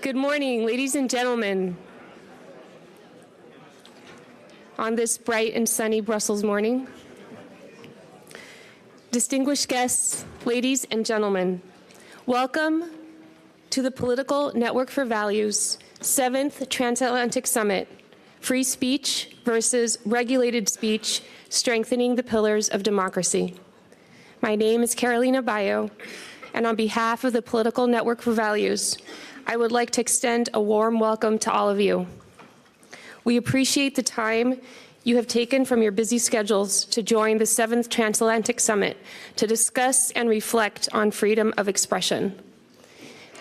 Good morning, ladies and gentlemen. On this bright and sunny Brussels morning, distinguished guests, ladies and gentlemen, welcome to the Political Network for Values 7th Transatlantic Summit, Free Speech versus Regulated Speech, Strengthening the Pillars of Democracy. My name is Carolina Bayo, and on behalf of the Political Network for Values, I would like to extend a warm welcome to all of you. We appreciate the time you have taken from your busy schedules to join the 7th Transatlantic Summit to discuss and reflect on freedom of expression.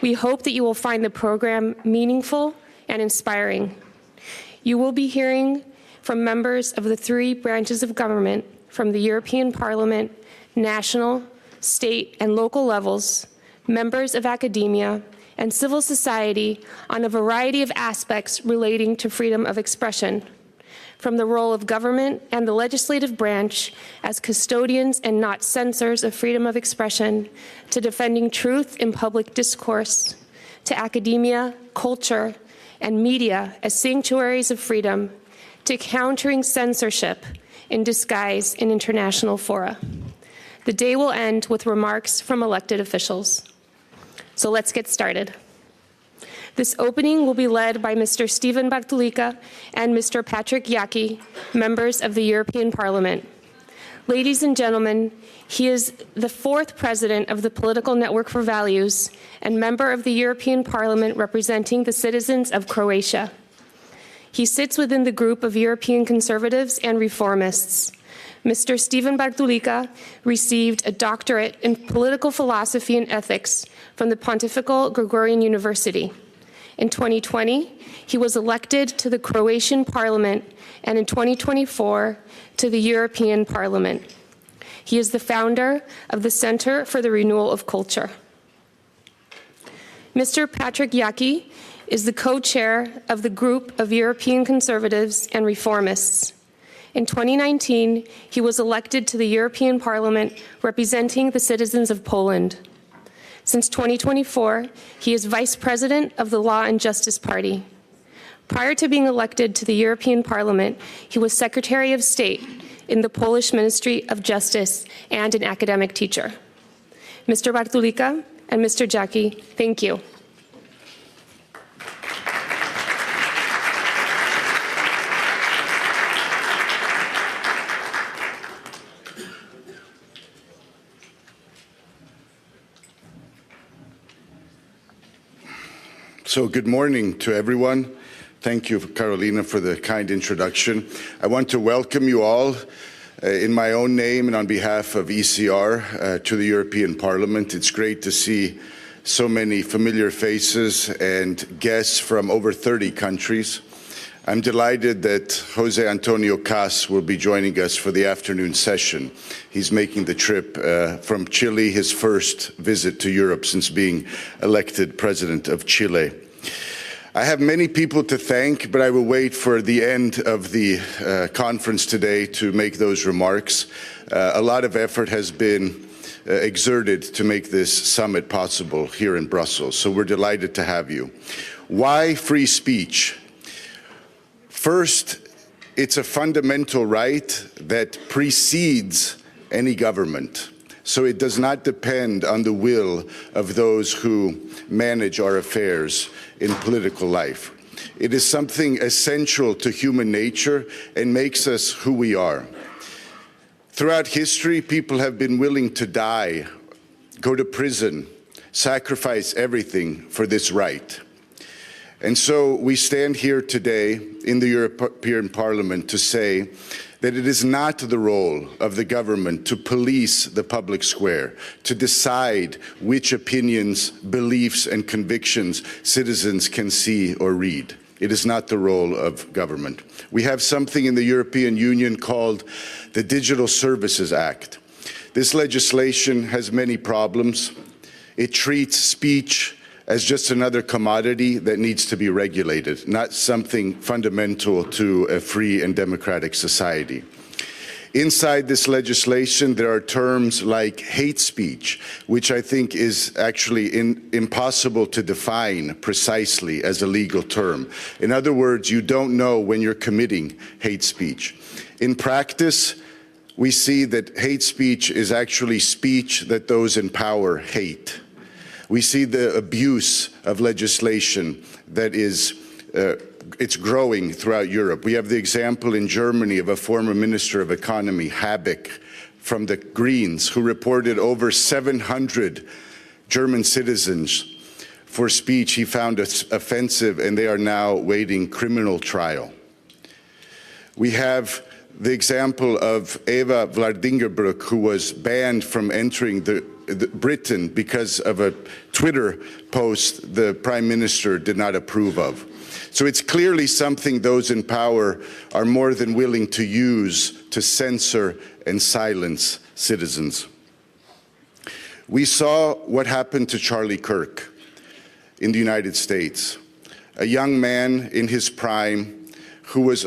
We hope that you will find the program meaningful and inspiring. You will be hearing from members of the three branches of government, from the European Parliament, national, state, and local levels, members of academia, and civil society on a variety of aspects relating to freedom of expression, from the role of government and the legislative branch as custodians and not censors of freedom of expression, to defending truth in public discourse, to academia, culture, and media as sanctuaries of freedom, to countering censorship in disguise in international fora. The day will end with remarks from elected officials. So let's get started. This opening will be led by Mr. Stephen Bartolika and Mr. Patrick Yaki, members of the European Parliament. Ladies and gentlemen, he is the fourth president of the Political Network for Values and member of the European Parliament representing the citizens of Croatia. He sits within the group of European conservatives and reformists. Mr. Stephen Bartolika received a doctorate in political philosophy and ethics from the Pontifical Gregorian University. In 2020, he was elected to the Croatian Parliament, and in 2024, to the European Parliament. He is the founder of the Center for the Renewal of Culture. Mr. Patrick Yaki is the co-chair of the group of European conservatives and reformists. In 2019, he was elected to the European Parliament representing the citizens of Poland. Since 2024, he is vice president of the Law and Justice Party. Prior to being elected to the European Parliament, he was Secretary of State in the Polish Ministry of Justice and an academic teacher. Mr. Bartolika and Mr. Jaki, thank you. So good morning to everyone. Thank you, Carolina, for the kind introduction. I want to welcome you all in my own name and on behalf of ECR to the European Parliament. It's great to see so many familiar faces and guests from over 30 countries. I'm delighted that Jose Antonio Cas will be joining us for the afternoon session. He's making the trip from Chile, his first visit to Europe since being elected president of Chile. I have many people to thank, but I will wait for the end of the conference today to make those remarks. A lot of effort has been exerted to make this summit possible here in Brussels, so we're delighted to have you. Why free speech? First, it's a fundamental right that precedes any government. So it does not depend on the will of those who manage our affairs in political life. It is something essential to human nature and makes us who we are. Throughout history, people have been willing to die, go to prison, sacrifice everything for this right. And so we stand here today in the European Parliament to say that it is not the role of the government to police the public square, to decide which opinions, beliefs, and convictions citizens can see or read. It is not the role of government. We have something in the European Union called the Digital Services Act. This legislation has many problems. It treats speech as just another commodity that needs to be regulated, not something fundamental to a free and democratic society. Inside this legislation, there are terms like hate speech, which I think is actually impossible to define precisely as a legal term. In other words, you don't know when you're committing hate speech. In practice, we see that hate speech is actually speech that those in power hate. We see the abuse of legislation that is it's growing throughout Europe. We have the example in Germany of a former Minister of Economy, Habeck, from the Greens, who reported over 700 German citizens for speech he found offensive, and they are now waiting criminal trial. We have the example of Eva Vladingerbroek, who was banned from entering Britain because of a Twitter post the Prime Minister did not approve of. So it's clearly something those in power are more than willing to use to censor and silence citizens. We saw what happened to Charlie Kirk in the United States, a young man in his prime who was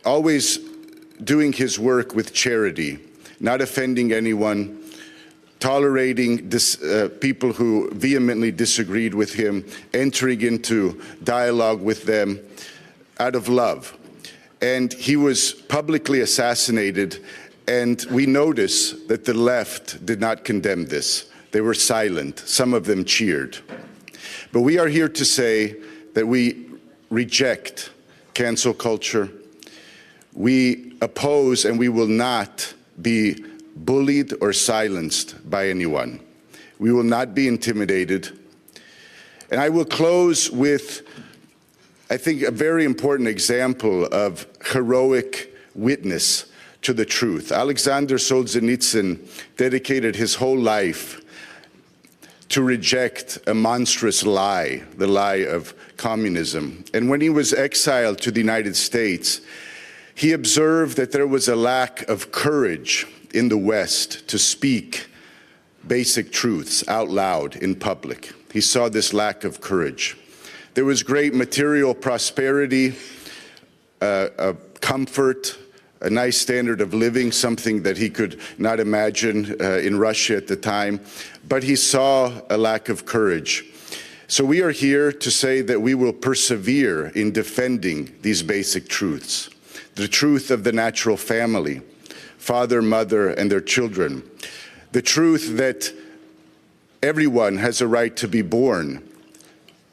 always doing his work with charity, not offending anyone, tolerating people who vehemently disagreed with him, entering into dialogue with them out of love. And he was publicly assassinated, and we notice that the left did not condemn this. They were silent. Some of them cheered. But we are here to say that we reject cancel culture. We oppose, and we will not be bullied or silenced by anyone. We will not be intimidated. And I will close with, I think, a very important example of heroic witness to the truth. Alexander Solzhenitsyn dedicated his whole life to reject a monstrous lie, the lie of communism. And when he was exiled to the United States, he observed that there was a lack of courage in the West to speak basic truths out loud in public. He saw this lack of courage. There was great material prosperity, comfort, a nice standard of living, something that he could not imagine in Russia at the time, but he saw a lack of courage. So we are here to say that we will persevere in defending these basic truths. The truth of the natural family, father, mother, and their children. The truth that everyone has a right to be born.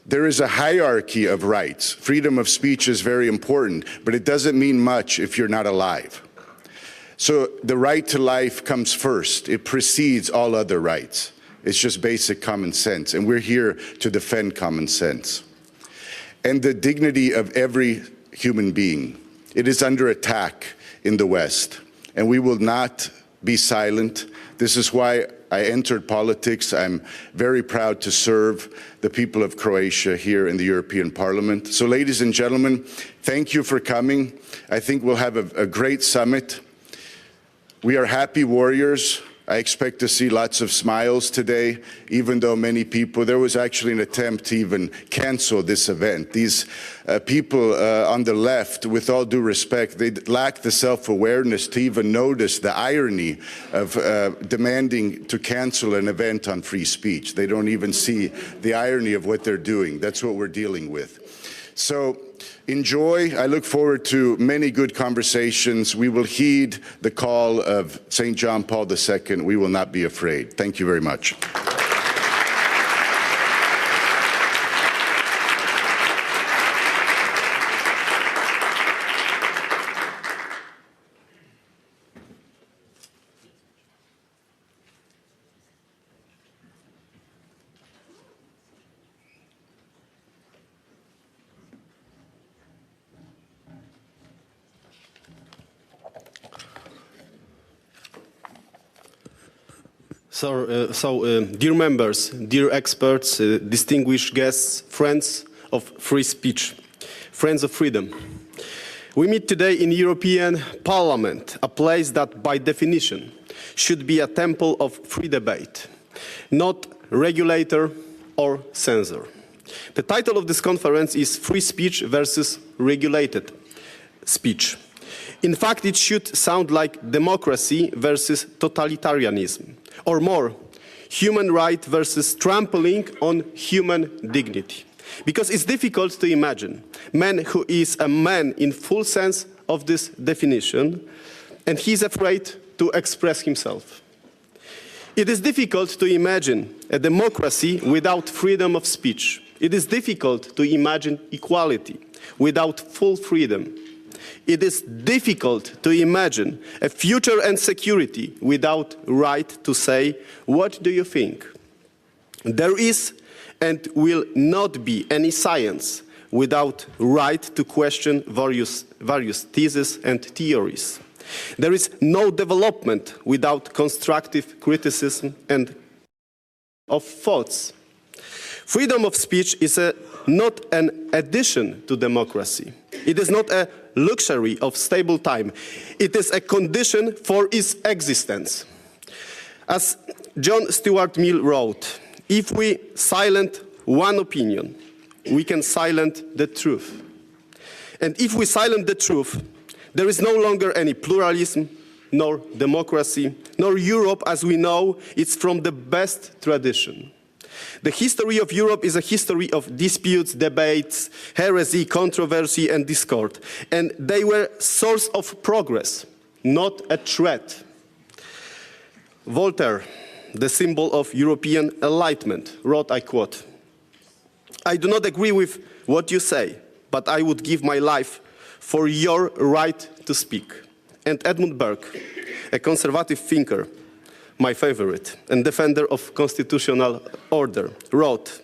There is a hierarchy of rights. Freedom of speech is very important, but it doesn't mean much if you're not alive. So the right to life comes first. It precedes all other rights. It's just basic common sense, and we're here to defend common sense. And the dignity of every human being. It is under attack in the West, and we will not be silent. This is why I entered politics. I'm very proud to serve the people of Croatia here in the European Parliament. So, ladies and gentlemen, thank you for coming. I think we'll have a great summit. We are happy warriors. I expect to see lots of smiles today, even though many people, there was actually an attempt to even cancel this event. These people on the left, with all due respect, they lack the self-awareness to even notice the irony of demanding to cancel an event on free speech. They don't even see the irony of what they're doing. That's what we're dealing with. So enjoy. I look forward to many good conversations. We will heed the call of St. John Paul II. We will not be afraid. Thank you very much. Dear members, dear experts, distinguished guests, friends of free speech, friends of freedom. We meet today in European Parliament, a place that by definition should be a temple of free debate, not regulator or censor. The title of this conference is Free Speech versus Regulated Speech. In fact, it should sound like democracy versus totalitarianism, or more, human right versus trampling on human dignity. Because it's difficult to imagine man who is a man in full sense of this definition, and he's afraid to express himself. It is difficult to imagine a democracy without freedom of speech. It is difficult to imagine equality without full freedom. It is difficult to imagine a future and security without right to say, what do you think? There is and will not be any science without right to question various theses and theories. There is no development without constructive criticism and of thoughts. Freedom of speech is not an addition to democracy. It is not a luxury of stable time. It is a condition for its existence. As John Stuart Mill wrote, if we silence one opinion, we can silence the truth. And if we silence the truth, there is no longer any pluralism, nor democracy, nor Europe as we know it's from the best tradition. The history of Europe is a history of disputes, debates, heresy, controversy, and discord. And they were source of progress, not a threat. Voltaire, the symbol of European enlightenment, wrote, I quote, "I do not agree with what you say, but I would give my life for your right to speak." And Edmund Burke, a conservative thinker, my favorite, and defender of constitutional order, wrote,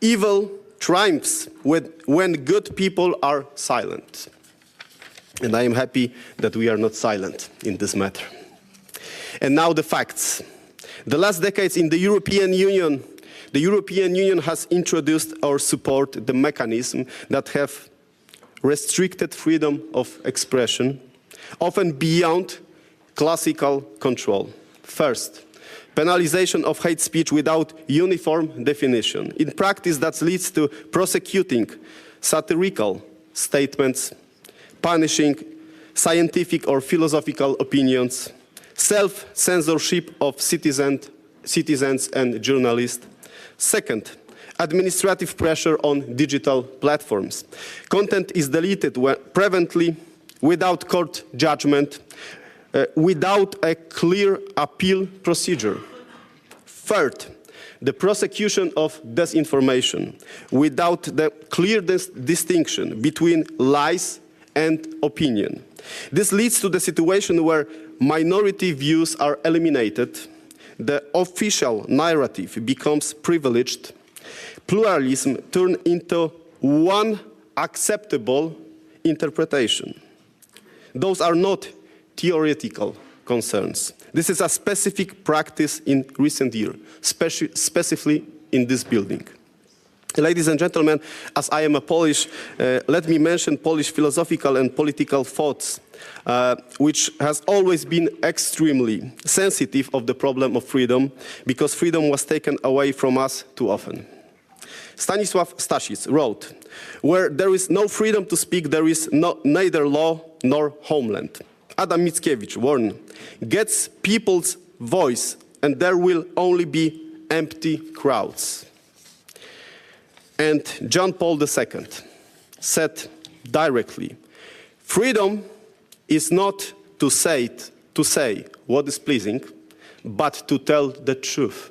"Evil triumphs when good people are silent." And I am happy that we are not silent in this matter. And now the facts. The last decades in the European Union has introduced or support the mechanism that have restricted freedom of expression, often beyond classical control. First, penalization of hate speech without uniform definition. In practice, that leads to prosecuting satirical statements, punishing scientific or philosophical opinions, self-censorship of citizens and journalists. Second, administrative pressure on digital platforms. Content is deleted preventively, without court judgment, without a clear appeal procedure. Third, the prosecution of disinformation, without the clear distinction between lies and opinion. This leads to the situation where minority views are eliminated, the official narrative becomes privileged, pluralism turns into one acceptable interpretation. Those are not theoretical concerns. This is a specific practice in recent years, specifically in this building. Ladies and gentlemen, as I am a Polish, let me mention Polish philosophical and political thoughts, which has always been extremely sensitive of the problem of freedom, because freedom was taken away from us too often. Stanisław Staszic wrote, "Where there is no freedom to speak, there is neither law nor homeland." Adam Mickiewicz warned, "Get people's voice and there will only be empty crowds." And John Paul II said directly, "Freedom is not to say what is pleasing, but to tell the truth."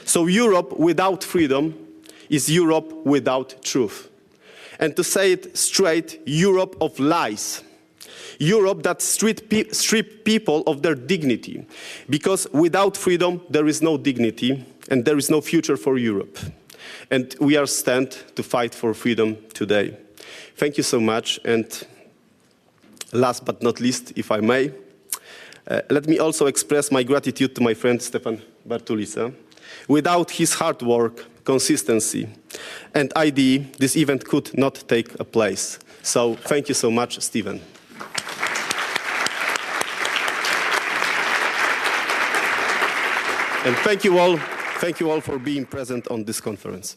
So Europe without freedom is Europe without truth. And to say it straight, Europe of lies. Europe that strip people of their dignity. Because without freedom, there is no dignity and there is no future for Europe. And we are stand to fight for freedom today. Thank you so much. And last but not least, if I may, let me also express my gratitude to my friend Stefan Bartulica. Without his hard work, consistency, and idea, this event could not take place. So thank you so much, Stephen. And thank you all for being present on this conference.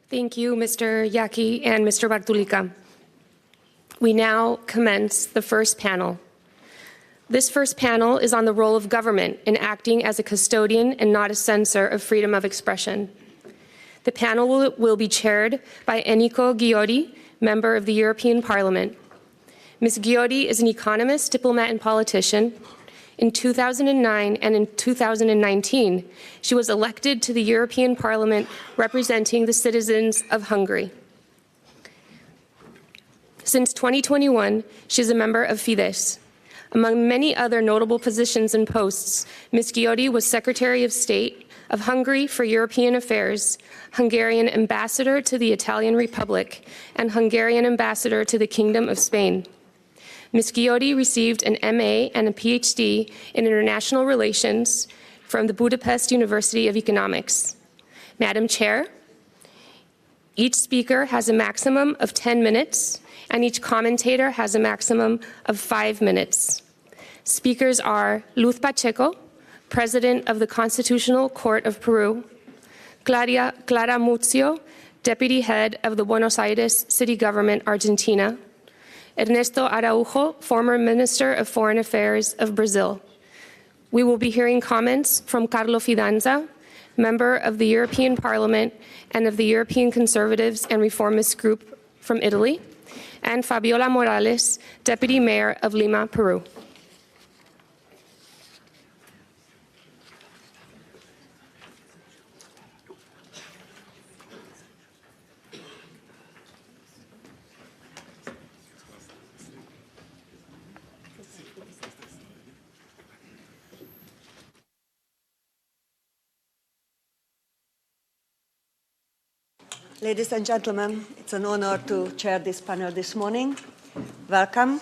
Thank you, Mr. Yaki and Mr. Bartulica. We now commence the first panel. This first panel is on the role of government in acting as a custodian and not a censor of freedom of expression. The panel will be chaired by Enrico Ghiodi, member of the European Parliament. Ms. Ghiodi is an economist, diplomat, and politician. In 2009 and in 2019, she was elected to the European Parliament representing the citizens of Hungary. Since 2021, she is a member of Fidesz. Among many other notable positions and posts, Ms. Ghiodi was Secretary of State of Hungary for European Affairs, Hungarian Ambassador to the Italian Republic, and Hungarian Ambassador to the Kingdom of Spain. Ms. Ghiodi received an MA and a PhD in International Relations from the Budapest University of Economics. Madam Chair, each speaker has a maximum of 10 minutes, and each commentator has a maximum of 5 minutes. Speakers are Luz Pacheco, President of the Constitutional Court of Peru, Clara Muzio, Deputy Head of the Buenos Aires City Government, Argentina, Ernesto Araujo, former Minister of Foreign Affairs of Brazil. We will be hearing comments from Carlo Fidanza, member of the European Parliament and of the European Conservatives and Reformists Group from Italy, and Fabiola Morales, Deputy Mayor of Lima, Peru. Ladies and gentlemen, it's an honor to chair this panel this morning. Welcome.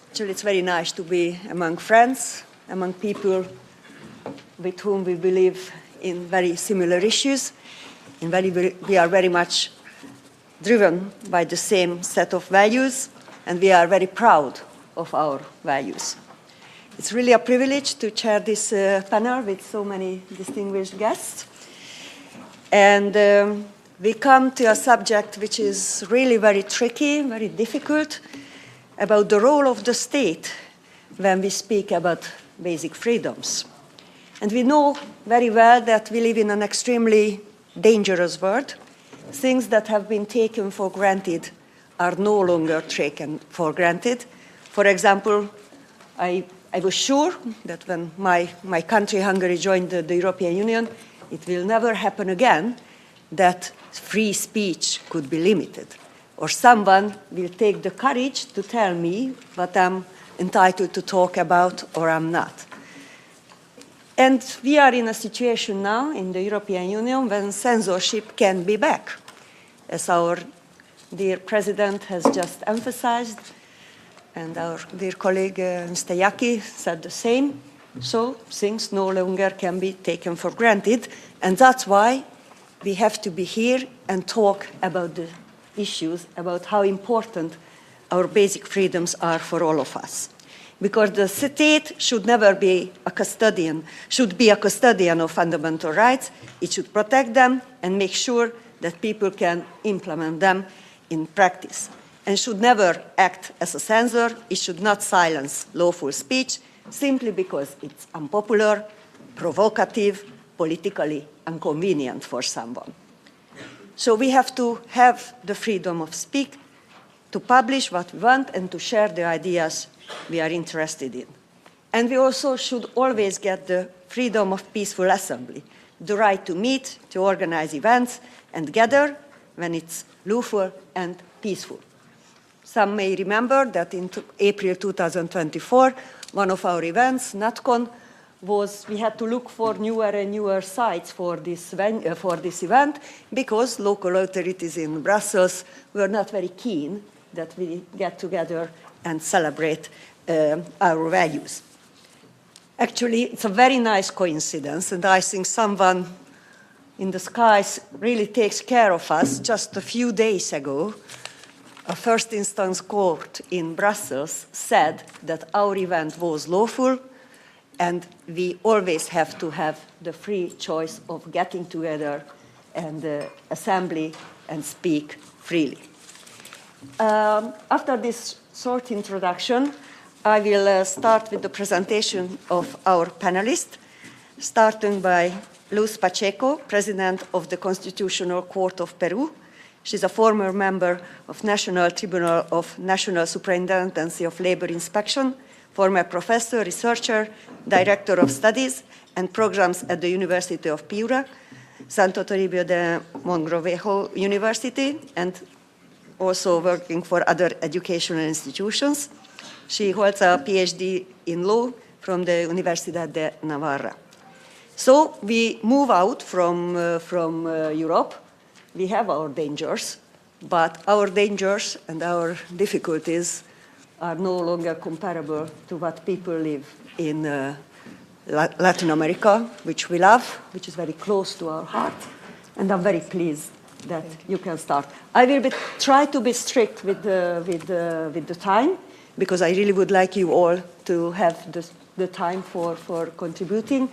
Actually, it's very nice to be among friends, among people with whom we believe in very similar issues. We are very much driven by the same set of values, and we are very proud of our values. It's really a privilege to chair this panel with so many distinguished guests. And we come to a subject which is really very tricky, very difficult, about the role of the state when we speak about basic freedoms. And we know very well that we live in an extremely dangerous world. Things that have been taken for granted are no longer taken for granted. For example, I was sure that when my country, Hungary, joined the European Union, it will never happen again that free speech could be limited, or someone will take the courage to tell me what I'm entitled to talk about or I'm not. And we are in a situation now in the European Union when censorship can be back. As our dear President has just emphasized, and our dear colleague Mr. Yaki said the same, so things no longer can be taken for granted, and that's why we have to be here and talk about the issues, about how important our basic freedoms are for all of us. Because the state should never be a custodian, should be a custodian of fundamental rights. It should protect them and make sure that people can implement them in practice. And should never act as a censor. It should not silence lawful speech simply because it's unpopular, provocative, politically inconvenient for someone. So we have to have the freedom of speech, to publish what we want and to share the ideas we are interested in. And we also should always get the freedom of peaceful assembly, the right to meet, to organize events and gather when it's lawful and peaceful. Some may remember that in April 2024, one of our events, NatCon, we had to look for newer and newer sites for this event because local authorities in Brussels were not very keen that we get together and celebrate our values. Actually, it's a very nice coincidence, and I think someone in the skies really takes care of us. Just a few days ago, a first instance court in Brussels said that our event was lawful, and we always have to have the free choice of getting together and assembly and speak freely. After this short introduction, I will start with the presentation of our panelists, starting by Luz Pacheco, President of the Constitutional Court of Peru. She's a former member of National Tribunal of National Superintendency of Labor Inspection, former professor, researcher, director of studies and programs at the University of Piura, Santo Toribio de Mogrovejo University, and also working for other educational institutions. She holds a PhD in law from the Universidad de Navarra. So we move out from Europe. We have our dangers, but our dangers and our difficulties are no longer comparable to what people live in Latin America, which we love, which is very close to our heart, and I'm very pleased that you can start. I will try to be strict with the time, because I really would like you all to have the time for contributing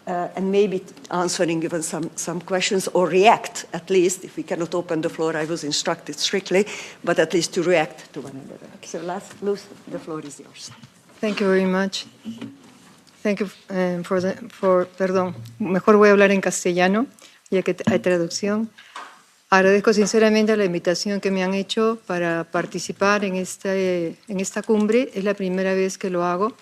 and maybe answering even some questions, or react at least. If we cannot open the floor, I was instructed strictly, but at least to react to one another. Okay. So Luz, the floor is yours. Thank you very much. Thank you perdón, mejor voy a hablar en castellano, ya que hay traducción. Agradezco sinceramente la invitación que me han hecho para participar en esta cumbre. Es la primera vez que lo hago.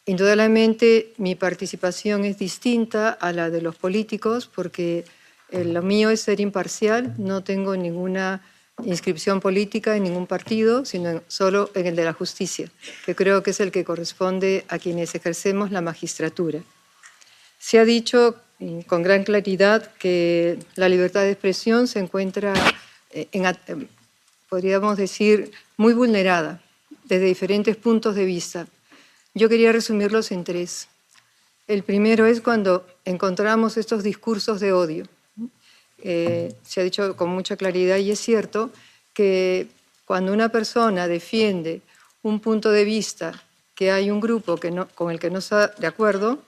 Indudablemente mi participación es distinta a la de los políticos, porque lo mío es ser imparcial. No tengo ninguna inscripción política en ningún partido, sino solo en el de la justicia, que creo que es el que corresponde a quienes ejercemos la magistratura. Se ha dicho con gran claridad que la libertad de expresión se encuentra, podríamos decir, muy vulnerada desde diferentes puntos de vista. Yo quería resumirlos en tres. El primero es cuando encontramos estos discursos de odio. Se ha dicho con mucha claridad, y es cierto, que cuando una persona defiende un punto de vista que hay un grupo con el que no está de acuerdo,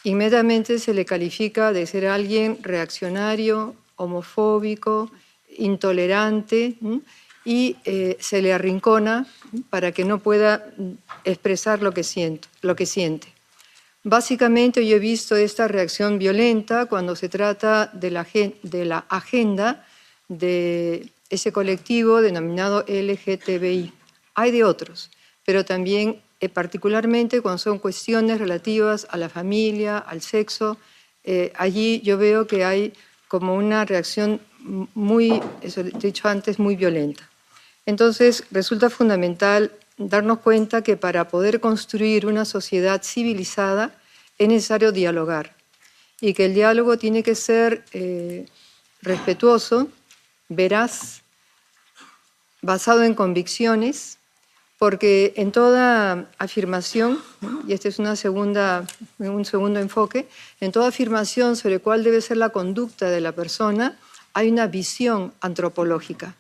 inmediatamente se le califica de ser alguien reaccionario, homofóbico, intolerante, y se le arrincona para que no pueda expresar lo que siente. Básicamente yo he visto esta reacción violenta cuando se trata de la agenda de ese colectivo denominado LGTBI. Hay de otros, pero también particularmente cuando son cuestiones relativas a la familia, al sexo, allí yo veo que hay como una reacción muy, eso he dicho antes, muy violenta. Entonces resulta fundamental darnos cuenta que para poder construir una sociedad civilizada es necesario dialogar, y que el diálogo tiene que ser respetuoso, veraz, basado en convicciones, porque en toda afirmación, y este es un segundo enfoque, en toda afirmación sobre cuál debe ser la conducta de la persona, hay una visión antropológica.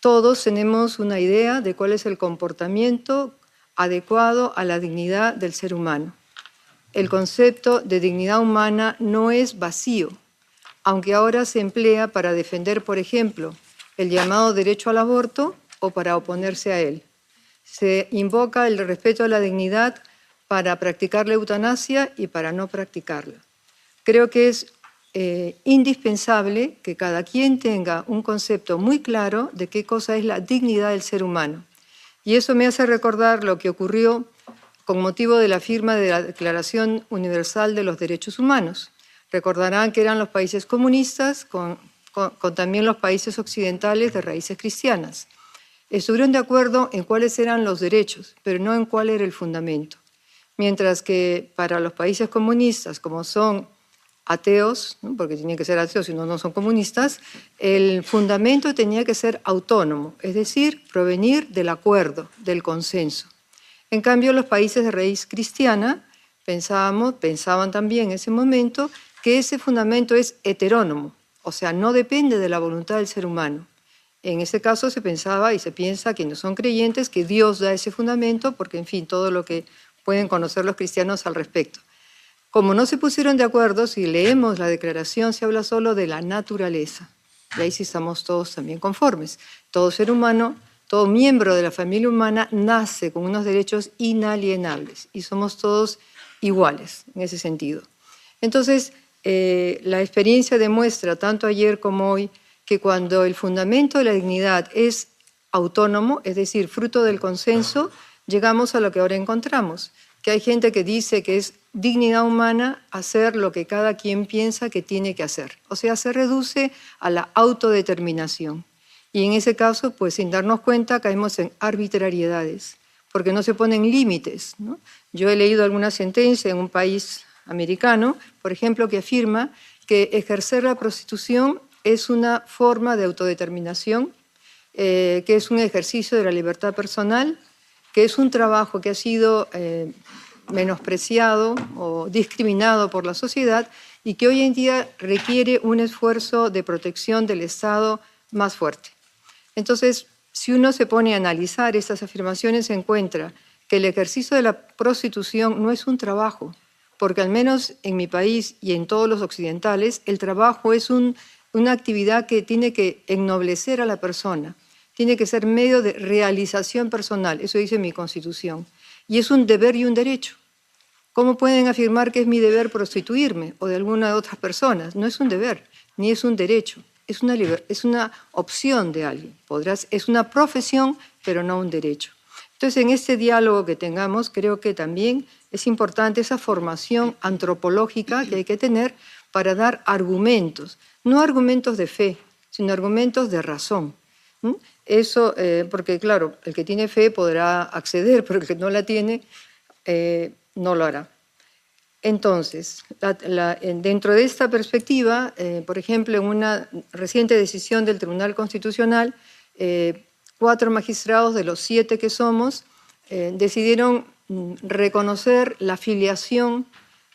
Todos tenemos una idea de cuál es el comportamiento adecuado a la dignidad del ser humano. El concepto de dignidad humana no es vacío, aunque ahora se emplea para defender, por ejemplo, el llamado derecho al aborto o para oponerse a él. Se invoca el respeto a la dignidad para practicar la eutanasia y para no practicarla. Creo que es indispensable que cada quien tenga un concepto muy claro de qué cosa es la dignidad del ser humano. Y eso me hace recordar lo que ocurrió con motivo de la firma de la Declaración Universal de los Derechos Humanos. Recordarán que eran los países comunistas con también los países occidentales de raíces cristianas. Estuvieron de acuerdo en cuáles eran los derechos, pero no en cuál era el fundamento. Mientras que para los países comunistas, como son ateos, ¿no? Porque tienen que ser ateos, si no, no son comunistas, el fundamento tenía que ser autónomo, es decir, provenir del acuerdo, del consenso. En cambio, los países de raíz cristiana pensaban también en ese momento que ese fundamento es heterónomo, o sea, no depende de la voluntad del ser humano. En ese caso se pensaba y se piensa, quienes son creyentes, que Dios da ese fundamento, porque, en fin, todo lo que pueden conocer los cristianos al respecto. Como no se pusieron de acuerdo, si leemos la declaración se habla solo de la naturaleza. Y ahí sí estamos todos también conformes. Todo ser humano, todo miembro de la familia humana nace con unos derechos inalienables y somos todos iguales en ese sentido. Entonces, la experiencia demuestra, tanto ayer como hoy, que cuando el fundamento de la dignidad es autónomo, es decir, fruto del consenso, llegamos a lo que ahora encontramos, que hay gente que dice que es dignidad humana hacer lo que cada quien piensa que tiene que hacer. O sea, se reduce a la autodeterminación. Y en ese caso, pues sin darnos cuenta, caemos en arbitrariedades, porque no se ponen límites, ¿no? Yo he leído alguna sentencia en un país americano, por ejemplo, que afirma que ejercer la prostitución es una forma de autodeterminación, que es un ejercicio de la libertad personal, que es un trabajo que ha sido menospreciado o discriminado por la sociedad y que hoy en día requiere un esfuerzo de protección del Estado más fuerte. Entonces, si uno se pone a analizar estas afirmaciones, se encuentra que el ejercicio de la prostitución no es un trabajo, porque al menos en mi país y en todos los occidentales, el trabajo es una actividad que tiene que ennoblecer a la persona, tiene que ser medio de realización personal, eso dice mi Constitución, y es un deber y un derecho. ¿Cómo pueden afirmar que es mi deber prostituirme o de alguna de otras personas? No es un deber, ni es un derecho, es una opción de alguien. Es una profesión, pero no un derecho. Entonces, en este diálogo que tengamos, creo que también es importante esa formación antropológica que hay que tener para dar argumentos, no argumentos de fe, sino argumentos de razón. Eso, porque claro, el que tiene fe podrá acceder, pero el que no la tiene no lo hará. Entonces, dentro de esta perspectiva, por ejemplo, en una reciente decisión del Tribunal Constitucional, 4 magistrados de los 7 que somos decidieron reconocer la filiación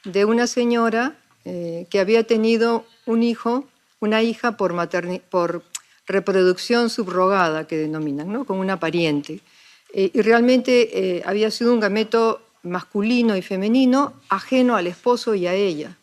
de una señora que había tenido un hijo, una hija por reproducción subrogada, que denominan, ¿no? Con una pariente. Y realmente había sido un gameto masculino y femenino ajeno al esposo y a ella.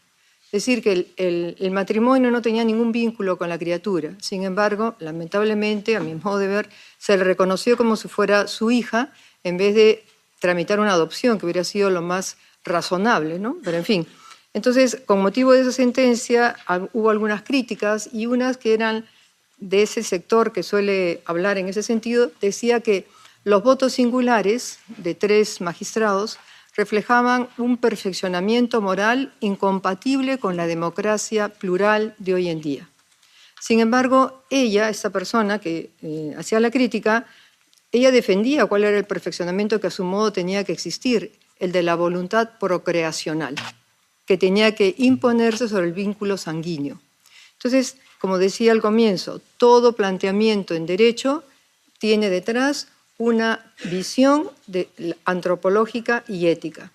Es decir, que el matrimonio no tenía ningún vínculo con la criatura. Sin embargo, lamentablemente, a mi modo de ver, se le reconoció como si fuera su hija en vez de tramitar una adopción, que hubiera sido lo más razonable, ¿no? Pero en fin. Entonces, con motivo de esa sentencia, hubo algunas críticas y unas que eran de ese sector que suele hablar en ese sentido, decía que los votos singulares de 3 magistrados reflejaban un perfeccionamiento moral incompatible con la democracia plural de hoy en día. Sin embargo, ella, esta persona que hacía la crítica, ella defendía cuál era el perfeccionamiento que a su modo tenía que existir, el de la voluntad procreacional, que tenía que imponerse sobre el vínculo sanguíneo. Entonces, como decía al comienzo, todo planteamiento en derecho tiene detrás una visión antropológica y ética.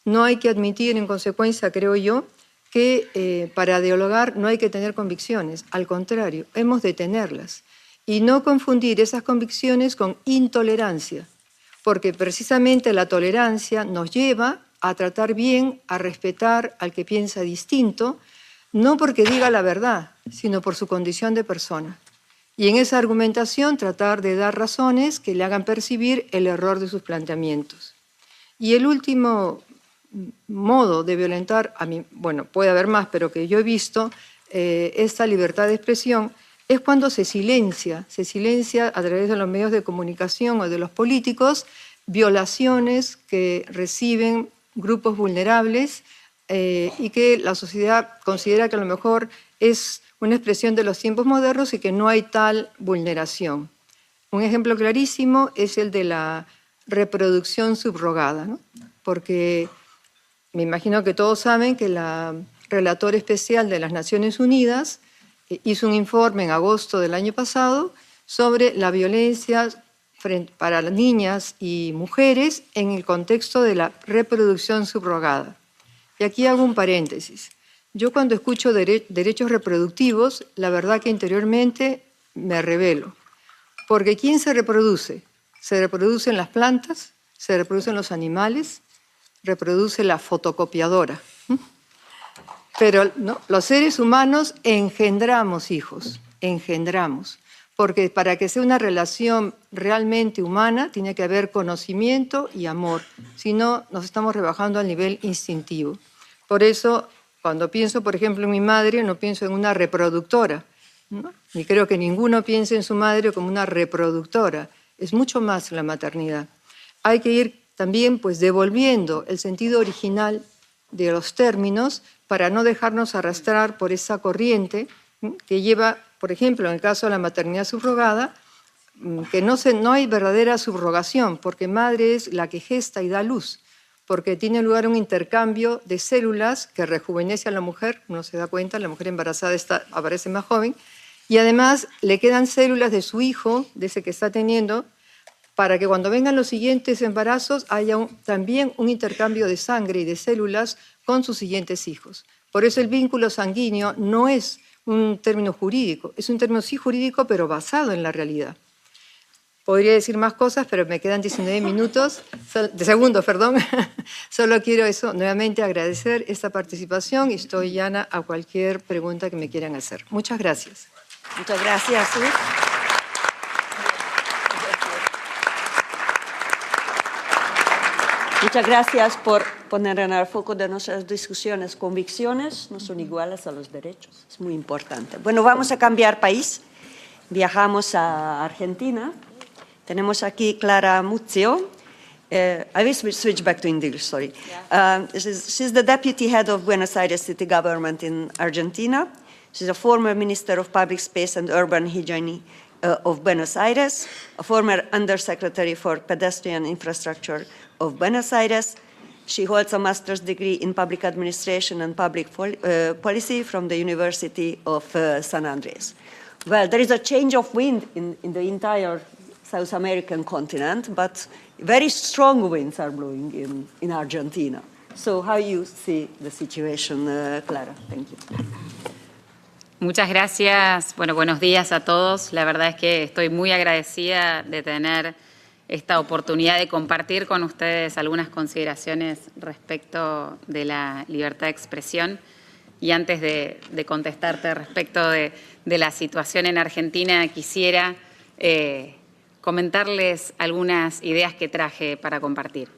No hay que admitir, en consecuencia, creo yo, que para dialogar no hay que tener convicciones. Al contrario, hemos de tenerlas. Y no confundir esas convicciones con intolerancia, porque precisamente la tolerancia nos lleva a tratar bien, a respetar al que piensa distinto, no porque diga la verdad, sino por su condición de persona. Y en esa argumentación tratar de dar razones que le hagan percibir el error de sus planteamientos. Y el último modo de violentar, bueno, puede haber más, pero que yo he visto, esta libertad de expresión, es cuando se silencia a través de los medios de comunicación o de los políticos, violaciones que reciben grupos vulnerables y que la sociedad considera que a lo mejor es una expresión de los tiempos modernos y que no hay tal vulneración. Un ejemplo clarísimo es el de la reproducción subrogada, ¿no? Porque me imagino que todos saben que la relatora especial de las Naciones Unidas hizo un informe en agosto del año pasado sobre la violencia para las niñas y mujeres en el contexto de la reproducción subrogada. Y aquí hago un paréntesis. Yo cuando escucho derechos reproductivos, la verdad que interiormente me rebelo. Porque ¿quién se reproduce? Se reproducen las plantas, se reproducen los animales, reproduce la fotocopiadora. Pero no, los seres humanos engendramos hijos, engendramos. Porque para que sea una relación realmente humana tiene que haber conocimiento y amor. Si no, nos estamos rebajando al nivel instintivo. Por eso, cuando pienso, por ejemplo, en mi madre, no pienso en una reproductora, ¿no? Ni creo que ninguno piense en su madre como una reproductora. Es mucho más la maternidad. Hay que ir también pues, devolviendo el sentido original de los términos para no dejarnos arrastrar por esa corriente que lleva, por ejemplo, en el caso de la maternidad subrogada, que no hay verdadera subrogación, porque madre es la que gesta y da luz, porque tiene lugar un intercambio de células que rejuvenece a la mujer, uno se da cuenta, la mujer embarazada aparece más joven, y además le quedan células de su hijo, de ese que está teniendo, para que cuando vengan los siguientes embarazos haya también un intercambio de sangre y de células con sus siguientes hijos. Por eso el vínculo sanguíneo no es un término jurídico, es un término sí jurídico, pero basado en la realidad. Podría decir más cosas, pero me quedan 19 minutos, de segundos, perdón. Solo quiero eso, nuevamente agradecer esta participación y estoy llana a cualquier pregunta que me quieran hacer. Muchas gracias. Muchas gracias. ¿Sí? Muchas gracias por poner en el foco de nuestras discusiones convicciones, no son iguales a los derechos, es muy importante. Bueno, vamos a cambiar país, viajamos a Argentina, tenemos aquí Clara Muzio. I will switch back to English, sorry. She's the deputy head of Buenos Aires city government in Argentina. She's a former minister of public space and urban hygiene of Buenos Aires, a former undersecretary for pedestrian infrastructure of Buenos Aires. She holds a master's degree in public administration and public policy from the University of San Andres. Well, there is a change of wind in the entire South American continent, but very strong winds are blowing in Argentina. So how you see the situation, Clara? Thank you. Muchas gracias. Bueno, buenos días a todos. La verdad es que estoy muy agradecida de tener esta oportunidad de compartir con ustedes algunas consideraciones respecto de la libertad de expresión. Y antes de contestarte respecto de la situación en Argentina, quisiera comentarles algunas ideas que traje para compartir.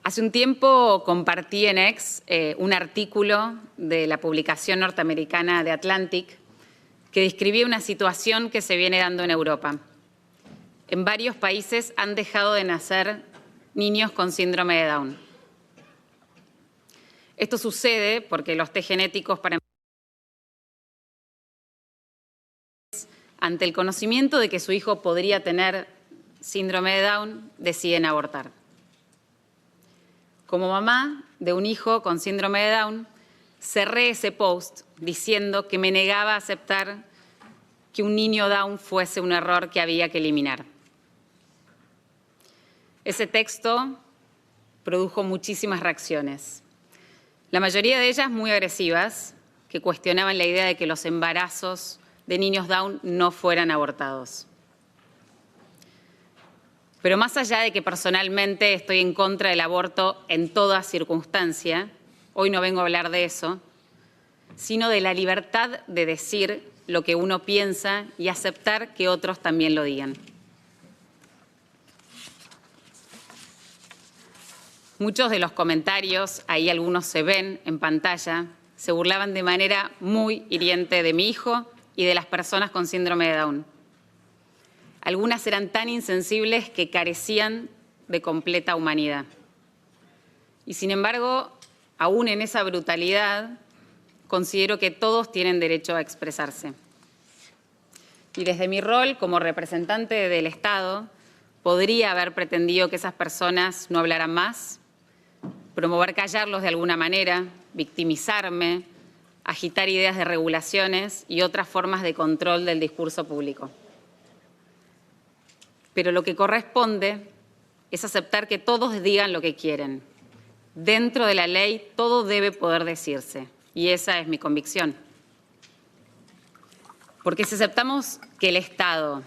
Hace un tiempo compartí en X un artículo de la publicación norteamericana de Atlantic que describía una situación que se viene dando en Europa. En varios países han dejado de nacer niños con síndrome de Down. Esto sucede porque los test genéticos para ante el conocimiento de que su hijo podría tener síndrome de Down, deciden abortar. Como mamá de un hijo con síndrome de Down, cerré ese post diciendo que me negaba a aceptar que un niño Down fuese un error que había que eliminar. Ese texto produjo muchísimas reacciones, la mayoría de ellas muy agresivas, que cuestionaban la idea de que los embarazos de niños Down no fueran abortados. Pero más allá de que personalmente estoy en contra del aborto en toda circunstancia, hoy no vengo a hablar de eso, sino de la libertad de decir lo que uno piensa y aceptar que otros también lo digan. Muchos de los comentarios, ahí algunos se ven en pantalla, se burlaban de manera muy hiriente de mi hijo y de las personas con síndrome de Down. Algunas eran tan insensibles que carecían de completa humanidad. Y sin embargo, aún en esa brutalidad, considero que todos tienen derecho a expresarse. Y desde mi rol como representante del Estado, podría haber pretendido que esas personas no hablaran más, promover callarlos de alguna manera, victimizarme, agitar ideas de regulaciones y otras formas de control del discurso público. Pero lo que corresponde es aceptar que todos digan lo que quieren. Dentro de la ley todo debe poder decirse, y esa es mi convicción. Porque si aceptamos que el Estado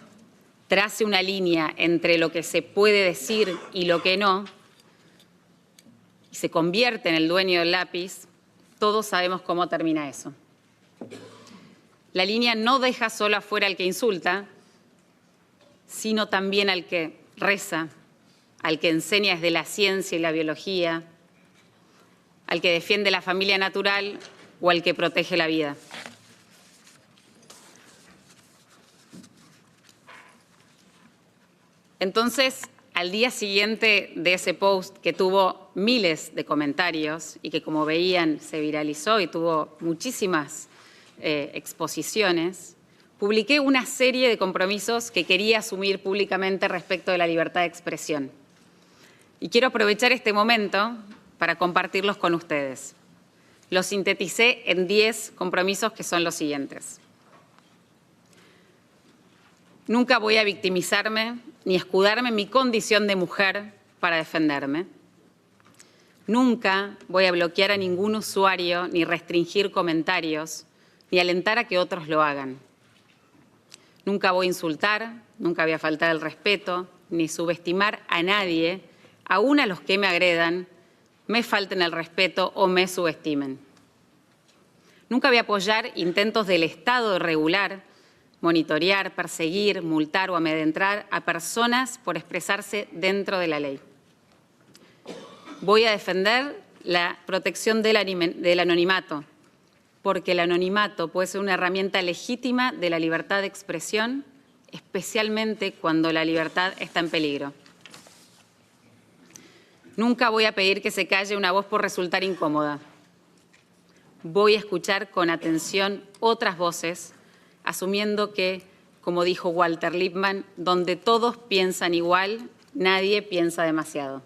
trace una línea entre lo que se puede decir y lo que no, y se convierte en el dueño del lápiz, Todos sabemos cómo termina eso. La línea no deja solo afuera al que insulta, sino también al que reza, al que enseña desde la ciencia y la biología, al que defiende la familia natural o al que protege la vida. Entonces, al día siguiente de ese post, que tuvo miles de comentarios y que, como veían, se viralizó y tuvo muchísimas exposiciones, publiqué una serie de compromisos que quería asumir públicamente respecto de la libertad de expresión. Y quiero aprovechar este momento para compartirlos con ustedes. Los sinteticé en 10 compromisos que son los siguientes. Nunca voy a victimizarme ni escudarme en mi condición de mujer para defenderme. Nunca voy a bloquear a ningún usuario ni restringir comentarios ni alentar a que otros lo hagan. Nunca voy a insultar, nunca voy a faltar el respeto, ni subestimar a nadie, aún a los que me agredan, me falten el respeto o me subestimen. Nunca voy a apoyar intentos del Estado de regular, monitorear, perseguir, multar o amedrentar a personas por expresarse dentro de la ley. Voy a defender la protección del anonimato, porque el anonimato puede ser una herramienta legítima de la libertad de expresión, especialmente cuando la libertad está en peligro. Nunca voy a pedir que se calle una voz por resultar incómoda. Voy a escuchar con atención otras voces, asumiendo que, como dijo Walter Lippmann, donde todos piensan igual, nadie piensa demasiado.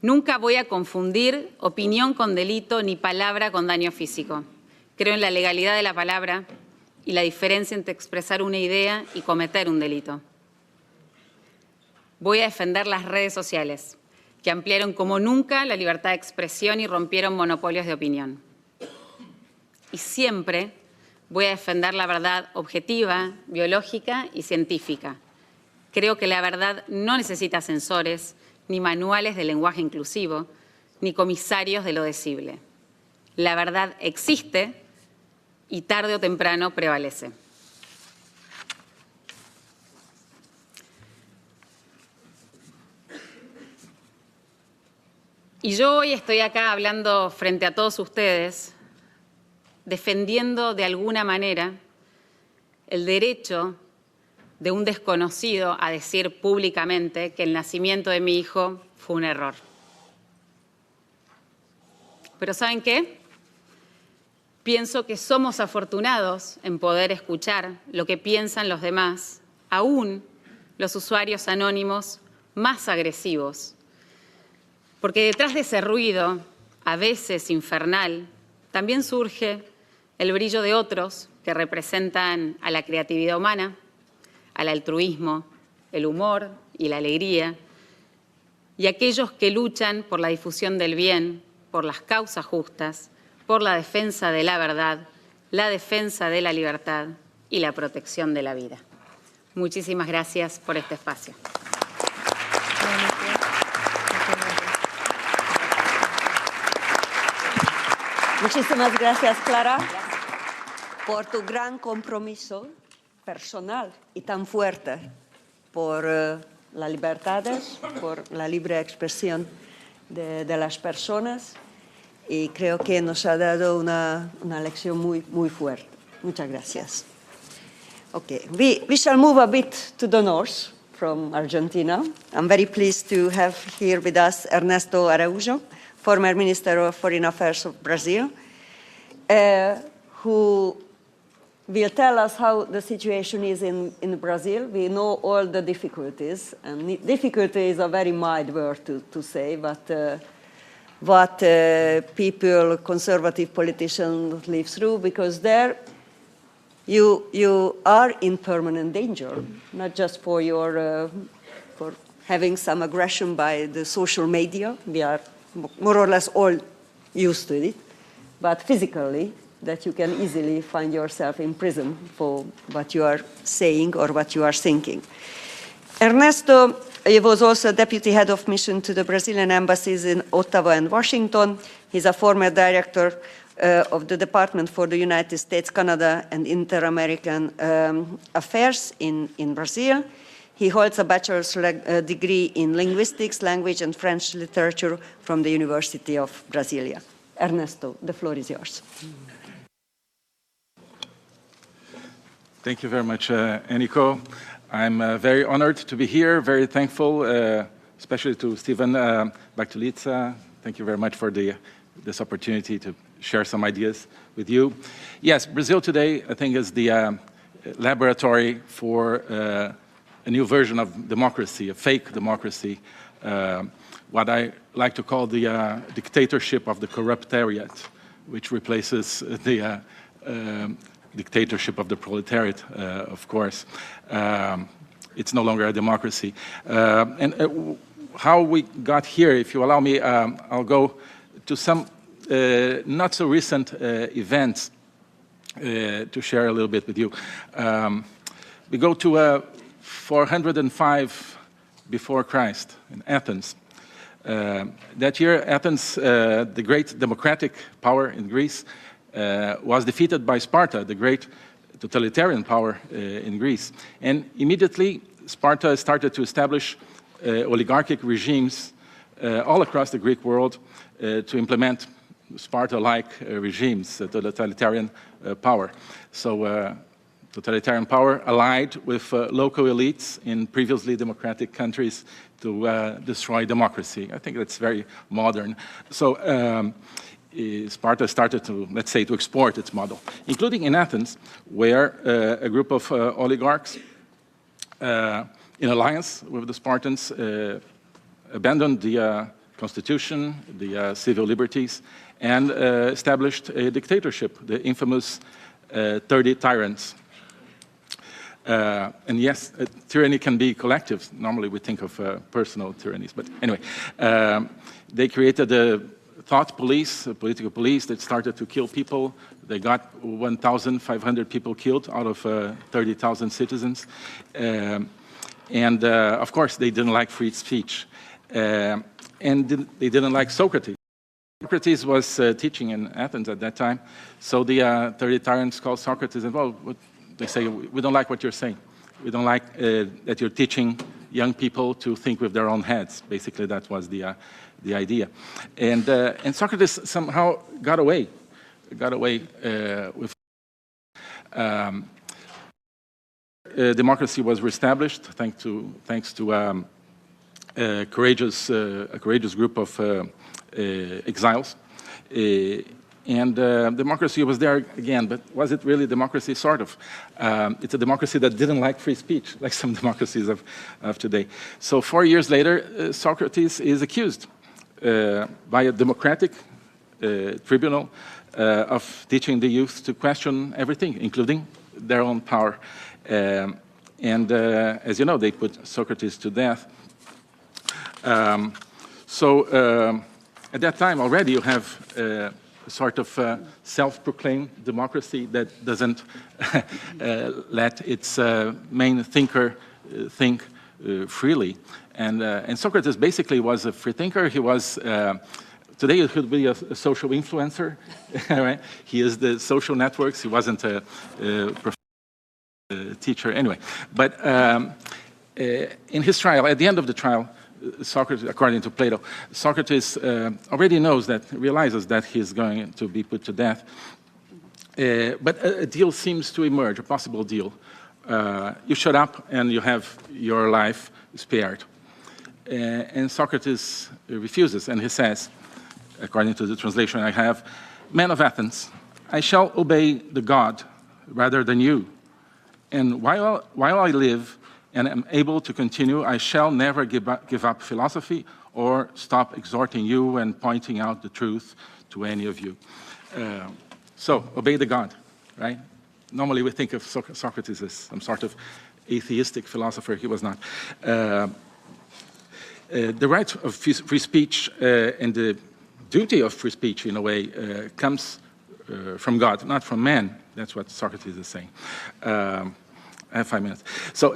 Nunca voy a confundir opinión con delito ni palabra con daño físico. Creo en la legalidad de la palabra y la diferencia entre expresar una idea y cometer un delito. Voy a defender las redes sociales, que ampliaron como nunca la libertad de expresión y rompieron monopolios de opinión. Y siempre voy a defender la verdad objetiva, biológica y científica. Creo que la verdad no necesita censores, ni manuales de lenguaje inclusivo, ni comisarios de lo decible. La verdad existe y tarde o temprano prevalece. Y yo hoy estoy acá hablando frente a todos ustedes, defendiendo de alguna manera el derecho de un desconocido a decir públicamente que el nacimiento de mi hijo fue un error. Pero ¿saben qué? Pienso que somos afortunados en poder escuchar lo que piensan los demás, aún los usuarios anónimos más agresivos. Porque detrás de ese ruido, a veces infernal, también surge el brillo de otros que representan a la creatividad humana, al altruismo, el humor y la alegría, y aquellos que luchan por la difusión del bien, por las causas justas, por la defensa de la verdad, la defensa de la libertad y la protección de la vida. Muchísimas gracias por este espacio. Muchísimas gracias, Clara, por tu gran compromiso personal y tan fuerte por las libertades, por la libre expresión de las personas, y creo que nos ha dado una lección muy fuerte. Muchas gracias. Okay, we shall move a bit to the north from Argentina. I'm very pleased to have here with us Ernesto Araújo, former Minister of Foreign Affairs of Brazil, who will tell us how the situation is in Brazil. We know all the difficulties, and difficulty is a very mild word to say, but what people, conservative politicians live through, because there you are in permanent danger, not just for your for having some aggression by the social media. We are more or less all used to it, but physically, that you can easily find yourself in prison for what you are saying or what you are thinking. Ernesto He was also deputy head of mission to the Brazilian embassies in Ottawa and Washington. He's a former director of the Department for the United States, Canada, and Inter-American Affairs in Brazil. He holds a bachelor's degree in linguistics, language, and French literature from the University of Brasilia. Ernesto, the floor is yours. Thank you very much, Eniko. I'm very honored to be here, very thankful, especially to Stephen Baktulica. Thank you very much for this opportunity to share some ideas with you. Yes, Brazil today, I think, is the laboratory for a new version of democracy, a fake democracy, what I like to call the dictatorship of the corruptariat, which replaces the dictatorship of the proletariat, of course. It's no longer a democracy. And how we got here, if you allow me, I'll go to some not so recent events to share a little bit with you. We go to 405 before Christ in Athens. That year, Athens, the great democratic power in Greece, was defeated by Sparta, the great totalitarian power in Greece. And immediately, Sparta started to establish oligarchic regimes all across the Greek world to implement Sparta-like regimes, totalitarian power. So totalitarian power allied with local elites in previously democratic countries to destroy democracy. I think that's very modern. So Sparta started to, let's say, to export its model, including in Athens, where a group of oligarchs in alliance with the Spartans abandoned the constitution, the civil liberties, and established a dictatorship, the infamous 30 tyrants. And yes, tyranny can be collective. Normally we think of personal tyrannies, but anyway, they created a thought police, a political police that started to kill people. They got 1,500 people killed out of 30,000 citizens. And of course, they didn't like free speech. And they didn't like Socrates. Socrates was teaching in Athens at that time. So the 30 tyrants called Socrates and, well, they say, we don't like what you're saying. We don't like that you're teaching young people to think with their own heads. Basically, that was the idea. And Socrates somehow got away with democracy was reestablished thanks to a courageous group of exiles. And democracy was there again, but was it really democracy? Sort of. It's a democracy that didn't like free speech, like some democracies of today. So 4 years later, Socrates is accused by a democratic tribunal of teaching the youth to question everything, including their own power. And as you know, they put Socrates to death. So at that time already you have a sort of self-proclaimed democracy that doesn't let its main thinker think freely. And Socrates basically was a free thinker. He was, today he could be a social influencer, right? He is the social networks. He wasn't a teacher anyway. But in his trial, at the end of the trial, Socrates, according to Plato, Socrates already realizes that he's going to be put to death. But a deal seems to emerge, a possible deal. You shut up and you have your life spared. And Socrates refuses, and he says, according to the translation I have, "Men of Athens, I shall obey the god rather than you. And while I live and am able to continue, I shall never give up philosophy or stop exhorting you and pointing out the truth to any of you." So, obey the god, right? Normally we think of Socrates as some sort of atheistic philosopher. He was not. The right of free speech and the duty of free speech, in a way, comes from God, not from man. That's what Socrates is saying. I have 5 minutes. So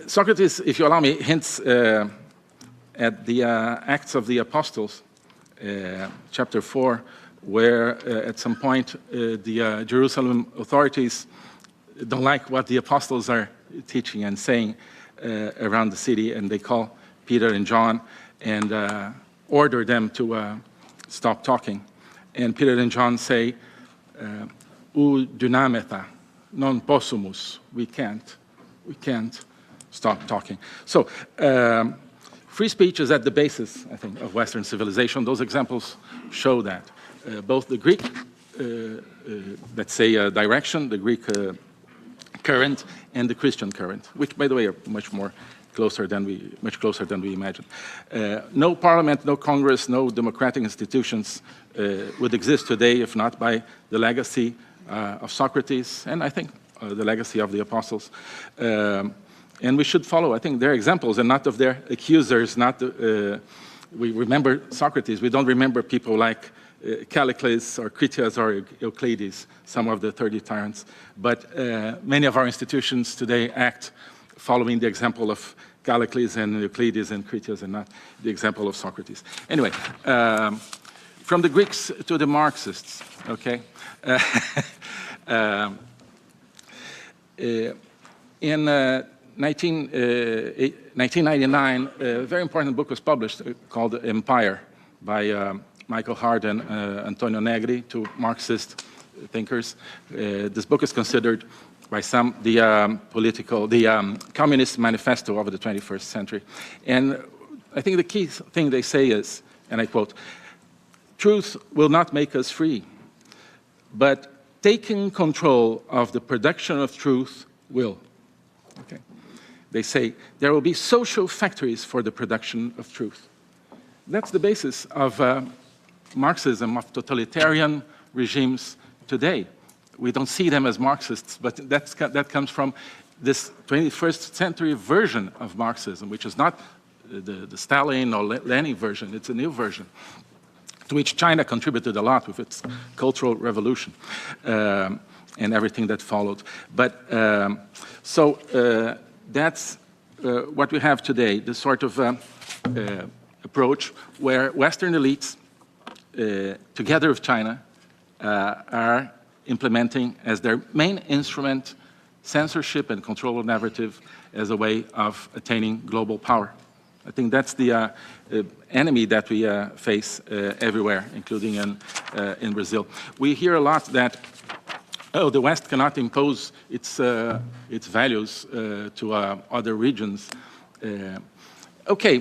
Socrates, if you allow me, hints at the Acts of the Apostles, chapter 4, where at some point the Jerusalem authorities don't like what the apostles are teaching and saying around the city, and they call Peter and John and order them to stop talking. And Peter and John say, "U dynameta, non possumus." We can't stop talking. So free speech is at the basis, I think, of Western civilization. Those examples show that. Both the Greek, let's say, direction, the Greek current, and the Christian current, which, by the way, are much closer than we imagined. No parliament, no Congress, no democratic institutions would exist today if not by the legacy of Socrates, and I think the legacy of the apostles. And we should follow, I think, their examples and not of their accusers. We remember Socrates. We don't remember people like Callicles or Critias or Euclides, some of the 30 tyrants. But many of our institutions today act following the example of Callicles and Euclides and Critias and not the example of Socrates. Anyway, from the Greeks to the Marxists, okay? In 1999, a very important book was published called Empire by Michael Hart and Antonio Negri, two Marxist thinkers. This book is considered by some the Communist Manifesto of the 21st century. And I think the key thing they say is, and I quote, "Truth will not make us free, but taking control of the production of truth will." Okay. They say there will be social factories for the production of truth. That's the basis of Marxism, of totalitarian regimes today. We don't see them as Marxists, but that comes from this 21st century version of Marxism, which is not the Stalin or Lenin version. It's a new version, to which China contributed a lot with its Cultural Revolution and everything that followed. But that's what we have today, this sort of approach where Western elites, together with China, are implementing as their main instrument censorship and control of narrative as a way of attaining global power. I think that's the enemy that we face everywhere, including in Brazil. We hear a lot that, oh, the West cannot impose its values to other regions. Okay,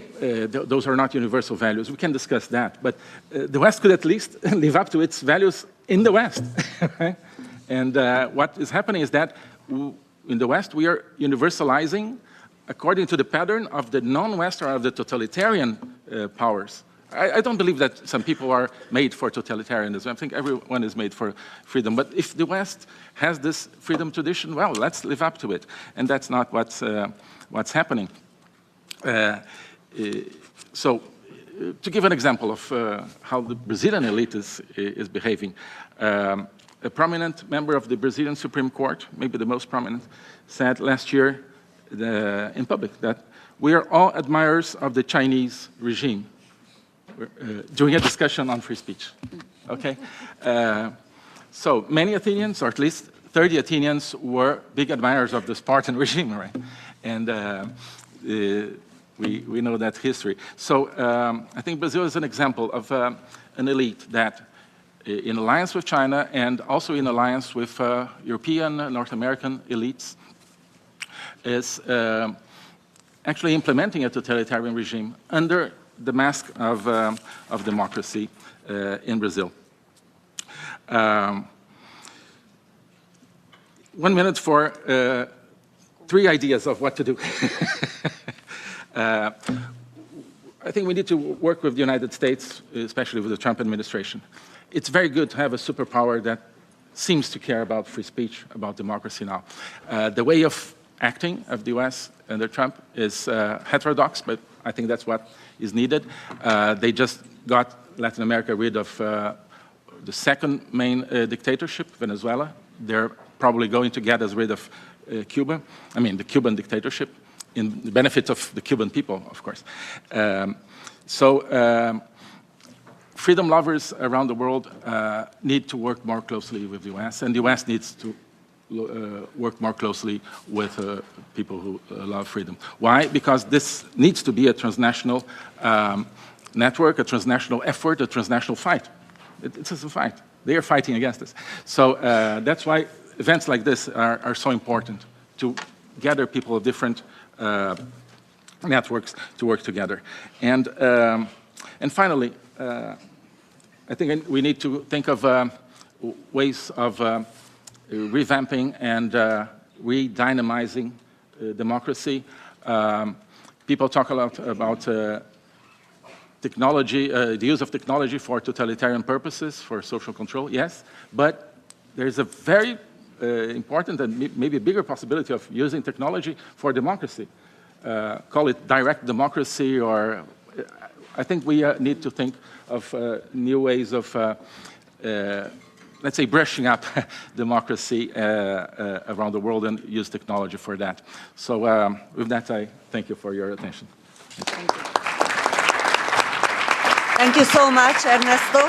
those are not universal values. We can discuss that. But the West could at least live up to its values in the West. Right? And what is happening is that in the West, we are universalizing according to the pattern of the non-West or of the totalitarian powers. I don't believe that some people are made for totalitarianism. I think everyone is made for freedom. But if the West has this freedom tradition, well, let's live up to it. And that's not what's happening. So, to give an example of how the Brazilian elite is behaving, a prominent member of the Brazilian Supreme Court, maybe the most prominent, said last year in public that we are all admirers of the Chinese regime. During a discussion on free speech. Okay? So many Athenians, or at least 30 Athenians, were big admirers of the Spartan regime, right? And we know that history. So I think Brazil is an example of an elite that, in alliance with China and also in alliance with European, North American elites, is actually implementing a totalitarian regime under the mask of democracy in Brazil. 1 minute for 3 ideas of what to do. I think we need to work with the United States, especially with the Trump administration. It's very good to have a superpower that seems to care about free speech, about democracy now. The way of acting of the US under Trump is heterodox, but I think that's what is needed. They just got Latin America rid of the second main dictatorship, Venezuela. They're probably going to get us rid of Cuba, I mean the Cuban dictatorship, in the benefit of the Cuban people, of course. Freedom lovers around the world need to work more closely with the US, and the US needs to work more closely with people who love freedom. Why? Because this needs to be a transnational network, a transnational effort, a transnational fight. It's a fight. They are fighting against us. So that's why events like this are so important, to gather people of different networks to work together. And finally, I think we need to think of ways of revamping and re-dynamizing democracy. People talk a lot about technology, the use of technology for totalitarian purposes, for social control, yes, but there's a very important and maybe a bigger possibility of using technology for democracy. Call it direct democracy, or I think we need to think of new ways of, let's say, brushing up democracy around the world and use technology for that. So with that, I thank you for your attention. Thank you. Thank you so much, Ernesto,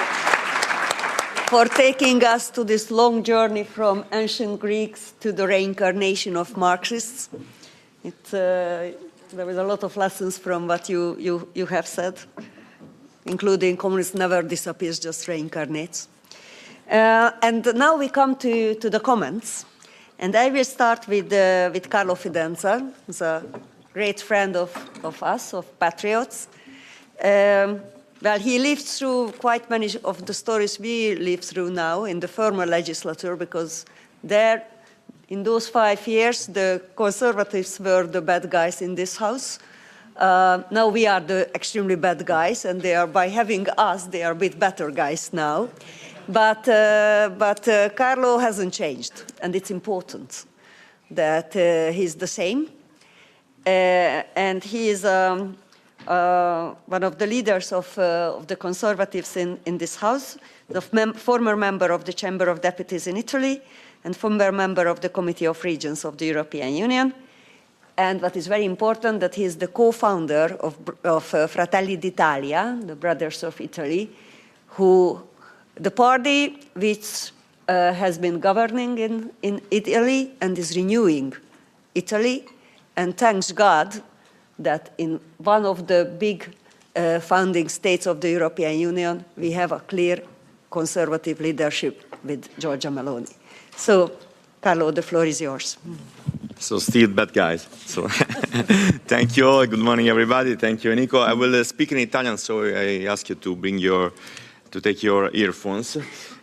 for taking us to this long journey from ancient Greeks to the reincarnation of Marxists. There was a lot of lessons from what you have said, including communism never disappears, just reincarnates. And now we come to the comments. And I will start with Carlo Fidenza, who's a great friend of us, of Patriots. Well, he lived through quite many of the stories we live through now in the former legislature, because there, in those 5 years, the conservatives were the bad guys in this house. Now we are the extremely bad guys, and they are, by having us, they are a bit better guys now. But Carlo hasn't changed, and it's important that he's the same. And he is one of the leaders of the conservatives in this house, the former member of the Chamber of Deputies in Italy, and former member of the Committee of Regions of the European Union. And what is very important, that he is the co-founder of Fratelli d'Italia, the Brothers of Italy, the party which has been governing in Italy and is renewing Italy. And thanks God that in one of the big founding states of the European Union, we have a clear conservative leadership with Giorgia Meloni. So, Carlo, the floor is yours. So still bad guys. So thank you all. Good morning, everybody. Thank you, Enrico. I will speak in Italian, so I ask you to take your earphones.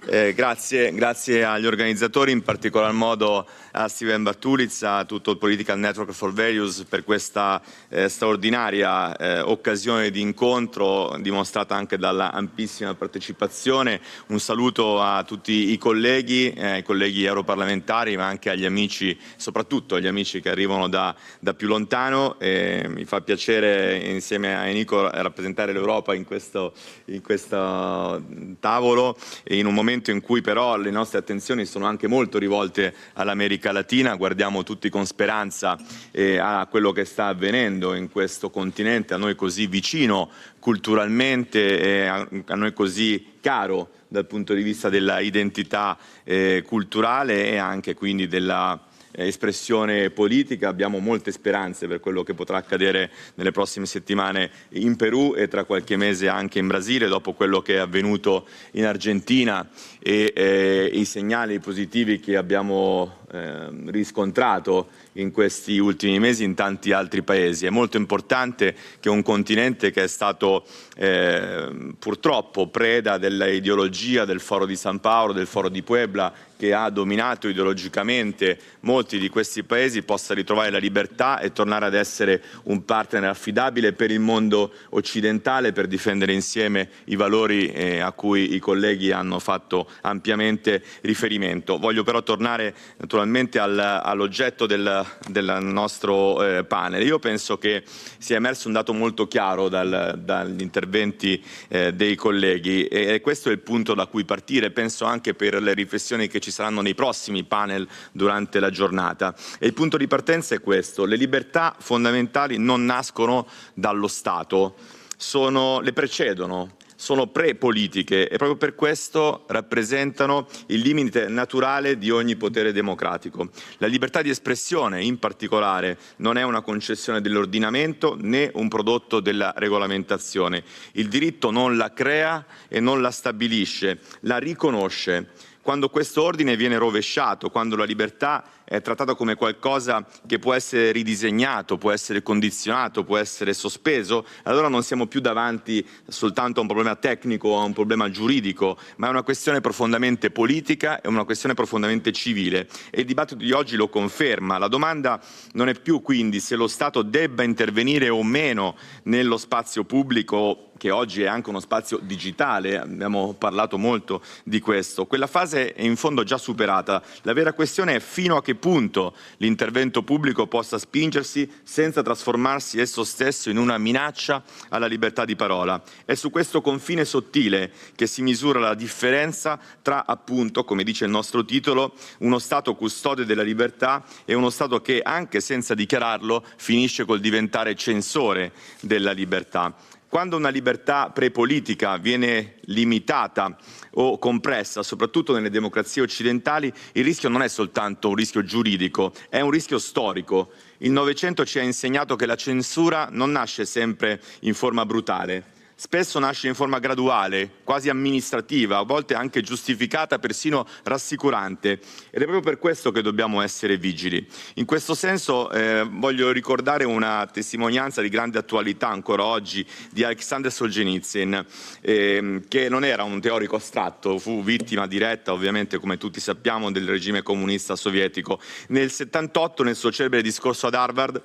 Grazie agli organizzatori, in particolar modo a Steven Bartulic, a tutto il Political Network for Values per questa straordinaria occasione di incontro dimostrata anche dalla ampissima partecipazione. Un saluto a tutti i colleghi europarlamentari, ma anche agli amici, soprattutto agli amici che arrivano da più lontano. Mi fa piacere insieme a Enrico rappresentare l'Europa in questo tavolo, in un momento in cui però le nostre attenzioni sono anche molto rivolte all'America Latina. Guardiamo tutti con speranza a quello che sta avvenendo in questo continente, a noi così vicino culturalmente e a noi così caro dal punto di vista della identità culturale e anche quindi della espressione politica. Abbiamo molte speranze per quello che potrà accadere nelle prossime settimane in Perù e tra qualche mese anche in Brasile, dopo quello che è avvenuto in Argentina e i segnali positivi che abbiamo riscontrato in questi ultimi mesi in tanti altri paesi. È molto importante che un continente che è stato purtroppo preda dell'ideologia del Foro di San Paolo, del Foro di Puebla, che ha dominato ideologicamente molti di questi paesi, possa ritrovare la libertà e tornare ad essere un partner affidabile per il mondo occidentale, per difendere insieme i valori a cui i colleghi hanno fatto ampiamente riferimento. Voglio però tornare naturalmente naturalmente all'oggetto del nostro panel. Io penso che sia emerso un dato molto chiaro dagli interventi dei colleghi e questo è il punto da cui partire, penso anche per le riflessioni che ci saranno nei prossimi panel durante la giornata. E il punto di partenza è questo: le libertà fondamentali non nascono dallo Stato, le precedono, sono pre-politiche e proprio per questo rappresentano il limite naturale di ogni potere democratico. La libertà di espressione, in particolare, non è una concessione dell'ordinamento né un prodotto della regolamentazione. Il diritto non la crea e non la stabilisce, la riconosce. Quando questo ordine viene rovesciato, quando la libertà è trattata come qualcosa che può essere ridisegnato, può essere condizionato, può essere sospeso, allora non siamo più davanti soltanto a un problema tecnico o a un problema giuridico, ma è una questione profondamente politica, è una questione profondamente civile. E il dibattito di oggi lo conferma. La domanda non è più quindi se lo Stato debba intervenire o meno nello spazio pubblico, che oggi è anche uno spazio digitale, abbiamo parlato molto di questo. Quella fase è in fondo già superata. La vera questione è fino a che punto l'intervento pubblico possa spingersi senza trasformarsi esso stesso in una minaccia alla libertà di parola. È su questo confine sottile che si misura la differenza tra, appunto, come dice il nostro titolo, uno Stato custode della libertà e uno Stato che, anche senza dichiararlo, finisce col diventare censore della libertà. Quando una libertà prepolitica viene limitata o compressa, soprattutto nelle democrazie occidentali, il rischio non è soltanto un rischio giuridico, è un rischio storico. Il Novecento ci ha insegnato che la censura non nasce sempre in forma brutale. Spesso nasce in forma graduale, quasi amministrativa, a volte anche giustificata, persino rassicurante. Ed è proprio per questo che dobbiamo essere vigili. In questo senso voglio ricordare una testimonianza di grande attualità ancora oggi di Alexander Solzhenitsyn, che non era un teorico astratto, fu vittima diretta, ovviamente, come tutti sappiamo, del regime comunista sovietico. Nel 78, nel suo celebre discorso ad Harvard,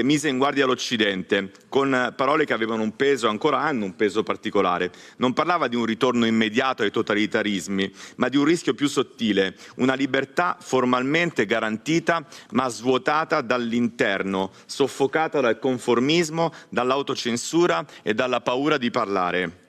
mise in guardia l'Occidente con parole che avevano un peso, ancora hanno un peso particolare. Non parlava di un ritorno immediato ai totalitarismi, ma di un rischio più sottile, una libertà formalmente garantita ma svuotata dall'interno, soffocata dal conformismo, dall'autocensura e dalla paura di parlare.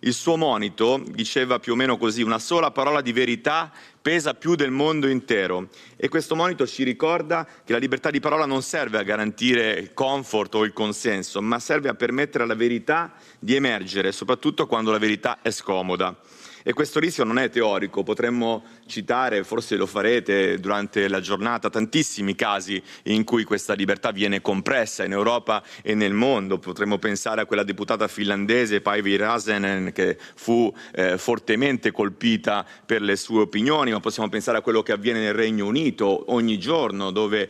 Il suo monito diceva più o meno così: una sola parola di verità pesa più del mondo intero. E questo monito ci ricorda che la libertà di parola non serve a garantire il comfort o il consenso, ma serve a permettere alla verità di emergere, soprattutto quando la verità è scomoda. E questo rischio non è teorico, potremmo citare, forse lo farete durante la giornata, tantissimi casi in cui questa libertà viene compressa in Europa e nel mondo. Potremmo pensare a quella deputata finlandese Päivi Räsänen che fu fortemente colpita per le sue opinioni, ma possiamo pensare a quello che avviene nel Regno Unito ogni giorno, dove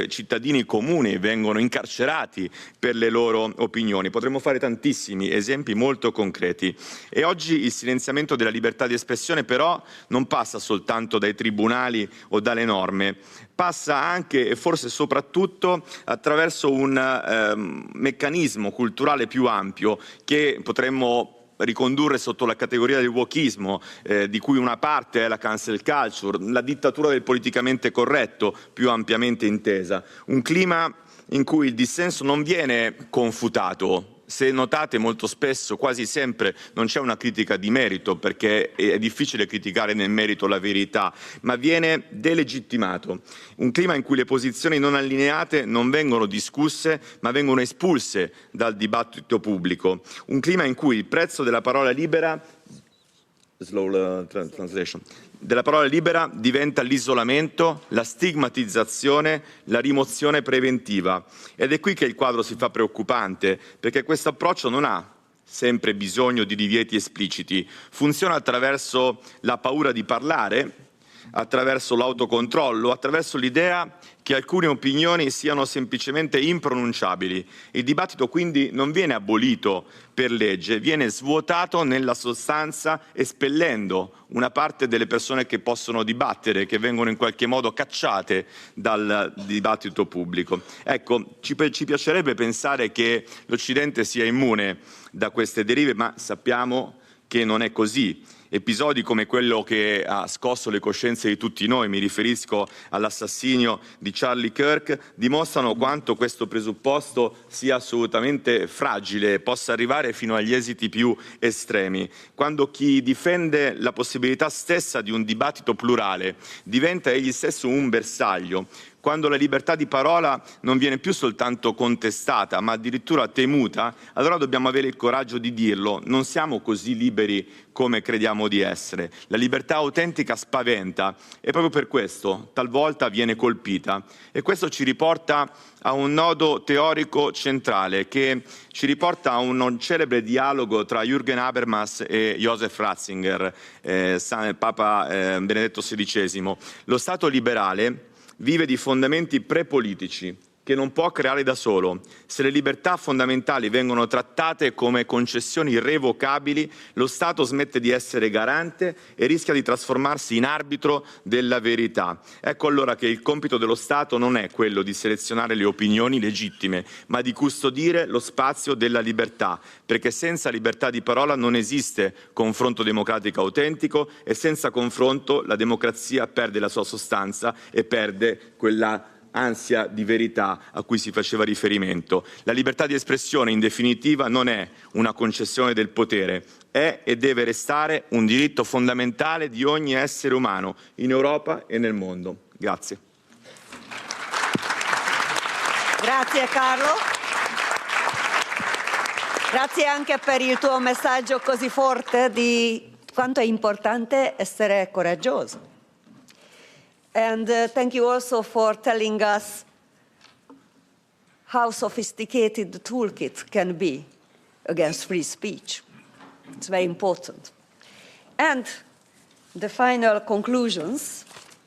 cittadini comuni vengono incarcerati per le loro opinioni. Potremmo fare tantissimi esempi molto concreti. E oggi il silenziamento della libertà di espressione però non passa soltanto dai tribunali o dalle norme, passa anche e forse soprattutto attraverso un meccanismo culturale più ampio che potremmo ricondurre sotto la categoria del wokismo, di cui una parte è la cancel culture, la dittatura del politicamente corretto più ampiamente intesa, un clima in cui il dissenso non viene confutato. Se notate, molto spesso, quasi sempre, non c'è una critica di merito, perché è difficile criticare nel merito la verità, ma viene delegittimato. Un clima in cui le posizioni non allineate non vengono discusse, ma vengono espulse dal dibattito pubblico. Un clima in cui il prezzo della parola libera della parola libera diventa l'isolamento, la stigmatizzazione, la rimozione preventiva. Ed è qui che il quadro si fa preoccupante, perché questo approccio non ha sempre bisogno di divieti espliciti, funziona attraverso la paura di parlare, attraverso l'autocontrollo, attraverso l'idea che alcune opinioni siano semplicemente impronunciabili. Il dibattito quindi non viene abolito per legge, viene svuotato nella sostanza, espellendo una parte delle persone che possono dibattere, che vengono in qualche modo cacciate dal dibattito pubblico. Ecco, ci piacerebbe pensare che l'Occidente sia immune da queste derive, ma sappiamo che non è così. Episodi come quello che ha scosso le coscienze di tutti noi, mi riferisco all'assassinio di Charlie Kirk, dimostrano quanto questo presupposto sia assolutamente fragile e possa arrivare fino agli esiti più estremi. Quando chi difende la possibilità stessa di un dibattito plurale diventa egli stesso un bersaglio, quando la libertà di parola non viene più soltanto contestata, ma addirittura temuta, allora dobbiamo avere il coraggio di dirlo. Non siamo così liberi come crediamo di essere. La libertà autentica spaventa e proprio per questo talvolta viene colpita. E questo ci riporta a un nodo teorico centrale che ci riporta a un celebre dialogo tra Jürgen Habermas e Joseph Ratzinger, Papa Benedetto XVI. Lo Stato liberale vive di fondamenti prepolitici che non può creare da solo. Se le libertà fondamentali vengono trattate come concessioni irrevocabili, lo Stato smette di essere garante e rischia di trasformarsi in arbitro della verità. Ecco allora che il compito dello Stato non è quello di selezionare le opinioni legittime, ma di custodire lo spazio della libertà, perché senza libertà di parola non esiste confronto democratico autentico e senza confronto la democrazia perde la sua sostanza e perde quella ansia di verità a cui si faceva riferimento. La libertà di espressione, in definitiva, non è una concessione del potere, è e deve restare un diritto fondamentale di ogni essere umano, in Europa e nel mondo. Grazie. Grazie Carlo. Grazie anche per il tuo messaggio così forte di quanto è importante essere coraggioso. And thank you also for telling us how sophisticated the toolkit can be against free speech. It's very important. And the final conclusions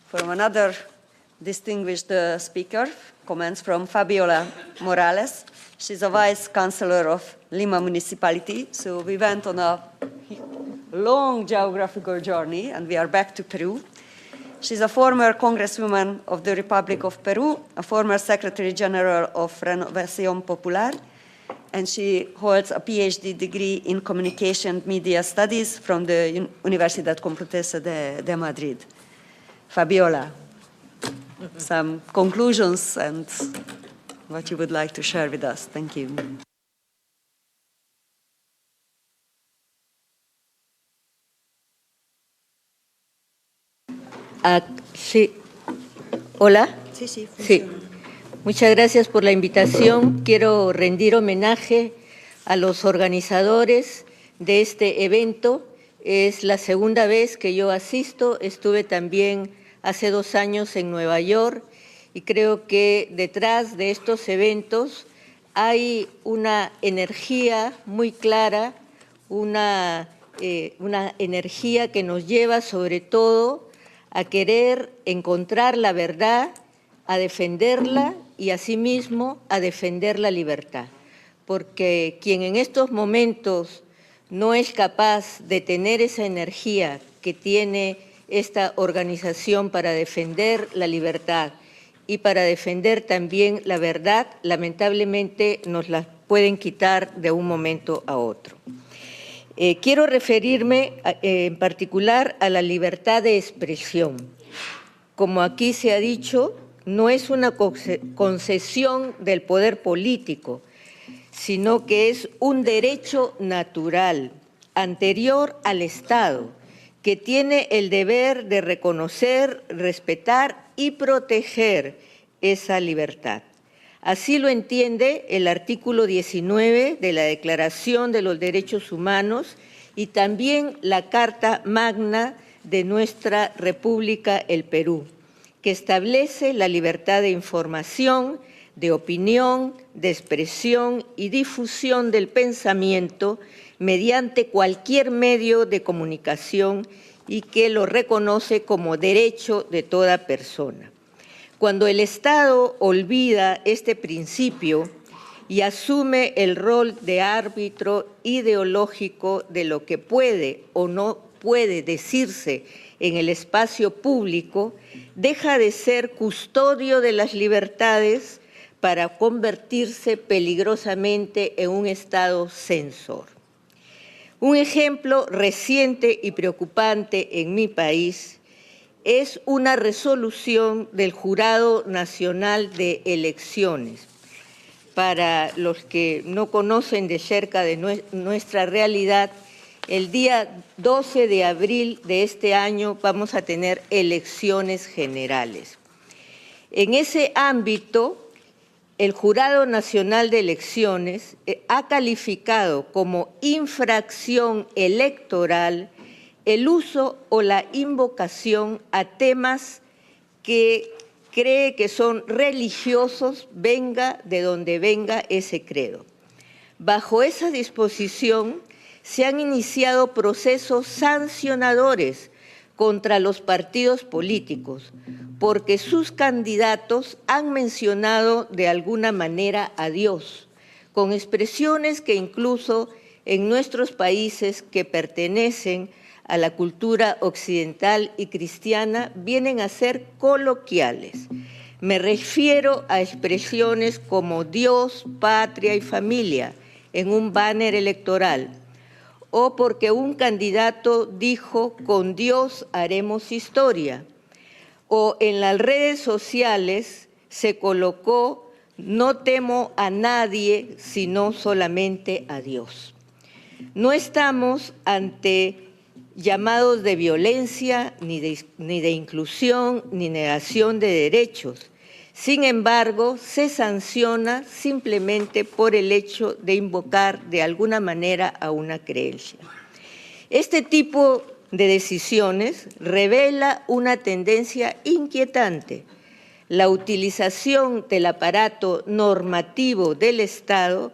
from another distinguished speaker, comments from Fabiola Morales. She's a vice chancellor of Lima municipality. So we went on a long geographical journey and we are back to Peru. She's a former congresswoman of the Republic of Peru, a former Secretary General of Renovación Popular, and she holds a PhD degree in Communication Media Studies from the Universidad Complutense de Madrid. Fabiola, some conclusions and what you would like to share with us. Thank you. Sí. Hola. Sí. Sí. Muchas gracias por la invitación. Quiero rendir homenaje a los organizadores de este evento. Es la segunda vez que yo asisto. Estuve también hace 2 años en Nueva York y creo que detrás de estos eventos hay una energía muy clara, una energía que nos lleva sobre todo a querer encontrar la verdad, a defenderla y asimismo a defender la libertad. Porque quien en estos momentos no es capaz de tener esa energía que tiene esta organización para defender la libertad y para defender también la verdad, lamentablemente nos la pueden quitar de un momento a otro. Quiero referirme en particular a la libertad de expresión. Como aquí se ha dicho, no es una concesión del poder político, sino que es un derecho natural, anterior al Estado, que tiene el deber de reconocer, respetar y proteger esa libertad. Así lo entiende el artículo 19 de la Declaración de los Derechos Humanos y también la Carta Magna de nuestra República, el Perú, que establece la libertad de información, de opinión, de expresión y difusión del pensamiento mediante cualquier medio de comunicación y que lo reconoce como derecho de toda persona. Cuando el Estado olvida este principio y asume el rol de árbitro ideológico de lo que puede o no puede decirse en el espacio público, deja de ser custodio de las libertades para convertirse peligrosamente en un Estado censor. Un ejemplo reciente y preocupante en mi país es una resolución del Jurado Nacional de Elecciones. Para los que no conocen de cerca de nuestra realidad, el día 12 de abril de este año vamos a tener elecciones generales. En ese ámbito, el Jurado Nacional de Elecciones ha calificado como infracción electoral el uso o la invocación a temas que cree que son religiosos, venga de donde venga ese credo. Bajo esa disposición se han iniciado procesos sancionadores contra los partidos políticos, porque sus candidatos han mencionado de alguna manera a Dios, con expresiones que incluso en nuestros países que pertenecen a la cultura occidental y cristiana vienen a ser coloquiales. Me refiero a expresiones como Dios, patria y familia en un banner electoral, o porque un candidato dijo con Dios haremos historia, o en las redes sociales se colocó no temo a nadie sino solamente a Dios. No estamos ante llamados de violencia, ni de inclusión, ni negación de derechos. Sin embargo, se sanciona simplemente por el hecho de invocar de alguna manera a una creencia. Este tipo de decisiones revela una tendencia inquietante: la utilización del aparato normativo del Estado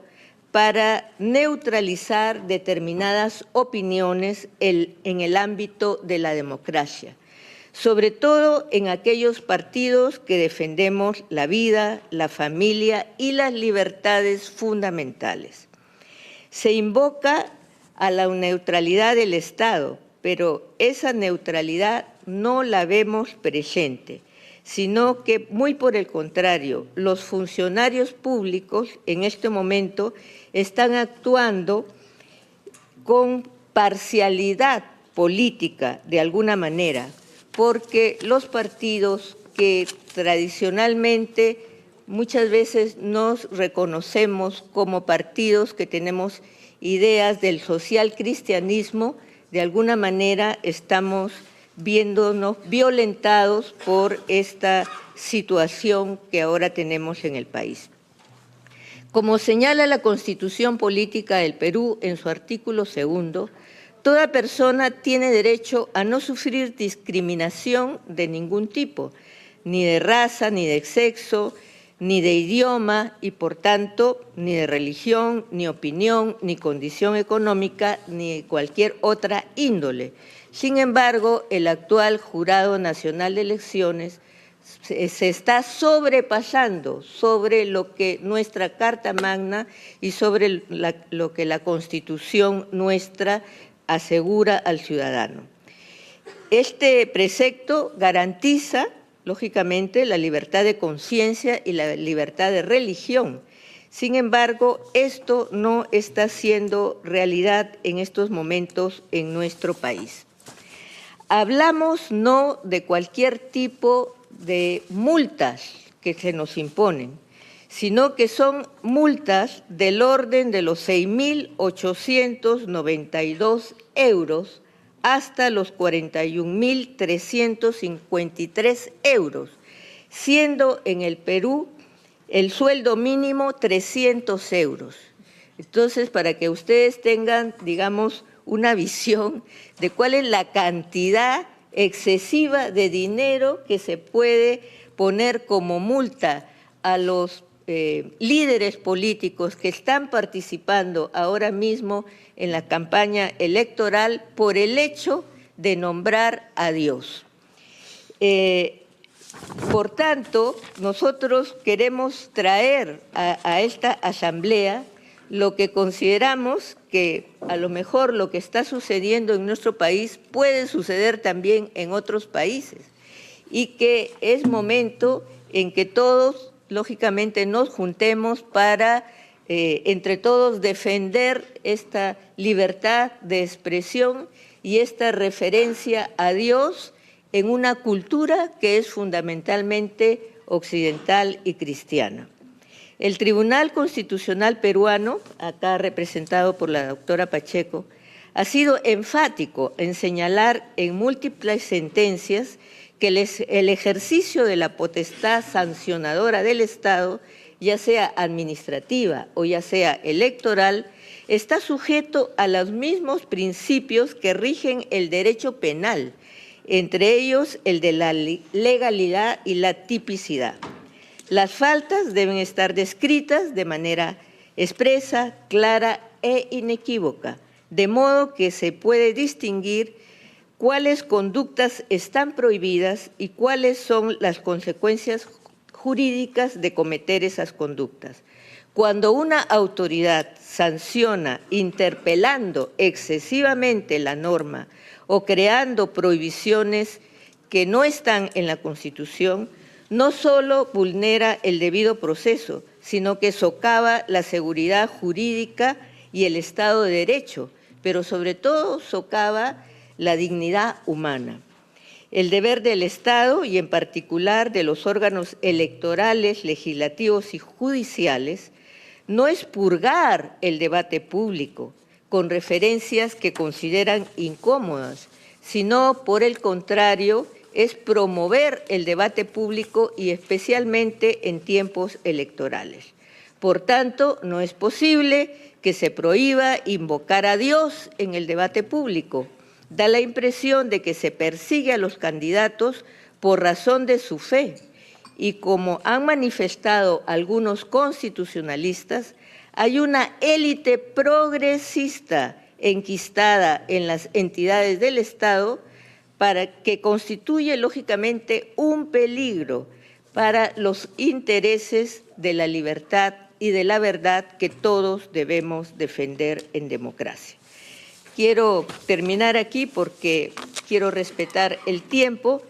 para neutralizar determinadas opiniones en el ámbito de la democracia, sobre todo en aquellos partidos que defendemos la vida, la familia y las libertades fundamentales. Se invoca a la neutralidad del Estado, pero esa neutralidad no la vemos presente, sino que, muy por el contrario, los funcionarios públicos en este momento están actuando con parcialidad política de alguna manera, porque los partidos que tradicionalmente muchas veces nos reconocemos como partidos que tenemos ideas del social cristianismo, de alguna manera estamos viéndonos violentados por esta situación que ahora tenemos en el país. Como señala la Constitución Política del Perú en su artículo 2, toda persona tiene derecho a no sufrir discriminación de ningún tipo, ni de raza, ni de sexo, ni de idioma y, por tanto, ni de religión, ni opinión, ni condición económica, ni de cualquier otra índole. Sin embargo, el actual Jurado Nacional de Elecciones se está sobrepasando sobre lo que nuestra Carta Magna y sobre lo que la Constitución nuestra asegura al ciudadano. Este precepto garantiza, lógicamente, la libertad de conciencia y la libertad de religión. Sin embargo, esto no está siendo realidad en estos momentos en nuestro país. Hablamos no de cualquier tipo de multas que se nos imponen, sino que son multas del orden de los 6.892 euros hasta los 41.353 euros, siendo en el Perú el sueldo mínimo 300 euros. Entonces, para que ustedes tengan, digamos, una visión de cuál es la cantidad excesiva de dinero que se puede poner como multa a los líderes políticos que están participando ahora mismo en la campaña electoral por el hecho de nombrar a Dios. Por tanto, nosotros queremos traer a esta asamblea lo que consideramos que a lo mejor lo que está sucediendo en nuestro país puede suceder también en otros países y que es momento en que todos, lógicamente, nos juntemos para entre todos defender esta libertad de expresión y esta referencia a Dios en una cultura que es fundamentalmente occidental y cristiana. El Tribunal Constitucional peruano, acá representado por la doctora Pacheco, ha sido enfático en señalar en múltiples sentencias que el ejercicio de la potestad sancionadora del Estado, ya sea administrativa o ya sea electoral, está sujeto a los mismos principios que rigen el derecho penal, entre ellos el de la legalidad y la tipicidad. Las faltas deben estar descritas de manera expresa, clara e inequívoca, de modo que se puede distinguir cuáles conductas están prohibidas y cuáles son las consecuencias jurídicas de cometer esas conductas. Cuando una autoridad sanciona interpelando excesivamente la norma o creando prohibiciones que no están en la Constitución, no solo vulnera el debido proceso, sino que socava la seguridad jurídica y el Estado de Derecho, pero sobre todo socava la dignidad humana. El deber del Estado y en particular de los órganos electorales, legislativos y judiciales no es purgar el debate público con referencias que consideran incómodas, sino por el contrario es promover el debate público y especialmente en tiempos electorales. Por tanto, no es posible que se prohíba invocar a Dios en el debate público. Da la impresión de que se persigue a los candidatos por razón de su fe y como han manifestado algunos constitucionalistas, hay una élite progresista enquistada en las entidades del Estado para que constituye lógicamente un peligro para los intereses de la libertad y de la verdad que todos debemos defender en democracia. Quiero terminar aquí porque quiero respetar el tiempo,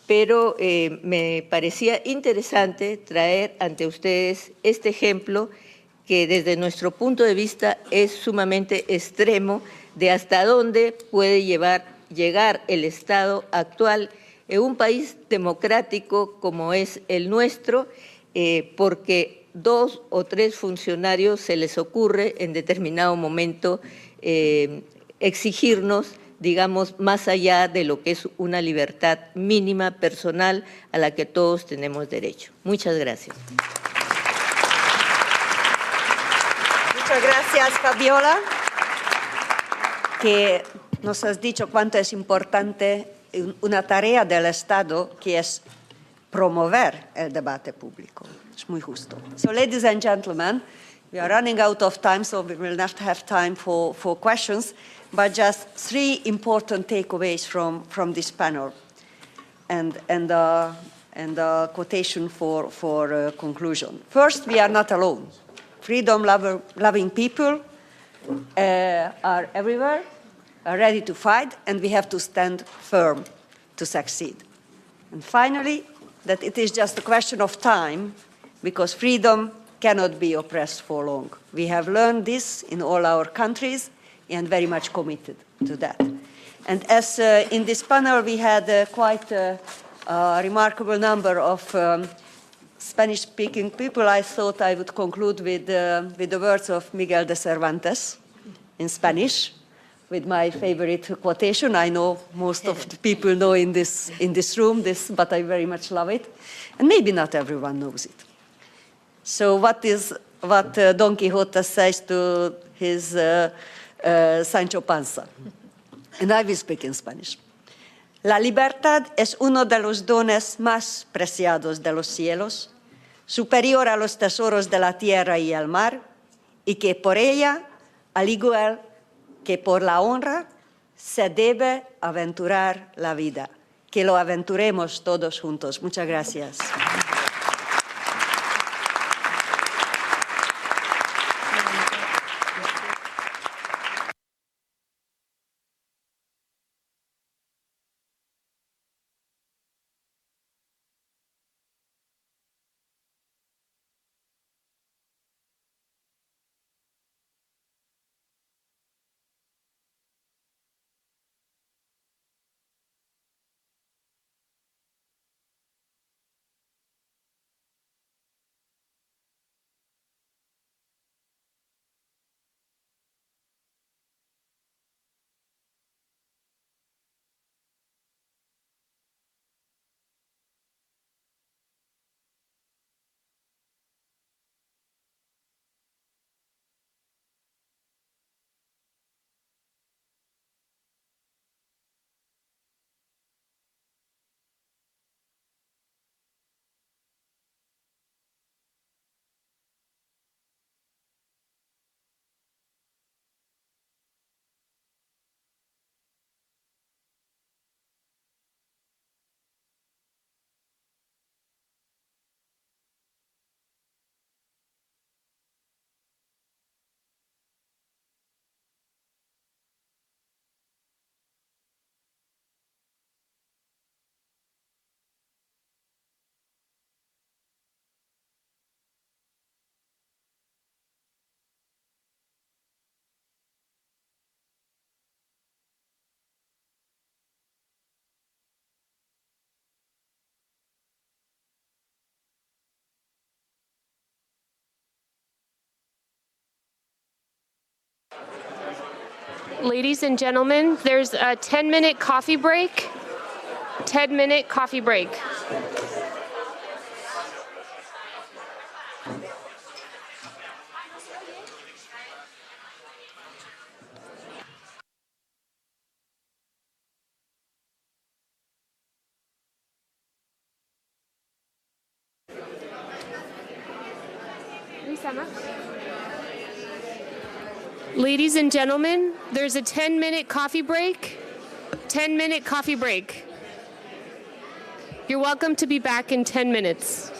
pero me parecía interesante traer ante ustedes este ejemplo que desde nuestro punto de vista es sumamente extremo de hasta dónde puede llegar el Estado actual en un país democrático como es el nuestro, porque 2 o 3 funcionarios se les ocurre en determinado momento exigirnos, digamos, más allá de lo que es una libertad mínima personal a la que todos tenemos derecho. Muchas gracias. Muchas gracias, Fabiola, que nos has dicho cuánto es importante una tarea del Estado que es promover el debate público. Es muy justo. So, ladies and gentlemen, we are running out of time, so we will not have time for questions, but just 3 important takeaways from this panel and a quotation for conclusion. First, we are not alone. Freedom-loving people are everywhere, are ready to fight, and we have to stand firm to succeed. And finally, that it is just a question of time, because freedom cannot be oppressed for long. We have learned this in all our countries and very much committed to that. And as in this panel we had quite a remarkable number of Spanish-speaking people, I thought I would conclude with the words of Miguel de Cervantes in Spanish, with my favorite quotation. I know most of the people know in this room this, but I very much love it. And maybe not everyone knows it. So what Don Quixote says to his Sancho Panza? And I will speak in Spanish. La libertad es uno de los dones más preciados de los cielos, superior a los tesoros de la tierra y el mar, y que por ella, al igual que por la honra, se debe aventurar la vida. Que lo aventuremos todos juntos. Muchas gracias. Ladies and gentlemen, there's a 10-minute coffee break. 10-minute coffee break. Ladies and gentlemen, there's a 10-minute coffee break. 10-minute coffee break. You're welcome to be back in 10 minutes.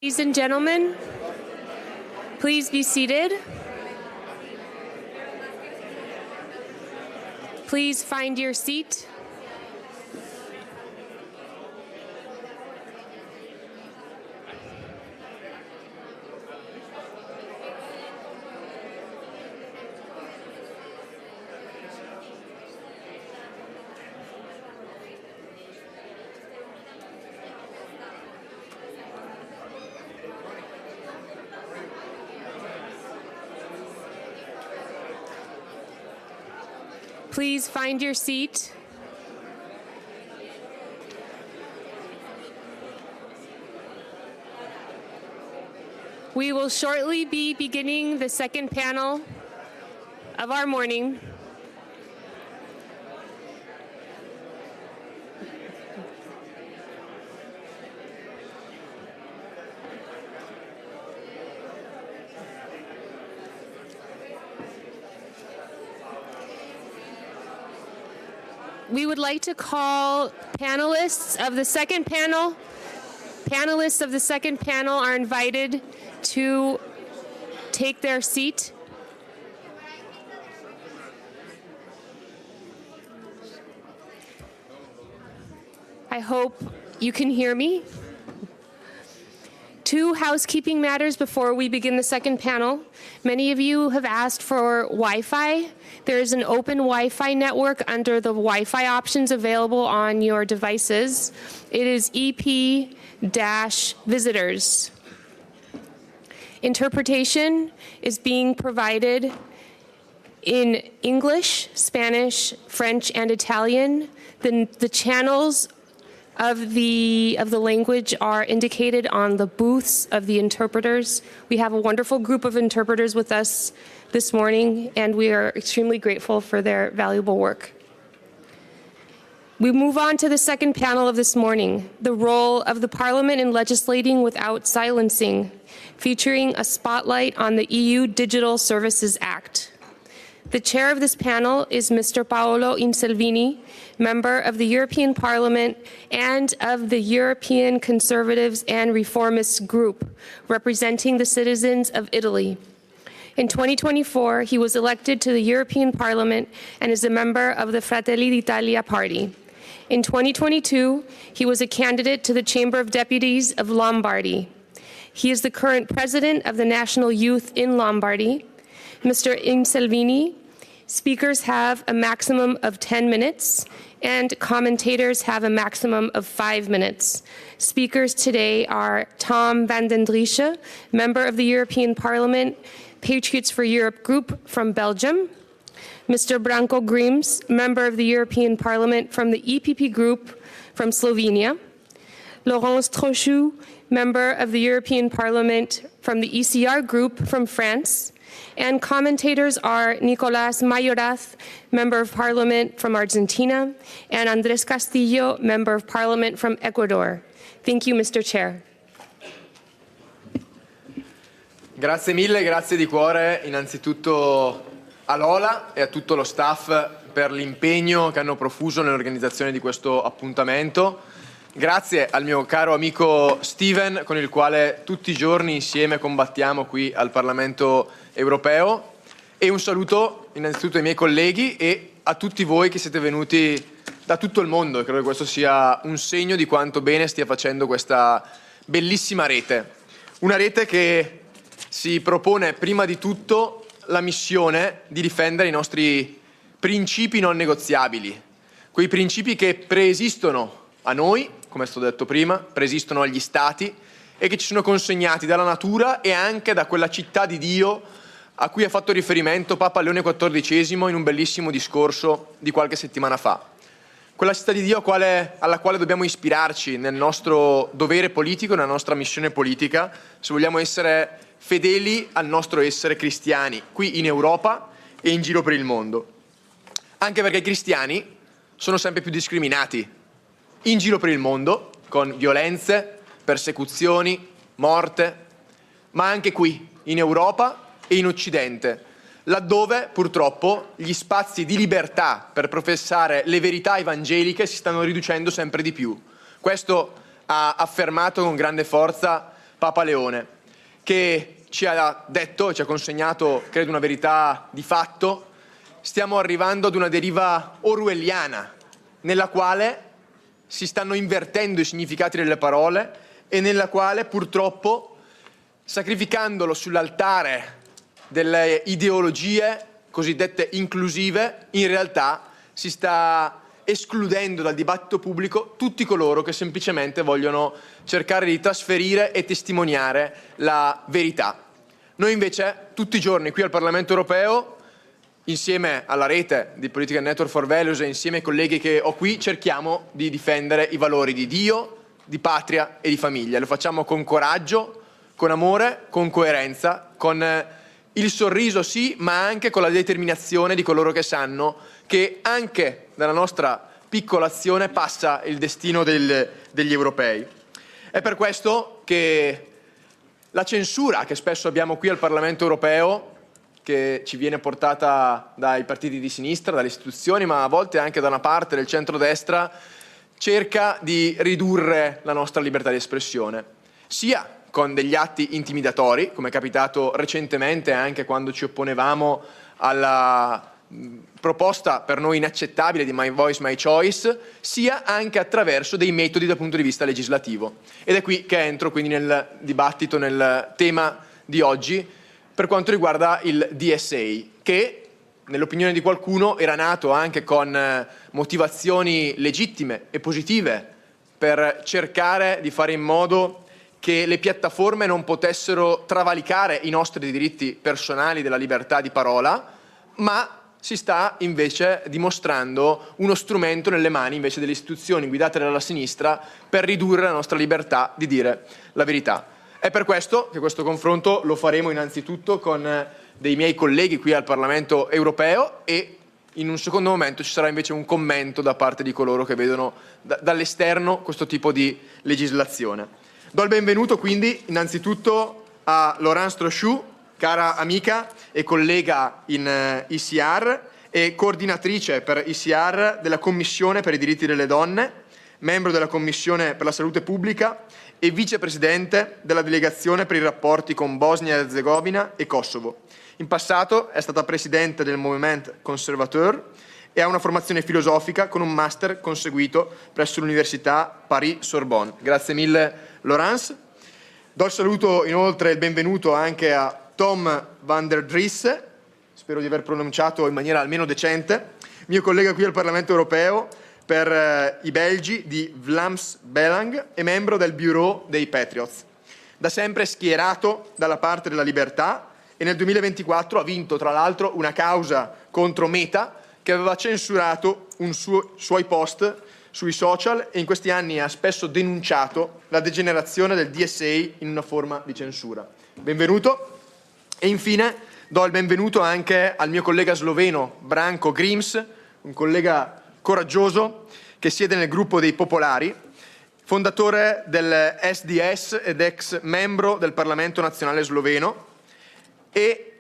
Ladies and gentlemen, please be seated. Please find your seat. Please find your seat. We will shortly be beginning the second panel of our morning. We would like to call panelists of the second panel. Panelists of the second panel are invited to take their seat. I hope you can hear me. Two housekeeping matters before we begin the second panel. Many of you have asked for Wi-Fi. There is an open Wi-Fi network under the Wi-Fi options available on your devices. It is EP-visitors. Interpretation is being provided in English, Spanish, French, and Italian. The channels of the language are indicated on the booths of the interpreters. We have a wonderful group of interpreters with us this morning, and we are extremely grateful for their valuable work. We move on to the second panel of this morning, the role of the Parliament in legislating without silencing, featuring a spotlight on the EU Digital Services Act. The chair of this panel is Mr. Paolo Insalvini, member of the European Parliament and of the European Conservatives and Reformists Group, representing the citizens of Italy. In 2024, he was elected to the European Parliament and is a member of the Fratelli d'Italia party. In 2022, he was a candidate to the Chamber of Deputies of Lombardy. He is the current president of the National Youth in Lombardy. Mr. Insalvini, speakers have a maximum of 10 minutes, and commentators have a maximum of 5 minutes. Speakers today are Tom van den Driesche, member of the European Parliament, Patriots for Europe Group from Belgium. Mr. Branko Grims, member of the European Parliament from the EPP Group from Slovenia. Laurence Trochu, member of the European Parliament from the ECR Group from France. And commentators are Nicolás Mayoraz, Member of Parliament from Argentina, and Andrés Castillo, Member of Parliament from Ecuador. Thank you, Mr. Chair. Grazie mille, grazie di cuore innanzitutto a Lola e a tutto lo staff per l'impegno che hanno profuso nell'organizzazione di questo appuntamento. Grazie al mio caro amico Steven, con il quale tutti i giorni insieme combattiamo qui al Parlamento europeo, e un saluto innanzitutto ai miei colleghi e a tutti voi che siete venuti da tutto il mondo, e credo che questo sia un segno di quanto bene stia facendo questa bellissima rete. Una rete che si propone prima di tutto la missione di difendere i nostri principi non negoziabili, quei principi che preesistono a noi, come è stato detto prima, preesistono agli Stati e che ci sono consegnati dalla natura e anche da quella città di Dio a cui ha fatto riferimento Papa Leone XIV in un bellissimo discorso di qualche settimana fa. Quella città di Dio alla quale dobbiamo ispirarci nel nostro dovere politico, nella nostra missione politica, se vogliamo essere fedeli al nostro essere cristiani, qui in Europa e in giro per il mondo. Anche perché i cristiani sono sempre più discriminati in giro per il mondo, con violenze, persecuzioni, morte, ma anche qui, in Europa e in Occidente, laddove purtroppo gli spazi di libertà per professare le verità evangeliche si stanno riducendo sempre di più. Questo ha affermato con grande forza Papa Leone, che ci ha detto, ci ha consegnato, credo, una verità di fatto. Stiamo arrivando ad una deriva orwelliana, nella quale si stanno invertendo i significati delle parole e nella quale, purtroppo, sacrificandolo sull'altare delle ideologie cosiddette inclusive, in realtà si sta escludendo dal dibattito pubblico tutti coloro che semplicemente vogliono cercare di trasferire e testimoniare la verità. Noi invece, tutti i giorni qui al Parlamento europeo, insieme alla rete di Political Network for Values e insieme ai colleghi che ho qui, cerchiamo di difendere i valori di Dio, di patria e di famiglia. Lo facciamo con coraggio, con amore, con coerenza, con il sorriso sì, ma anche con la determinazione di coloro che sanno che anche dalla nostra piccola azione passa il destino degli europei. È per questo che la censura che spesso abbiamo qui al Parlamento europeo, che ci viene portata dai partiti di sinistra, dalle istituzioni, ma a volte anche da una parte del centrodestra, cerca di ridurre la nostra libertà di espressione, sia con degli atti intimidatori, come è capitato recentemente anche quando ci opponevamo alla proposta per noi inaccettabile di My Voice, My Choice, sia anche attraverso dei metodi dal punto di vista legislativo. Ed è qui che entro quindi nel dibattito, nel tema di oggi, per quanto riguarda il DSA, che nell'opinione di qualcuno era nato anche con motivazioni legittime e positive per cercare di fare in modo che le piattaforme non potessero travalicare i nostri diritti personali della libertà di parola, ma si sta invece dimostrando uno strumento nelle mani invece delle istituzioni guidate dalla sinistra per ridurre la nostra libertà di dire la verità. È per questo che questo confronto lo faremo innanzitutto con dei miei colleghi qui al Parlamento europeo e in un secondo momento ci sarà invece un commento da parte di coloro che vedono dall'esterno questo tipo di legislazione. Do il benvenuto quindi innanzitutto a Laurence Trochu, cara amica e collega in ICR e coordinatrice per ICR della Commissione per i diritti delle donne, membro della Commissione per la salute pubblica e vicepresidente della delegazione per i rapporti con Bosnia e Erzegovina e Kosovo. In passato è stata presidente del Movement Conservateur e ha una formazione filosofica con un master conseguito presso l'Università Paris-Sorbonne. Grazie mille Laurence. Do il saluto inoltre e il benvenuto anche a Tom van der Driesse, spero di aver pronunciato in maniera almeno decente, mio collega qui al Parlamento europeo per i Belgi di Vlaams Belang e membro del Bureau dei Patriots. Da sempre schierato dalla parte della libertà e nel 2024 ha vinto tra l'altro una causa contro Meta che aveva censurato suoi post sui social e in questi anni ha spesso denunciato la degenerazione del DSA in una forma di censura. Benvenuto. E infine do il benvenuto anche al mio collega sloveno Branko Grims, un collega coraggioso che siede nel gruppo dei Popolari, fondatore del SDS ed ex membro del Parlamento nazionale sloveno e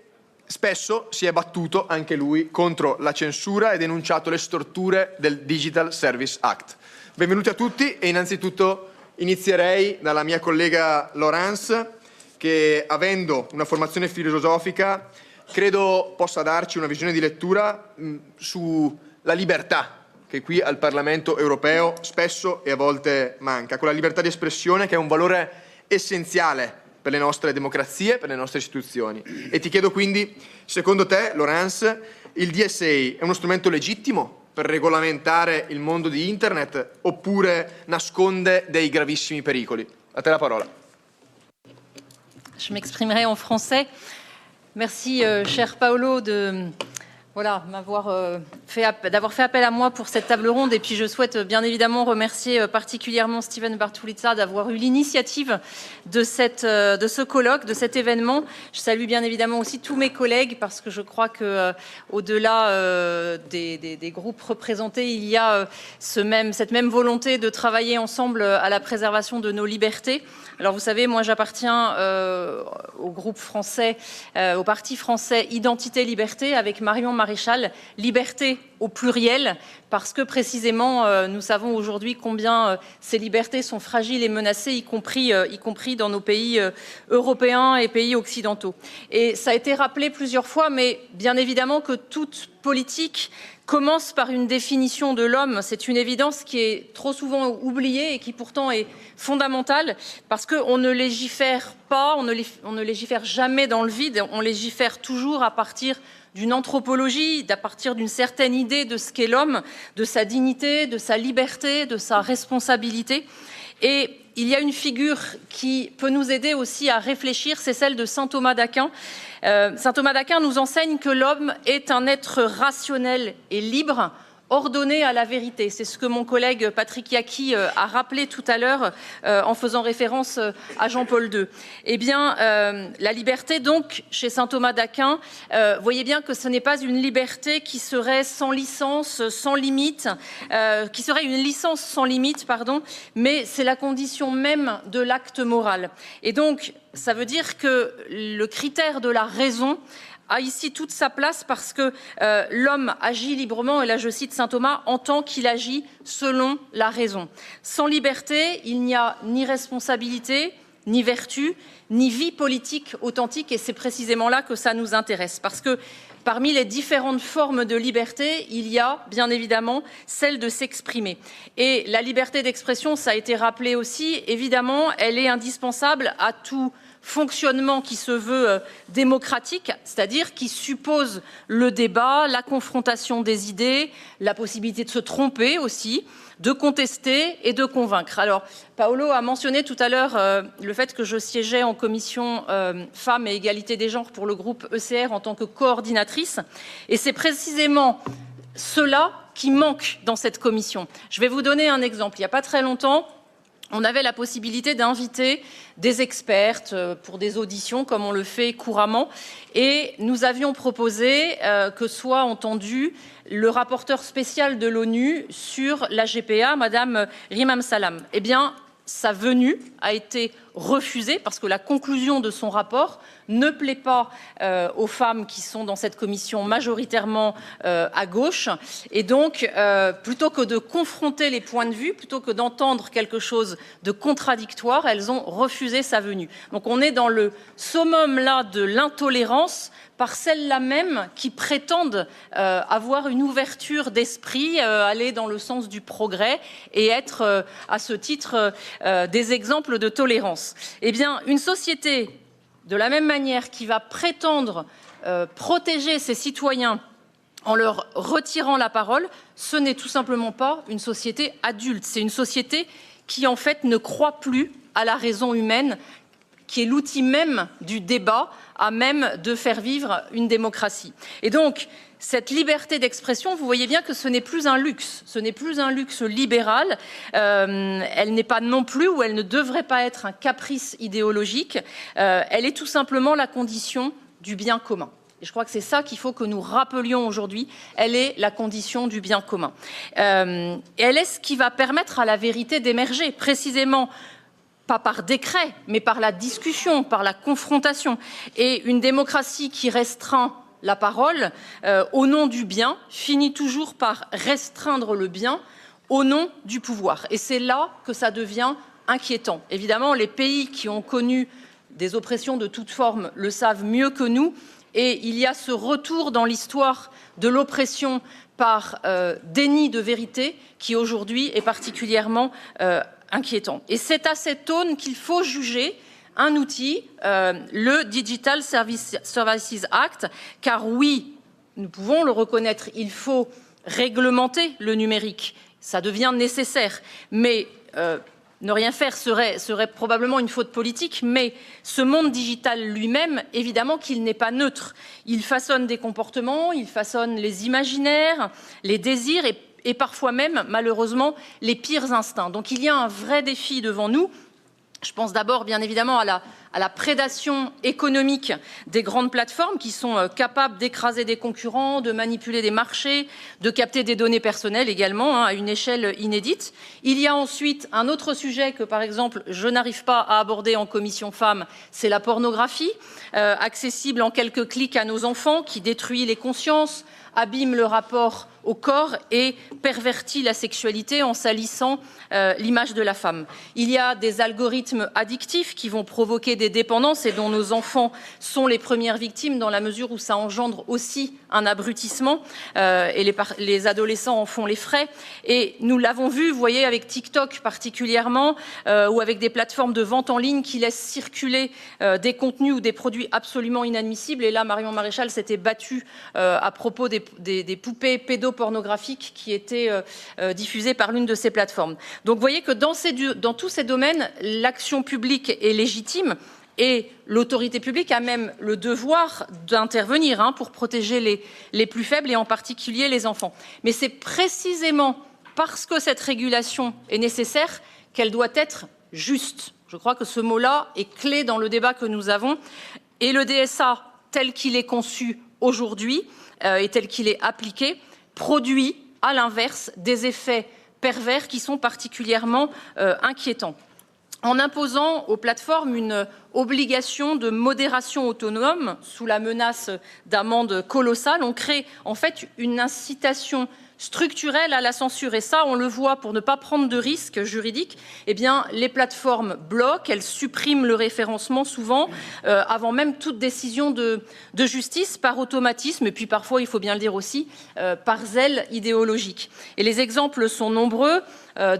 spesso si è battuto anche lui contro la censura e denunciato le storture del Digital Service Act. Benvenuti a tutti e innanzitutto inizierei dalla mia collega Laurence che, avendo una formazione filosofica, credo possa darci una visione di lettura sulla libertà che qui al Parlamento europeo spesso e a volte manca, con la libertà di espressione che è un valore essenziale per le nostre democrazie, per le nostre istituzioni. E ti chiedo quindi, secondo te, Laurence, il DSA è uno strumento legittimo per regolamentare il mondo di Internet oppure nasconde dei gravissimi pericoli? A te la parola. Je m'exprimerai en français. Merci, cher Paolo, d'avoir fait appel à moi pour cette table ronde. Et puis, je souhaite bien évidemment remercier particulièrement Steven Bartulitsa d'avoir eu l'initiative de ce colloque, de cet événement. Je salue bien évidemment aussi tous mes collègues parce que je crois que au-delà des groupes représentés, il y a cette même volonté de travailler ensemble à la préservation de nos libertés. Alors vous savez, moi j'appartiens au groupe français, au parti français Identité Liberté avec Marion Maréchal. Liberté au pluriel, parce que précisément, nous savons aujourd'hui combien ces libertés sont fragiles et menacées, y compris dans nos pays européens et pays occidentaux. Et ça a été rappelé plusieurs fois, mais bien évidemment que toute politique commence par une définition de l'homme. C'est une évidence qui est trop souvent oubliée et qui pourtant est fondamentale, parce qu'on ne légifère pas, on ne légifère jamais dans le vide, on légifère toujours à partir d'une anthropologie, à partir d'une certaine idée de ce qu'est l'homme, de sa dignité, de sa liberté, de sa responsabilité. Et il y a une figure qui peut nous aider aussi à réfléchir, c'est celle de saint Thomas d'Aquin. Saint Thomas d'Aquin nous enseigne que l'homme est un être rationnel et libre, ordonné à la vérité. C'est ce que mon collègue Patrick Yaki a rappelé tout à l'heure en faisant référence à Jean-Paul II. Eh bien, la liberté, donc, chez saint Thomas d'Aquin, voyez bien que ce n'est pas une liberté qui serait sans licence, sans limite, qui serait une licence sans limite, pardon, mais c'est la condition même de l'acte moral. Et donc, ça veut dire que le critère de la raison a ici toute sa place parce que l'homme agit librement, et là je cite saint Thomas, en tant qu'il agit selon la raison. Sans liberté, il n'y a ni responsabilité, ni vertu, ni vie politique authentique, et c'est précisément là que ça nous intéresse. Parce que parmi les différentes formes de liberté, il y a bien évidemment celle de s'exprimer. Et la liberté d'expression, ça a été rappelé aussi, évidemment, elle est indispensable à tout fonctionnement qui se veut démocratique, c'est-à-dire qui suppose le débat, la confrontation des idées, la possibilité de se tromper aussi, de contester et de convaincre. Alors, Paolo a mentionné tout à l'heure le fait que je siégeais en commission femmes et égalité des genres pour le groupe ECR en tant que coordinatrice, et c'est précisément cela qui manque dans cette commission. Je vais vous donner un exemple. Il n'y a pas très longtemps, on avait la possibilité d'inviter des expertes pour des auditions, comme on le fait couramment, et nous avions proposé que soit entendu le rapporteur spécial de l'ONU sur la GPA, Madame Rimam Salam. Eh bien, sa venue a été refusée parce que la conclusion de son rapport ne plaît pas aux femmes qui sont dans cette commission majoritairement à gauche. Et donc, plutôt que de confronter les points de vue, plutôt que d'entendre quelque chose de contradictoire, elles ont refusé sa venue. Donc on est dans le summum là de l'intolérance par celles-là même qui prétendent avoir une ouverture d'esprit, aller dans le sens du progrès et être, à ce titre, des exemples de tolérance. Eh bien, une société, de la même manière, qui va prétendre protéger ses citoyens en leur retirant la parole, ce n'est tout simplement pas une société adulte. C'est une société qui, en fait, ne croit plus à la raison humaine, qui est l'outil même du débat, à même de faire vivre une démocratie. Et donc, cette liberté d'expression, vous voyez bien que ce n'est plus un luxe, ce n'est plus un luxe libéral, elle n'est pas non plus, ou elle ne devrait pas être un caprice idéologique, elle est tout simplement la condition du bien commun. Et je crois que c'est ça qu'il faut que nous rappelions aujourd'hui, elle est la condition du bien commun. Et elle est ce qui va permettre à la vérité d'émerger, précisément pas par décret, mais par la discussion, par la confrontation. Et une démocratie qui restreint la parole au nom du bien finit toujours par restreindre le bien au nom du pouvoir. Et c'est là que ça devient inquiétant. Évidemment, les pays qui ont connu des oppressions de toute forme le savent mieux que nous, et il y a ce retour dans l'histoire de l'oppression par déni de vérité qui aujourd'hui est particulièrement inquiétant. Et c'est à cette aune qu'il faut juger un outil, le Digital Services Act, car oui, nous pouvons le reconnaître, il faut réglementer le numérique, ça devient nécessaire, mais ne rien faire serait probablement une faute politique, mais ce monde digital lui-même, évidemment qu'il n'est pas neutre. Il façonne des comportements, il façonne les imaginaires, les désirs et parfois même, malheureusement, les pires instincts. Donc il y a un vrai défi devant nous. Je pense d'abord, bien évidemment, à la prédation économique des grandes plateformes qui sont capables d'écraser des concurrents, de manipuler des marchés, de capter des données personnelles également, à une échelle inédite. Il y a ensuite un autre sujet que, par exemple, je n'arrive pas à aborder en commission femmes, c'est la pornographie, accessible en quelques clics à nos enfants, qui détruit les consciences, abîme le rapport au corps et pervertit la sexualité en salissant l'image de la femme. Il y a des algorithmes addictifs qui vont provoquer des dépendances et dont nos enfants sont les premières victimes dans la mesure où ça engendre aussi un abrutissement et les adolescents en font les frais. Et nous l'avons vu, vous voyez, avec TikTok particulièrement ou avec des plateformes de vente en ligne qui laissent circuler des contenus ou des produits absolument inadmissibles. Et là, Marion Maréchal s'était battue à propos des poupées pédopornographiques qui étaient diffusées par l'une de ces plateformes. Donc vous voyez que dans tous ces domaines, l'action publique est légitime et l'autorité publique a même le devoir d'intervenir pour protéger les plus faibles et en particulier les enfants. Mais c'est précisément parce que cette régulation est nécessaire qu'elle doit être juste. Je crois que ce mot-là est clé dans le débat que nous avons. Et le DSA, tel qu'il est conçu aujourd'hui et tel qu'il est appliqué, produit à l'inverse des effets pervers qui sont particulièrement inquiétants. En imposant aux plateformes une obligation de modération autonome sous la menace d'amendes colossales, on crée en fait une incitation structurelle à la censure. Et ça, on le voit, pour ne pas prendre de risques juridiques, eh bien, les plateformes bloquent, elles suppriment le référencement souvent, avant même toute décision de justice, par automatisme, et puis parfois, il faut bien le dire aussi, par zèle idéologique. Et les exemples sont nombreux.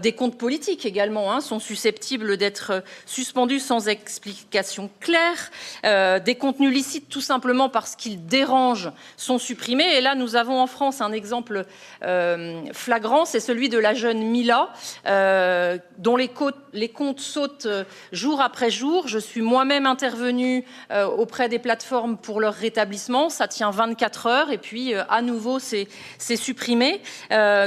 Des comptes politiques également sont susceptibles d'être suspendus sans explication claire. Des contenus licites, tout simplement parce qu'ils dérangent, sont supprimés. Et là, nous avons en France un exemple flagrant, c'est celui de la jeune Mila, dont les comptes sautent jour après jour. Je suis moi-même intervenue auprès des plateformes pour leur rétablissement. Ça tient 24 heures et puis à nouveau c'est supprimé,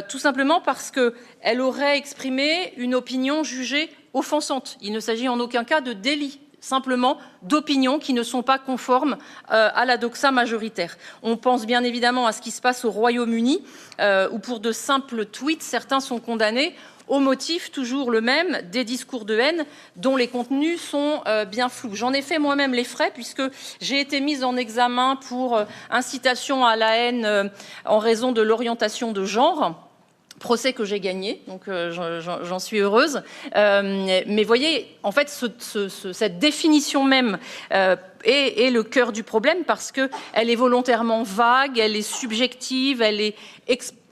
tout simplement parce qu'elle aurait exprimé une opinion jugée offensante. Il ne s'agit en aucun cas de délit, simplement d'opinions qui ne sont pas conformes à la doxa majoritaire. On pense bien évidemment à ce qui se passe au Royaume-Uni, où pour de simples tweets, certains sont condamnés au motif toujours le même, des discours de haine dont les contenus sont bien flous. J'en ai fait moi-même les frais puisque j'ai été mise en examen pour incitation à la haine en raison de l'orientation de genre. Procès que j'ai gagné, donc j'en suis heureuse. Mais voyez, en fait, cette définition même est le cœur du problème parce qu'elle est volontairement vague, elle est subjective, elle est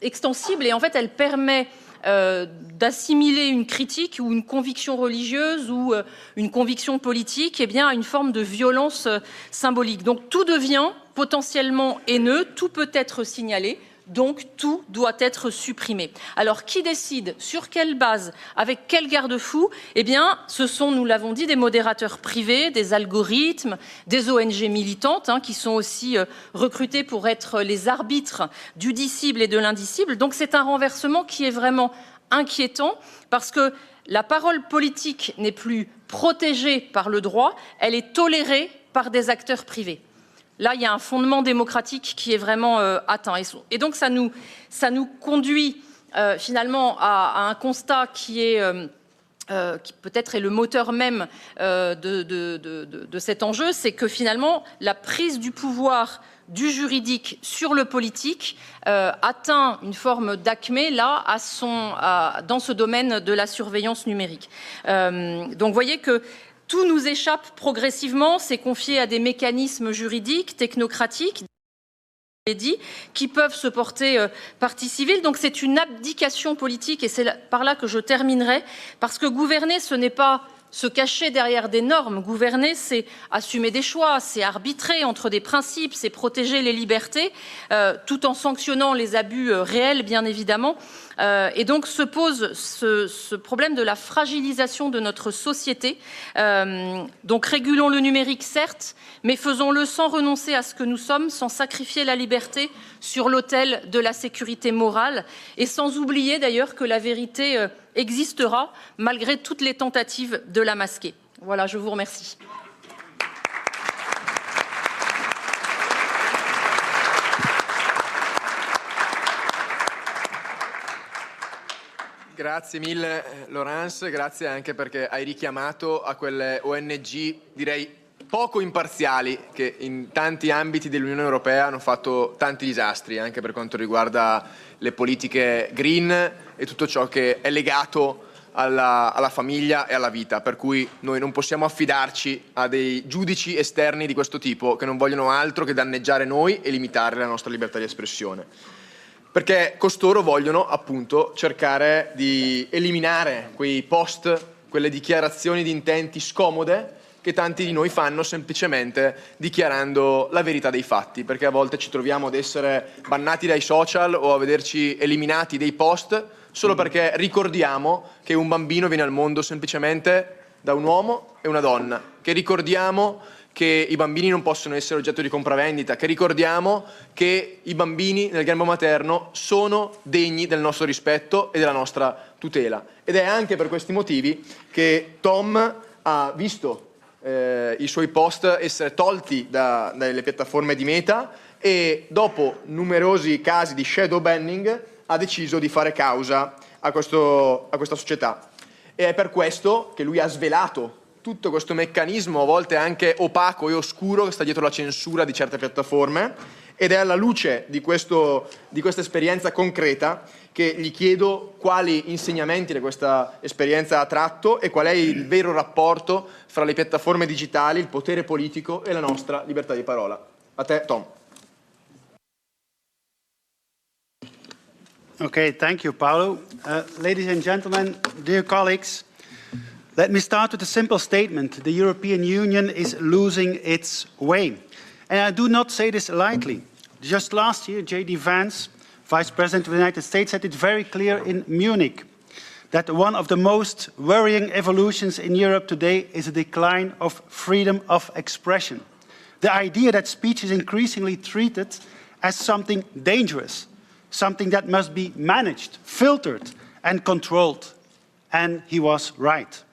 extensible et en fait, elle permet d'assimiler une critique ou une conviction religieuse ou une conviction politique à une forme de violence symbolique. Donc tout devient potentiellement haineux, tout peut être signalé. Donc, tout doit être supprimé. Alors, qui décide? Sur quelle base? Avec quel garde-fou? Eh bien, ce sont, nous l'avons dit, des modérateurs privés, des algorithmes, des ONG militantes, qui sont aussi recrutés pour être les arbitres du dicible et de l'indicible. Donc, c'est un renversement qui est vraiment inquiétant parce que la parole politique n'est plus protégée par le droit, elle est tolérée par des acteurs privés. Là, il y a un fondement démocratique qui est vraiment atteint. Et donc, ça nous conduit finalement à un constat qui peut-être est le moteur même de cet enjeu, c'est que finalement, la prise du pouvoir du juridique sur le politique atteint une forme d'acmé là dans ce domaine de la surveillance numérique. Donc, vous voyez que tout nous échappe progressivement, c'est confié à des mécanismes juridiques, technocratiques, qui peuvent se porter partie civile. Donc c'est une abdication politique et c'est par là que je terminerai, parce que gouverner, ce n'est pas se cacher derrière des normes. Gouverner, c'est assumer des choix, c'est arbitrer entre des principes, c'est protéger les libertés, tout en sanctionnant les abus réels, bien évidemment. Et donc se pose ce problème de la fragilisation de notre société. Donc régulons le numérique, certes, mais faisons-le sans renoncer à ce que nous sommes, sans sacrifier la liberté sur l'autel de la sécurité morale, et sans oublier d'ailleurs que la vérité existera malgré toutes les tentatives de la masquer. Voilà, je vous remercie. Grazie mille Laurence, grazie anche perché hai richiamato a quelle ONG, direi poco imparziali che in tanti ambiti dell'Unione Europea hanno fatto tanti disastri, anche per quanto riguarda le politiche green e tutto ciò che è legato alla famiglia e alla vita, per cui noi non possiamo affidarci a dei giudici esterni di questo tipo che non vogliono altro che danneggiare noi e limitare la nostra libertà di espressione. Perché costoro vogliono appunto cercare di eliminare quei post, quelle dichiarazioni di intenti scomode che tanti di noi fanno semplicemente dichiarando la verità dei fatti, perché a volte ci troviamo ad essere bannati dai social o a vederci eliminati dei post solo perché ricordiamo che un bambino viene al mondo semplicemente da un uomo e una donna, che ricordiamo che i bambini non possono essere oggetto di compravendita, che ricordiamo che i bambini nel grembo materno sono degni del nostro rispetto e della nostra tutela. Ed è anche per questi motivi che Tom ha visto i suoi post essere tolti dalle piattaforme di Meta e dopo numerosi casi di shadow banning ha deciso di fare causa a questa società. E è per questo che lui ha svelato tutto questo meccanismo, a volte anche opaco e oscuro, che sta dietro la censura di certe piattaforme, ed è alla luce di questa esperienza concreta che gli chiedo quali insegnamenti da questa esperienza ha tratto e qual è il vero rapporto fra le piattaforme digitali, il potere politico e la nostra libertà di parola. A te, Tom. Okay, thank you, Paolo. Ladies and gentlemen, dear colleagues, let me start with a simple statement. The European Union is losing its way. And I do not say this lightly. Just last year, J.D. Vance, Vice President of the United States, said it very clear in Munich that one of the most worrying evolutions in Europe today is a decline of freedom of expression. The idea that speech is increasingly treated as something dangerous, something that must be managed, filtered, and controlled. And he was right.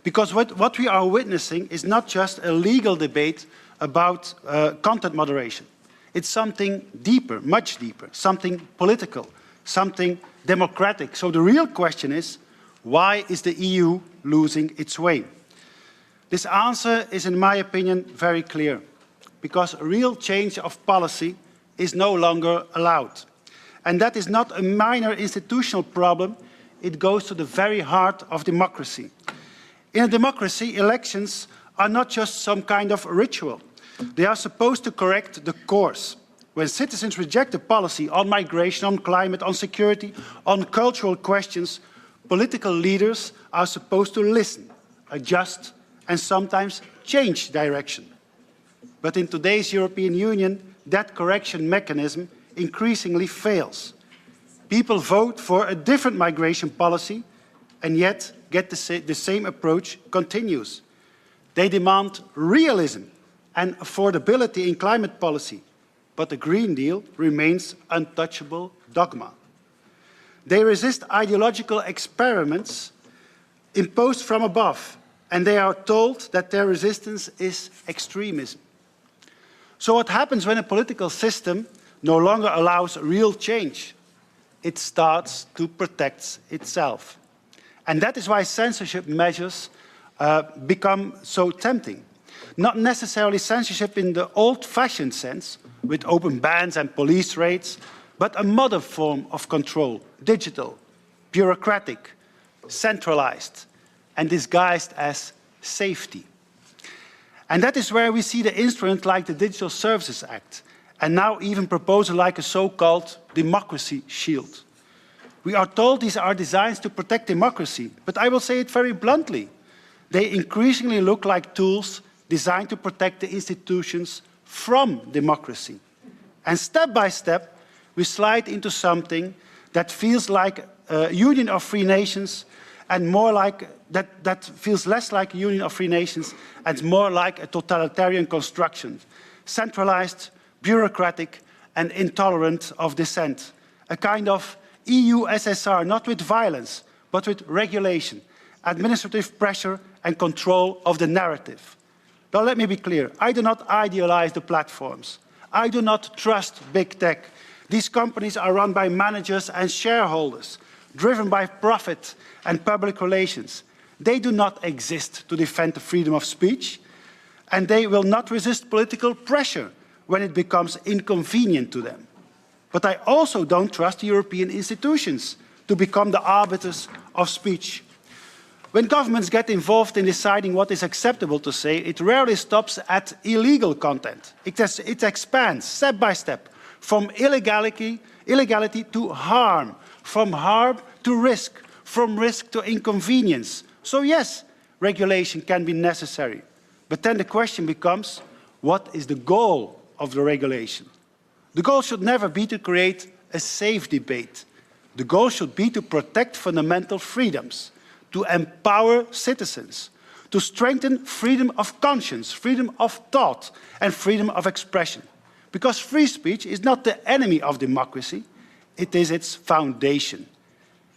Because what we are witnessing is not just a legal debate about content moderation. It's something deeper, much deeper, something political, something democratic. So the real question is, why is the EU losing its way? This answer is, in my opinion, very clear. Because real change of policy is no longer allowed. And that is not a minor institutional problem, it goes to the very heart of democracy. In a democracy, elections are not just some kind of ritual. They are supposed to correct the course. When citizens reject a policy on migration, on climate, on security, on cultural questions, political leaders are supposed to listen, adjust, and sometimes change direction. But in today's European Union, that correction mechanism increasingly fails. People vote for a different migration policy, and yet the same approach continues. They demand realism and affordability in climate policy, but the Green Deal remains untouchable dogma. They resist ideological experiments imposed from above, and they are told that their resistance is extremism. So what happens when a political system no longer allows real change? It starts to protect itself. And that is why censorship measures become so tempting. Not necessarily censorship in the old-fashioned sense, with open bans and police raids, but a modern form of control, digital, bureaucratic, centralized, and disguised as safety. And that is where we see the instrument like the Digital Services Act, and now even proposal like a so-called democracy shield. We are told these are designed to protect democracy, but I will say it very bluntly. They increasingly look like tools designed to protect the institutions from democracy. And step by step, we slide into something that feels like a union of free nations and more like that feels less like a union of free nations and more like a totalitarian construction, centralized, bureaucratic, and intolerant of dissent. A kind of EU SSR, not with violence, but with regulation, administrative pressure, and control of the narrative. Now let me be clear, I do not idealize the platforms. I do not trust big tech. These companies are run by managers and shareholders, driven by profit and public relations. They do not exist to defend the freedom of speech. and they will not resist political pressure when it becomes inconvenient to them. But I also don't trust European institutions to become the arbiters of speech. When governments get involved in deciding what is acceptable to say, it rarely stops at illegal content. It expands step by step from illegality to harm, from harm to risk, from risk to inconvenience. So yes, regulation can be necessary. But then the question becomes, what is the goal of the regulation? The goal should never be to create a safe debate. The goal should be to protect fundamental freedoms, to empower citizens, to strengthen freedom of conscience, freedom of thought, and freedom of expression. Because free speech is not the enemy of democracy, it is its foundation.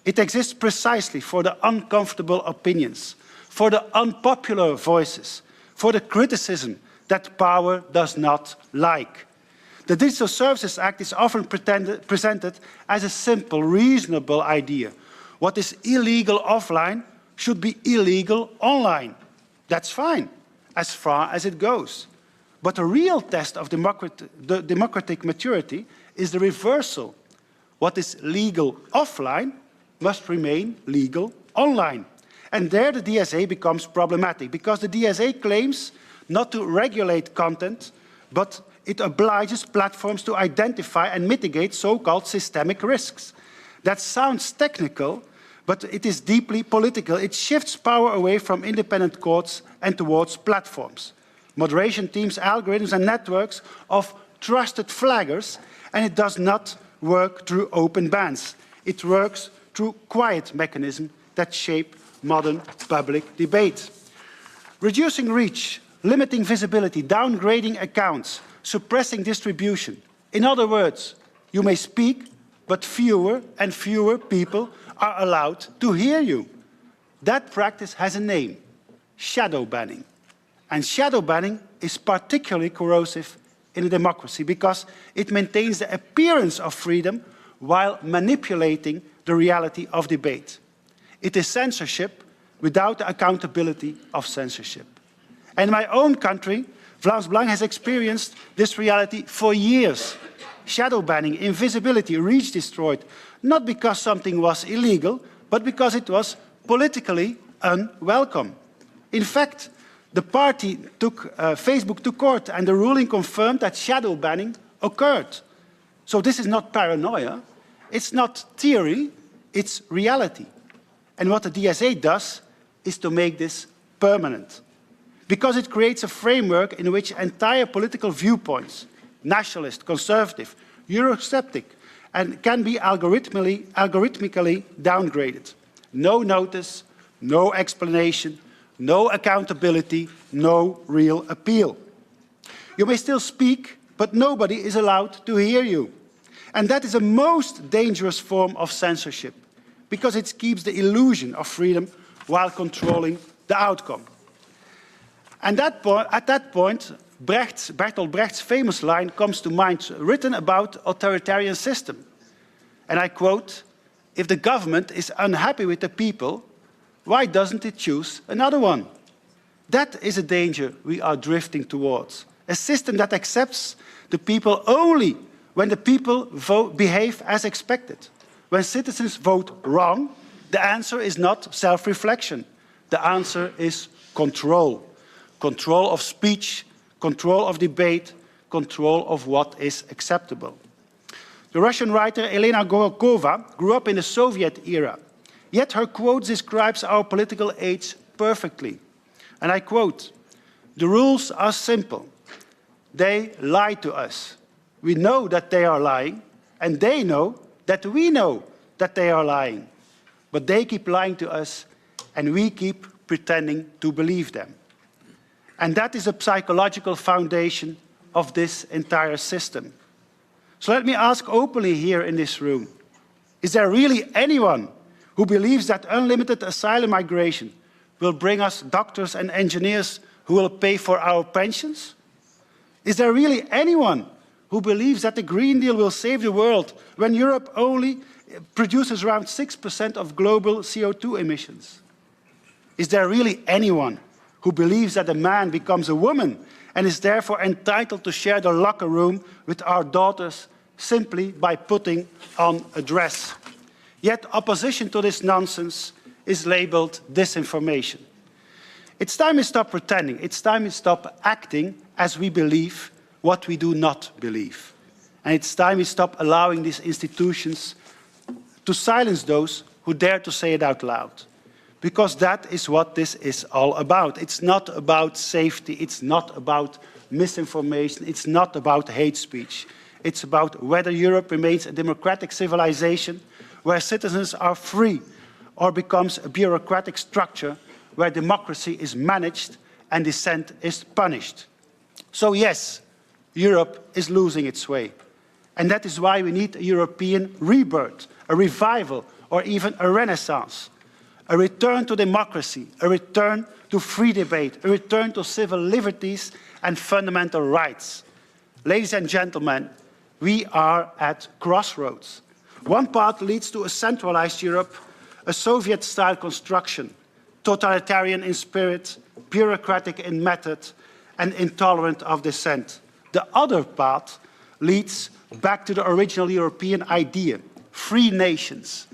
It exists precisely for the uncomfortable opinions, for the unpopular voices, for the criticism that power does not like. The Digital Services Act is often presented as a simple, reasonable idea. What is illegal offline should be illegal online. That's fine, as far as it goes. But the real test of democratic maturity is the reversal. What is legal offline must remain legal online. And there the DSA becomes problematic, because the DSA claims not to regulate content, but it obliges platforms to identify and mitigate so-called systemic risks. That sounds technical, but it is deeply political. It shifts power away from independent courts and towards platforms. Moderation teams, algorithms and networks of trusted flaggers, and it does not work through open bans. It works through quiet mechanisms that shape modern public debate. Reducing reach, limiting visibility, downgrading accounts, suppressing distribution. In other words, you may speak, but fewer and fewer people are allowed to hear you. That practice has a name, shadow banning. And shadow banning is particularly corrosive in a democracy because it maintains the appearance of freedom while manipulating the reality of debate. It is censorship without the accountability of censorship. And in my own country, Vlaams Belang has experienced this reality for years. Shadow banning, invisibility, reach destroyed, not because something was illegal, but because it was politically unwelcome. In fact, the party took Facebook to court, and the ruling confirmed that shadow banning occurred. So this is not paranoia, it's not theory, it's reality. And what the DSA does is to make this permanent, because it creates a framework in which entire political viewpoints, nationalist, conservative, Eurosceptic, and can be algorithmically downgraded. No notice, no explanation, no accountability, no real appeal. You may still speak, but nobody is allowed to hear you. And that is a most dangerous form of censorship, because it keeps the illusion of freedom while controlling the outcome. And at that point, Bertolt Brecht's famous line comes to mind, written about authoritarian system. And I quote, "If the government is unhappy with the people, why doesn't it choose another one?" That is a danger we are drifting towards. A system that accepts the people only when the people behave as expected. When citizens vote wrong, the answer is not self-reflection. The answer is control. Control of speech, control of debate, control of what is acceptable. The Russian writer Elena Gorokova grew up in the Soviet era, yet her quote describes our political age perfectly. And I quote, "The rules are simple. They lie to us. We know that they are lying, and they know that we know that they are lying. But they keep lying to us, and we keep pretending to believe them." And that is a psychological foundation of this entire system. So let me ask openly here in this room, is there really anyone who believes that unlimited asylum migration will bring us doctors and engineers who will pay for our pensions? Is there really anyone who believes that the Green Deal will save the world when Europe only produces around 6% of global CO2 emissions? Is there really anyone who believes that a man becomes a woman and is therefore entitled to share the locker room with our daughters simply by putting on a dress. Yet opposition to this nonsense is labeled disinformation. It's time we stop pretending. It's time we stop acting as we believe what we do not believe. And it's time we stop allowing these institutions to silence those who dare to say it out loud. Because that is what this is all about. It's not about safety. It's not about misinformation. It's not about hate speech. It's about whether Europe remains a democratic civilization where citizens are free, or becomes a bureaucratic structure where democracy is managed and dissent is punished. So yes, Europe is losing its way. And that is why we need a European rebirth, a revival, or even a renaissance. A return to democracy, a return to free debate, a return to civil liberties and fundamental rights. Ladies and gentlemen, we are at crossroads. One path leads to a centralized Europe, a Soviet-style construction, totalitarian in spirit, bureaucratic in method, and intolerant of dissent. The other path leads back to the original European idea, free nations,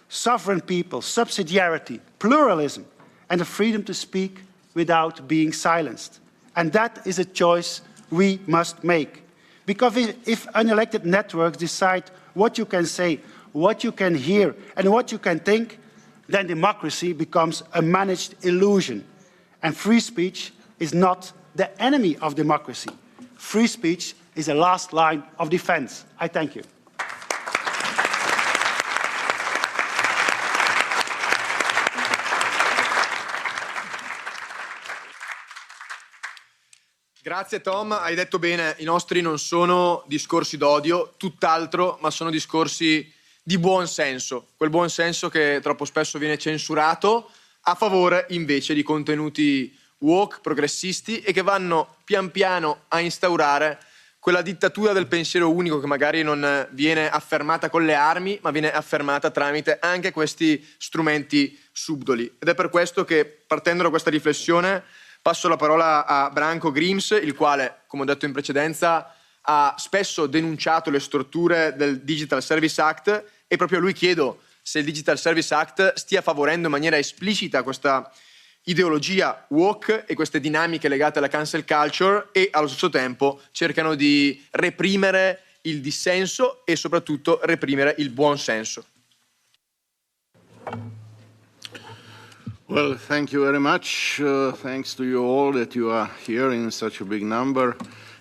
sovereign people, subsidiarity, pluralism, and the freedom to speak without being silenced. And that is a choice we must make. Because if unelected networks decide what you can say, what you can hear, and what you can think, then democracy becomes a managed illusion. And free speech is not the enemy of democracy. Free speech is the last line of defense. I thank you. Grazie Tom, hai detto bene, i nostri non sono discorsi d'odio, tutt'altro, ma sono discorsi di buon senso, quel buon senso che troppo spesso viene censurato a favore invece di contenuti woke, progressisti e che vanno pian piano a instaurare quella dittatura del pensiero unico che magari non viene affermata con le armi, ma viene affermata tramite anche questi strumenti subdoli. Ed è per questo che, partendo da questa riflessione, passo la parola a Branko Grims, il quale, come ho detto in precedenza, ha spesso denunciato le storture del Digital Service Act e proprio a lui chiedo se il Digital Service Act stia favorendo in maniera esplicita questa ideologia woke e queste dinamiche legate alla cancel culture e allo stesso tempo cercano di reprimere il dissenso e soprattutto reprimere il buon senso. Well, thank you very much. Thanks to you all that you are here in such a big number.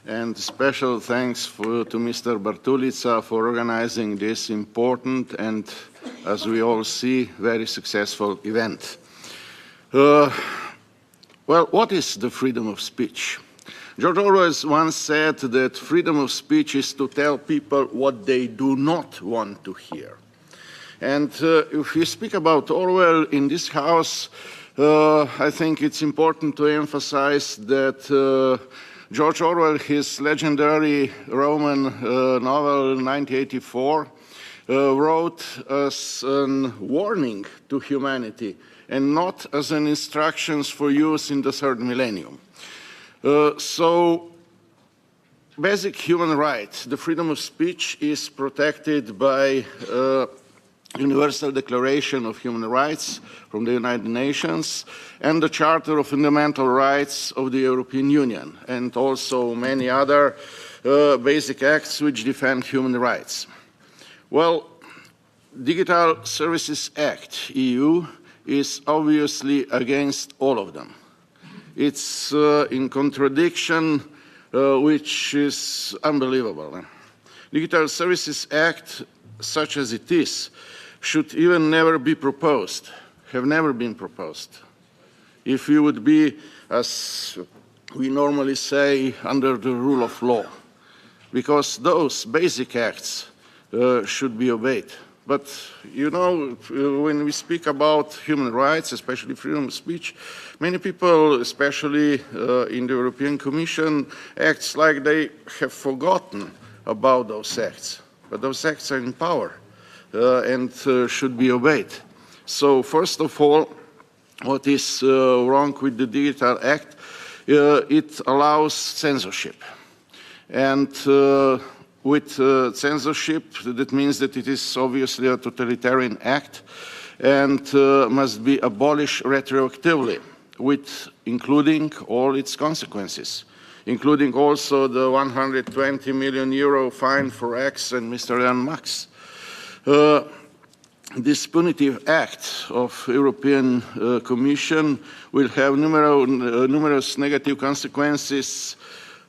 And special thanks to Mr. Bartulica for organizing this important and, as we all see, very successful event. Well, what is the freedom of speech? George Orwell once said that freedom of speech is to tell people what they do not want to hear. And if you speak about Orwell in this house, I think it's important to emphasize that George Orwell, his legendary Roman novel 1984, wrote as a warning to humanity and not as an instructions for use in the third millennium. So basic human rights, the freedom of speech is protected by Universal Declaration of Human Rights from the United Nations and the Charter of Fundamental Rights of the European Union, and also many other basic acts which defend human rights. Well, Digital Services Act, EU, is obviously against all of them. It's in contradiction which is unbelievable. Digital Services Act, such as it is, should even never be proposed, have never been proposed. If you would be, as we normally say, under the rule of law, because those basic acts should be obeyed. But, you know, when we speak about human rights, especially freedom of speech, many people, especially in the European Commission, acts like they have forgotten about those acts. But those acts are in power and should be obeyed. So, first of all, what is wrong with the Digital Act. It allows censorship. And with censorship, that means that it is obviously a totalitarian act and must be abolished retroactively, with including all its consequences, including also the 120 million euro fine for X and Mr. Jan Max. This punitive act of European Commission will have numerous negative consequences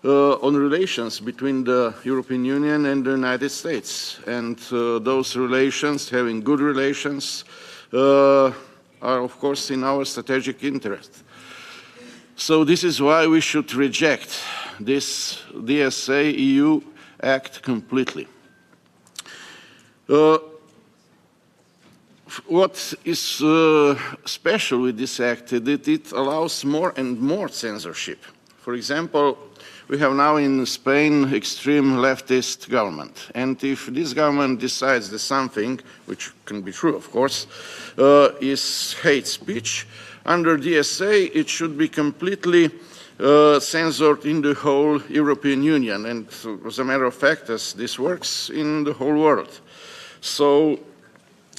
on relations between the European Union and the United States. And those relations, having good relations, are of course in our strategic interest. So this is why we should reject this DSA EU Act completely. What is special with this act is that it allows more and more censorship. For example, we have now in Spain extreme leftist government. And if this government decides that something, which can be true of course, is hate speech, under DSA it should be completely censored in the whole European Union. And as a matter of fact, as this works in the whole world. So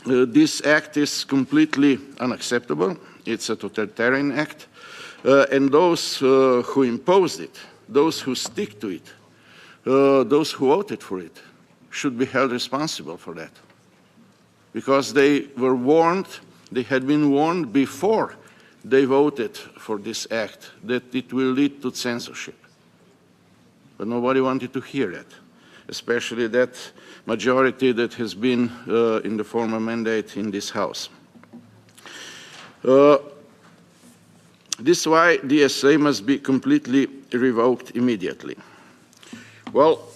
this act is completely unacceptable. It's a totalitarian act. And those who imposed it, those who stick to it, those who voted for it, should be held responsible for that. Because they were warned, they had been warned before they voted for this act that it will lead to censorship. But nobody wanted to hear that, especially that majority that has been in the former mandate in this House. This is why DSA must be completely revoked immediately. Well,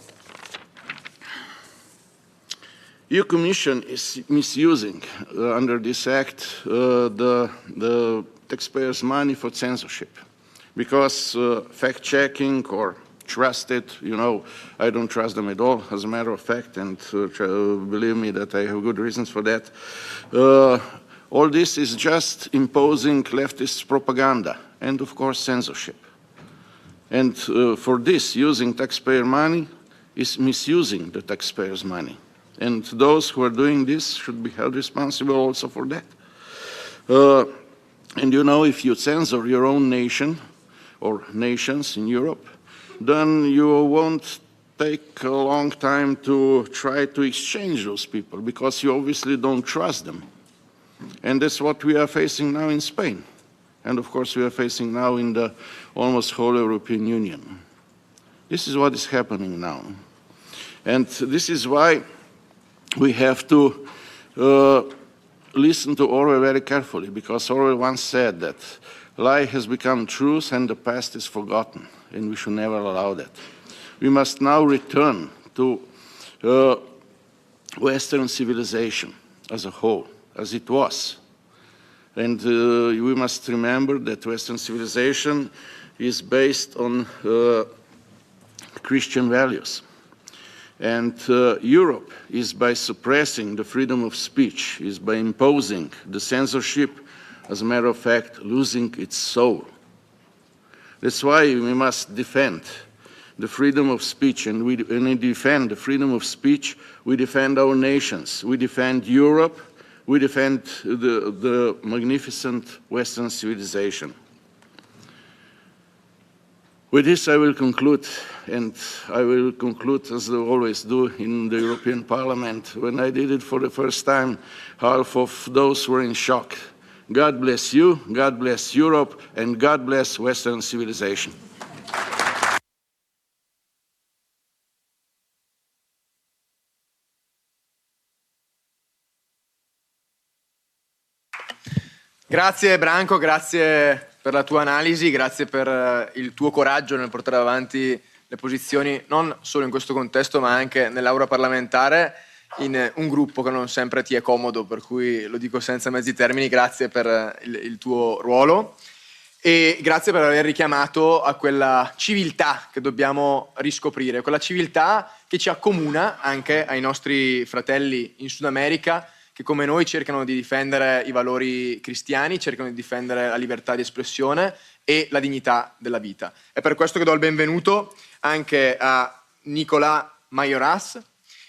EU Commission is misusing under this act the taxpayers' money for censorship, because fact-checking or trusted, you know, I don't trust them at all, as a matter of fact, and believe me that I have good reasons for that. All this is just imposing leftist propaganda and, of course, censorship. And for this, using taxpayer money is misusing the taxpayers' money. And those who are doing this should be held responsible also for that. And you know, if you censor your own nation or nations in Europe, then you won't take a long time to try to exchange those people, because you obviously don't trust them. And that's what we are facing now in Spain. And of course we are facing now in the almost whole European Union. This is what is happening now. And this is why we have to listen to Orwell very carefully, because Orwell once said that lie has become truth and the past is forgotten, and we should never allow that. We must now return to Western civilization as a whole, as it was. And we must remember that Western civilization is based on Christian values. And Europe is, by suppressing the freedom of speech, is by imposing the censorship, as a matter of fact, losing its soul. That's why we must defend the freedom of speech, and when we defend the freedom of speech, we defend our nations, we defend Europe, we defend the magnificent Western civilization. With this I will conclude, and I will conclude as I always do in the European Parliament. When I did it for the first time, half of those were in shock. God bless you, God bless Europe, and God bless Western civilization. Grazie Branco, grazie per la tua analisi, grazie per il tuo coraggio nel portare avanti le posizioni non solo in questo contesto ma anche nell'aula parlamentare in un gruppo che non sempre ti è comodo, per cui lo dico senza mezzi termini. Grazie per il tuo ruolo e grazie per aver richiamato a quella civiltà che dobbiamo riscoprire, quella civiltà che ci accomuna anche ai nostri fratelli in Sud America che come noi cercano di difendere i valori cristiani, cercano di difendere la libertà di espressione e la dignità della vita. È per questo che do il benvenuto anche a Nicolás Mayoras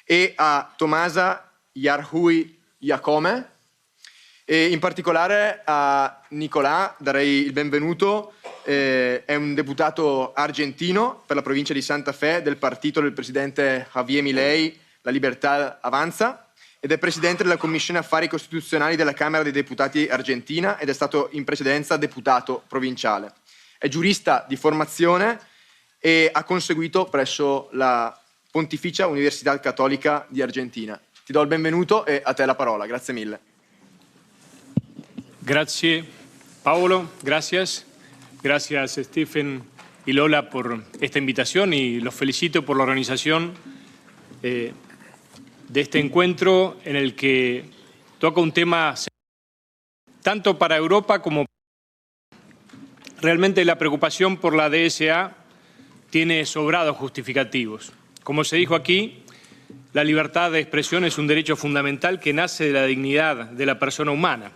e a Tomasa Yarhui Jacome. E in particolare a Nicolás darei il benvenuto, è un deputato argentino per la provincia di Santa Fe del partito del presidente Javier Milei, La Libertà Avanza, ed è presidente della Commissione Affari Costituzionali della Camera dei Deputati Argentina ed è stato in precedenza deputato provinciale. È giurista di formazione e ha conseguito presso la Pontificia Università Cattolica di Argentina. Ti do il benvenuto e a te la parola. Grazie mille. Grazie Paolo, gracias. Gracias Stephen y Lola por esta invitación y los felicito por la organización de este encuentro en el que toca un tema tanto para Europa como realmente la preocupación por la DSA tiene sobrados justificativos. Como se dijo aquí, la libertad de expresión es un derecho fundamental que nace de la dignidad de la persona humana.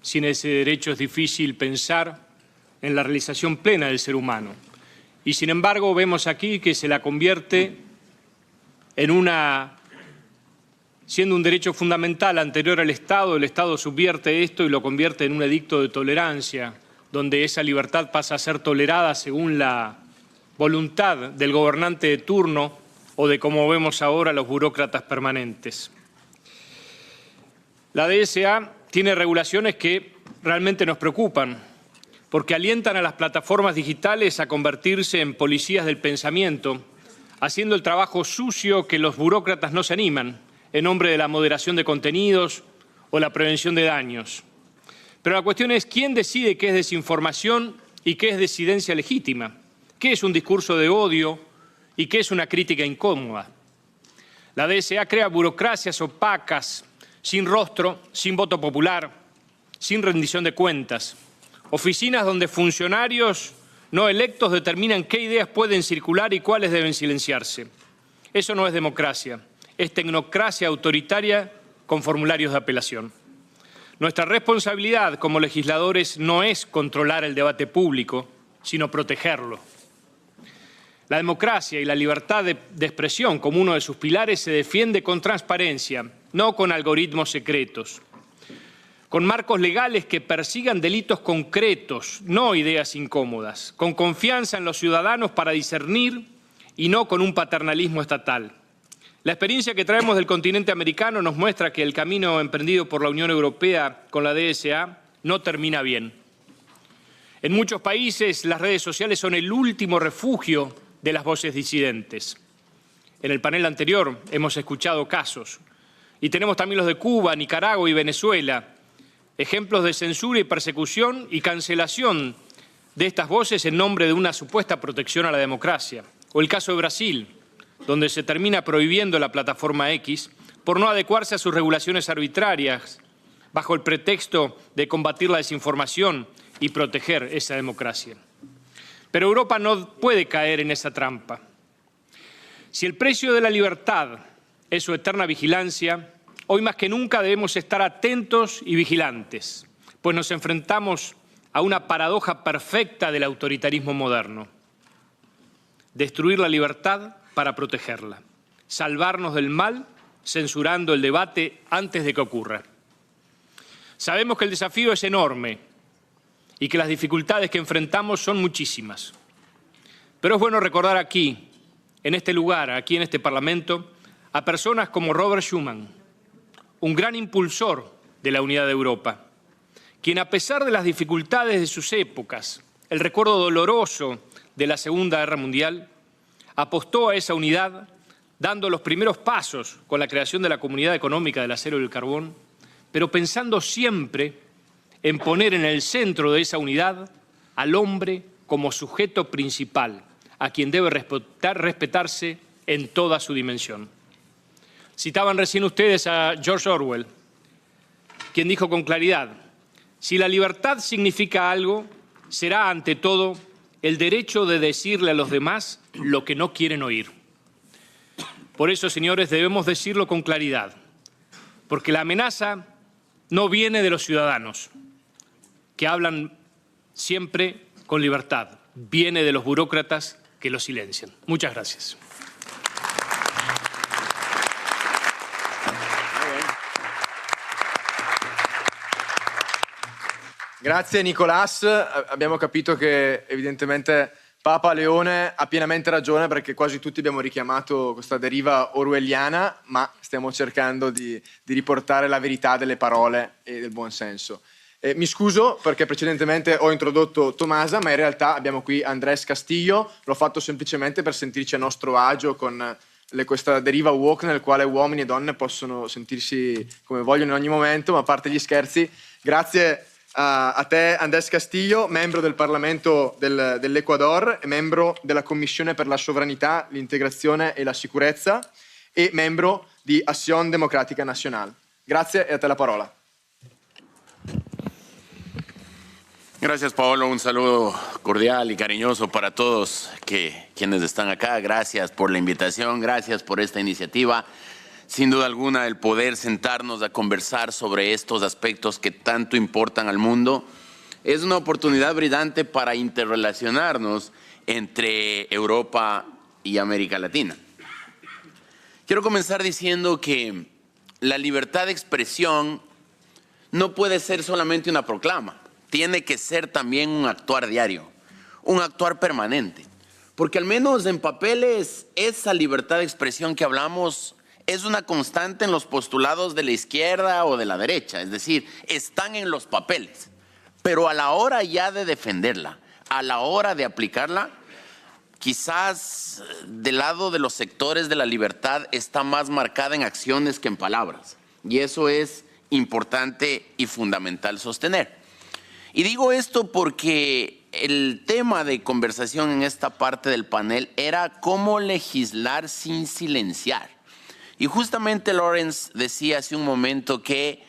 Sin ese derecho es difícil pensar en la realización plena del ser humano. Y sin embargo vemos aquí que se la convierte en siendo un derecho fundamental anterior al Estado, el Estado subvierte esto y lo convierte en un edicto de tolerancia, donde esa libertad pasa a ser tolerada según la voluntad del gobernante de turno o de, como vemos ahora, los burócratas permanentes. La DSA tiene regulaciones que realmente nos preocupan, porque alientan a las plataformas digitales a convertirse en policías del pensamiento, haciendo el trabajo sucio que los burócratas no se animan, en nombre de la moderación de contenidos o la prevención de daños. Pero la cuestión es quién decide qué es desinformación y qué es disidencia legítima, qué es un discurso de odio y qué es una crítica incómoda. La DSA crea burocracias opacas, sin rostro, sin voto popular, sin rendición de cuentas. Oficinas donde funcionarios no electos determinan qué ideas pueden circular y cuáles deben silenciarse. Eso no es democracia, es tecnocracia autoritaria con formularios de apelación. Nuestra responsabilidad como legisladores no es controlar el debate público, sino protegerlo. La democracia y la libertad de expresión como uno de sus pilares se defiende con transparencia, no con algoritmos secretos, con marcos legales que persigan delitos concretos, no ideas incómodas, con confianza en los ciudadanos para discernir y no con un paternalismo estatal. La experiencia que traemos del continente americano nos muestra que el camino emprendido por la Unión Europea con la DSA no termina bien. En muchos países las redes sociales son el último refugio de las voces disidentes. En el panel anterior hemos escuchado casos y tenemos también los de Cuba, Nicaragua y Venezuela, ejemplos de censura y persecución y cancelación de estas voces en nombre de una supuesta protección a la democracia. O el caso de Brasil, donde se termina prohibiendo la plataforma X por no adecuarse a sus regulaciones arbitrarias bajo el pretexto de combatir la desinformación y proteger esa democracia. Pero Europa no puede caer en esa trampa. Si el precio de la libertad es su eterna vigilancia, hoy más que nunca debemos estar atentos y vigilantes, pues nos enfrentamos a una paradoja perfecta del autoritarismo moderno. Destruir la libertad para protegerla, salvarnos del mal censurando el debate antes de que ocurra. Sabemos que el desafío es enorme y que las dificultades que enfrentamos son muchísimas. Pero es bueno recordar aquí, en este lugar, aquí en este Parlamento, a personas como Robert Schuman, un gran impulsor de la unidad de Europa, quien a pesar de las dificultades de sus épocas, el recuerdo doloroso de la Segunda Guerra Mundial, apostó a esa unidad, dando los primeros pasos con la creación de la Comunidad Económica del Acero y el Carbón, pero pensando siempre en poner en el centro de esa unidad al hombre como sujeto principal, a quien debe respetarse en toda su dimensión. Citaban recién ustedes a George Orwell, quien dijo con claridad, si la libertad significa algo, será ante todo el derecho de decirle a los demás lo que no quieren oír. Por eso, señores, debemos decirlo con claridad. porque la amenaza no viene de los ciudadanos, que hablan siempre con libertad, viene de los burócratas que los silencian. Muchas gracias. Grazie Nicolás, abbiamo capito che evidentemente Papa Leone ha pienamente ragione, perché quasi tutti abbiamo richiamato questa deriva orwelliana, ma stiamo cercando di riportare la verità delle parole e del buon senso. Mi scuso perché precedentemente ho introdotto Tomasa, ma in realtà abbiamo qui Andrés Castillo, l'ho fatto semplicemente per sentirci a nostro agio con questa deriva woke nel quale uomini e donne possono sentirsi come vogliono in ogni momento, ma a parte gli scherzi, grazie a te Andrés Castillo, membro del Parlamento dell'Ecuador e membro della Commissione per la Sovranità, l'Integrazione e la Sicurezza e membro di Acción Democrática Nacional. Grazie e a te la parola. Gracias, Paolo. Un saludo cordial y cariñoso para todos quienes están acá. Gracias por la invitación, gracias por esta iniciativa. Sin duda alguna, el poder sentarnos a conversar sobre estos aspectos que tanto importan al mundo es una oportunidad brillante para interrelacionarnos entre Europa y América Latina. Quiero comenzar diciendo que la libertad de expresión no puede ser solamente una proclama, tiene que ser también un actuar diario, un actuar permanente, porque al menos en papeles esa libertad de expresión que hablamos es una constante en los postulados de la izquierda o de la derecha, es decir, están en los papeles, pero a la hora ya de defenderla, a la hora de aplicarla, quizás del lado de los sectores de la libertad está más marcada en acciones que en palabras, y eso es importante y fundamental sostener. Y digo esto porque el tema de conversación en esta parte del panel era cómo legislar sin silenciar. Y justamente Lawrence decía hace un momento que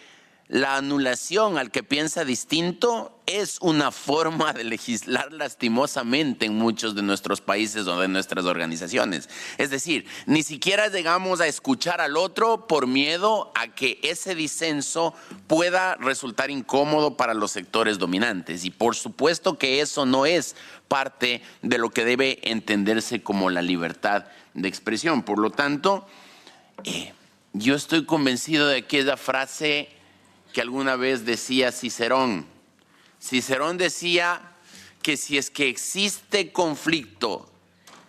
la anulación al que piensa distinto es una forma de legislar lastimosamente en muchos de nuestros países o de nuestras organizaciones. Es decir, ni siquiera llegamos a escuchar al otro por miedo a que ese disenso pueda resultar incómodo para los sectores dominantes. Y por supuesto que eso no es parte de lo que debe entenderse como la libertad de expresión. Por lo tanto, yo estoy convencido de que esa frase que alguna vez decía Cicerón. Cicerón decía que si es que existe conflicto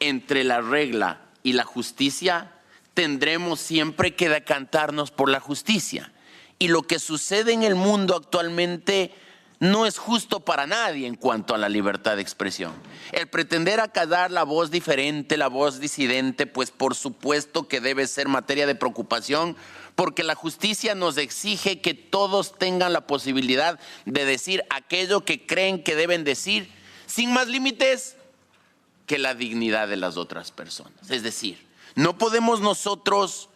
entre la regla y la justicia, tendremos siempre que decantarnos por la justicia. Y lo que sucede en el mundo actualmente no es justo para nadie en cuanto a la libertad de expresión. El pretender acallar la voz diferente, la voz disidente, pues por supuesto que debe ser materia de preocupación, porque la justicia nos exige que todos tengan la posibilidad de decir aquello que creen que deben decir, sin más límites que la dignidad de las otras personas. Es decir, no podemos nosotros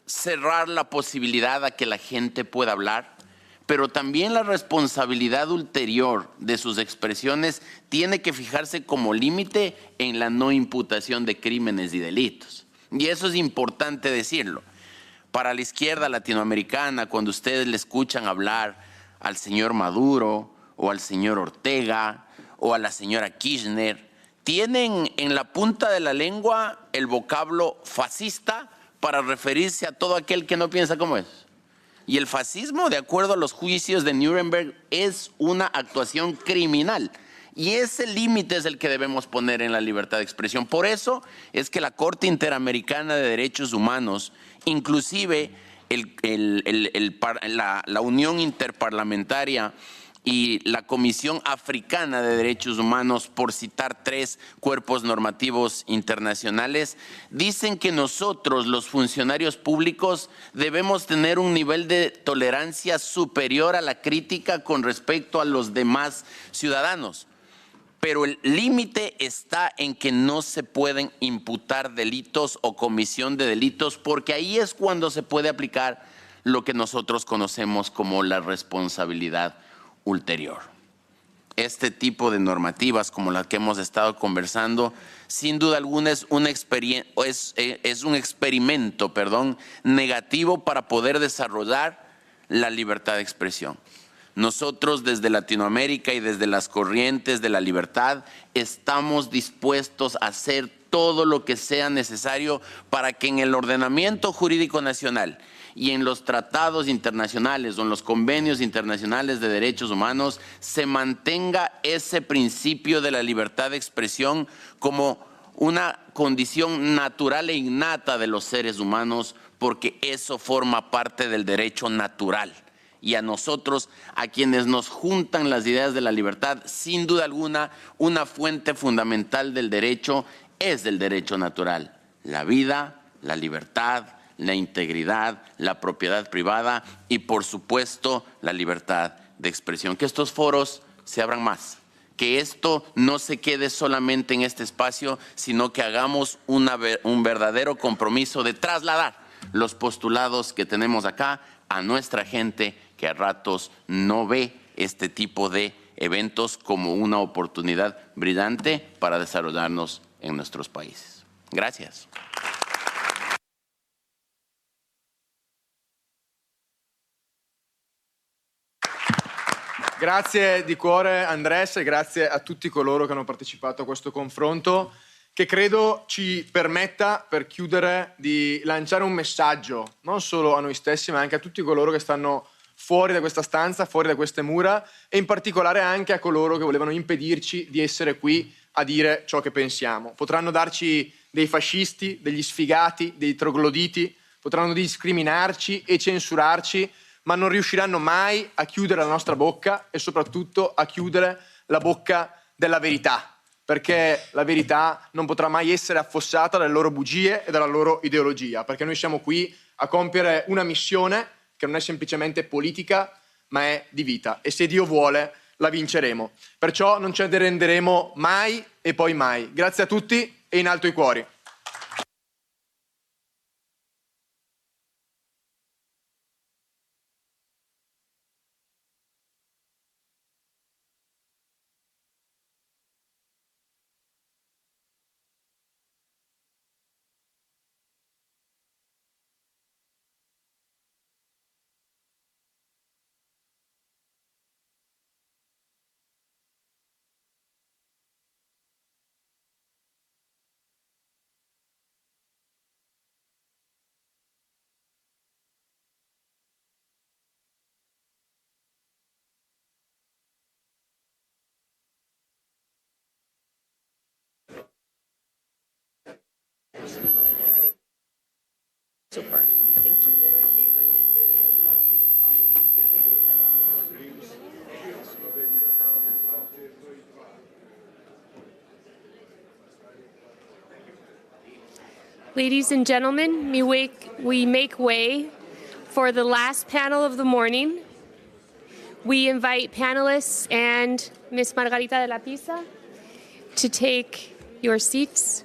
cerrar la posibilidad a que la gente pueda hablar, pero también la responsabilidad ulterior de sus expresiones tiene que fijarse como límite en la no imputación de crímenes y delitos. Y eso es importante decirlo. Para la izquierda latinoamericana, cuando ustedes le escuchan hablar al señor Maduro o al señor Ortega o a la señora Kirchner, tienen en la punta de la lengua el vocablo fascista para referirse a todo aquel que no piensa como es. Y el fascismo, de acuerdo a los juicios de Nuremberg, es una actuación criminal. Y ese límite es el que debemos poner en la libertad de expresión. Por eso es que la Corte Interamericana de Derechos Humanos, inclusive la Unión Interparlamentaria y la Comisión Africana de Derechos Humanos, por citar 3 cuerpos normativos internacionales, dicen que nosotros, los funcionarios públicos, debemos tener un nivel de tolerancia superior a la crítica con respecto a los demás ciudadanos. Pero el límite está en que no se pueden imputar delitos o comisión de delitos, porque ahí es cuando se puede aplicar lo que nosotros conocemos como la responsabilidad ulterior. este tipo de normativas como las que hemos estado conversando, sin duda alguna es un experimento, negativo para poder desarrollar la libertad de expresión. Nosotros desde Latinoamérica y desde las corrientes de la libertad estamos dispuestos a hacer todo lo que sea necesario para que en el ordenamiento jurídico nacional y en los tratados internacionales o en los convenios internacionales de derechos humanos se mantenga ese principio de la libertad de expresión como una condición natural e innata de los seres humanos, porque eso forma parte del derecho natural. Y a nosotros, a quienes nos juntan las ideas de la libertad, sin duda alguna, una fuente fundamental del derecho es el derecho natural. La vida, la libertad, la integridad, la propiedad privada y, por supuesto, la libertad de expresión. Que estos foros se abran más, que esto no se quede solamente en este espacio, sino que hagamos un verdadero compromiso de trasladar los postulados que tenemos acá a nuestra gente que a ratos no ve este tipo de eventos como una oportunidad brillante para desarrollarnos en nuestros países. Gracias. Grazie di cuore Andrés e grazie a tutti coloro che hanno partecipato a questo confronto, che credo ci permetta, per chiudere, di lanciare un messaggio non solo a noi stessi ma anche a tutti coloro che stanno fuori da questa stanza, fuori da queste mura, e in particolare anche a coloro che volevano impedirci di essere qui a dire ciò che pensiamo. Potranno darci dei fascisti, degli sfigati, dei trogloditi, potranno discriminarci e censurarci, ma non riusciranno mai a chiudere la nostra bocca e soprattutto a chiudere la bocca della verità, perché la verità non potrà mai essere affossata dalle loro bugie e dalla loro ideologia, perché noi siamo qui a compiere una missione che non è semplicemente politica, ma è di vita, e se Dio vuole la vinceremo. Perciò non ci arrenderemo mai e poi mai. Grazie a tutti e in alto i cuori. Super. Thank you. Ladies and gentlemen, we make way for the last panel of the morning. We invite panelists and Ms. Margarita de la Pisa to take your seats.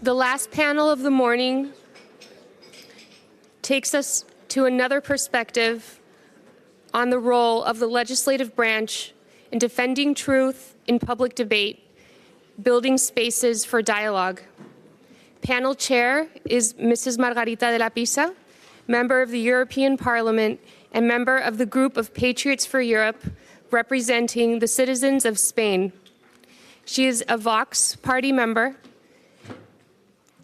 The last panel of the morning takes us to another perspective on the role of the legislative branch in defending truth in public debate, building spaces for dialogue. Panel chair is Mrs. Margarita de la Pisa, member of the European Parliament and member of the group of Patriots for Europe, representing the citizens of Spain. She is a Vox Party member,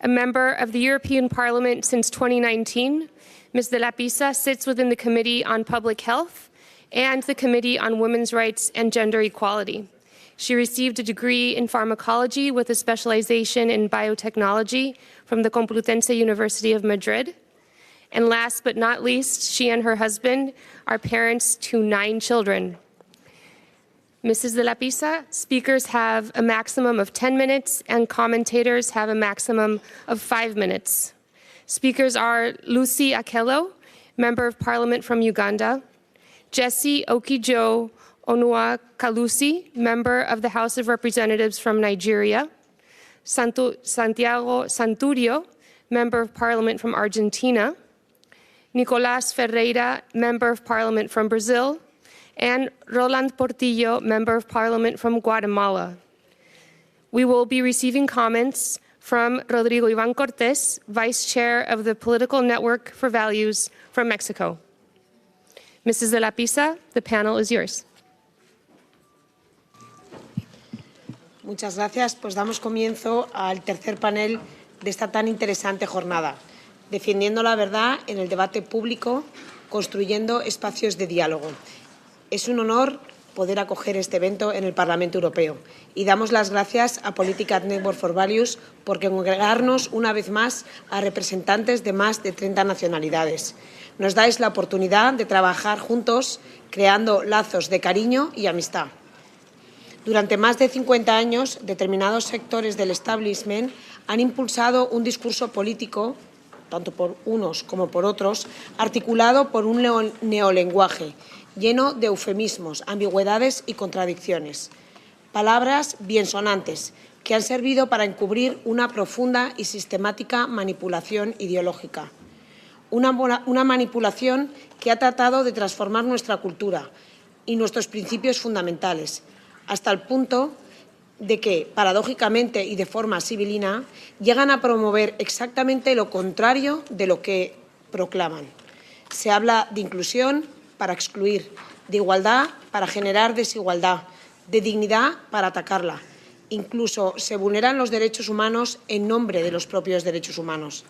a member of the European Parliament since 2019. Ms. de la Pisa sits within the Committee on Public Health and the Committee on Women's Rights and Gender Equality. She received a degree in pharmacology with a specialization in biotechnology from the Complutense University of Madrid. And last but not least, she and her husband are parents to 9 children. Mrs. de la Pisa, speakers have a maximum of 10 minutes and commentators have a maximum of 5 minutes. Speakers are Lucy Akello, Member of Parliament from Uganda, Jesse Okijo Onua Kalusi, member of the House of Representatives from Nigeria, Santiago Santurio, member of Parliament from Argentina, Nicolás Ferreira, member of Parliament from Brazil, and Roland Portillo, member of Parliament from Guatemala. We will be receiving comments from Rodrigo Iván Cortés, Vice Chair of the Political Network for Values from Mexico. Mrs. de la Pisa, the panel is yours. Muchas gracias. Pues damos comienzo al tercer panel de esta tan interesante jornada, defendiendo la verdad en el debate público, construyendo espacios de diálogo. Es un honor poder acoger este evento en el Parlamento Europeo y damos las gracias a Political Network for Values por congregarnos una vez más a representantes de más de 30 nacionalidades. Nos dais la oportunidad de trabajar juntos creando lazos de cariño y amistad. Durante más de 50 años, determinados sectores del establishment han impulsado un discurso político, tanto por unos como por otros, articulado por un neolenguaje lleno de eufemismos, ambigüedades y contradicciones. Palabras biensonantes que han servido para encubrir una profunda y sistemática manipulación ideológica. Una manipulación que ha tratado de transformar nuestra cultura y nuestros principios fundamentales, hasta el punto de que, paradójicamente y de forma sibilina, llegan a promover exactamente lo contrario de lo que proclaman. Se habla de inclusión para excluir, de igualdad para generar desigualdad, de dignidad para atacarla. Incluso se vulneran los derechos humanos en nombre de los propios derechos humanos.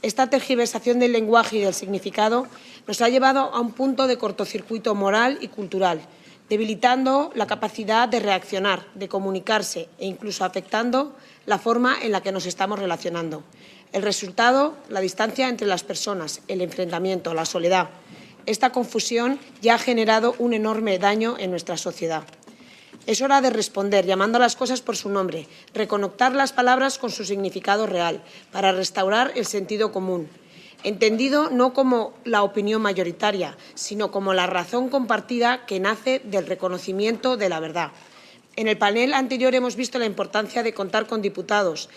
Esta tergiversación del lenguaje y del significado nos ha llevado a un punto de cortocircuito moral y cultural, debilitando la capacidad de reaccionar, de comunicarse e incluso afectando la forma en la que nos estamos relacionando. El resultado, la distancia entre las personas, el enfrentamiento, la soledad. Esta confusión ya ha generado un enorme daño en nuestra sociedad. Es hora de responder llamando a las cosas por su nombre, reconectar las palabras con su significado real, para restaurar el sentido común, entendido no como la opinión mayoritaria, sino como la razón compartida que nace del reconocimiento de la verdad. En el panel anterior hemos visto la importancia de contar con diputados,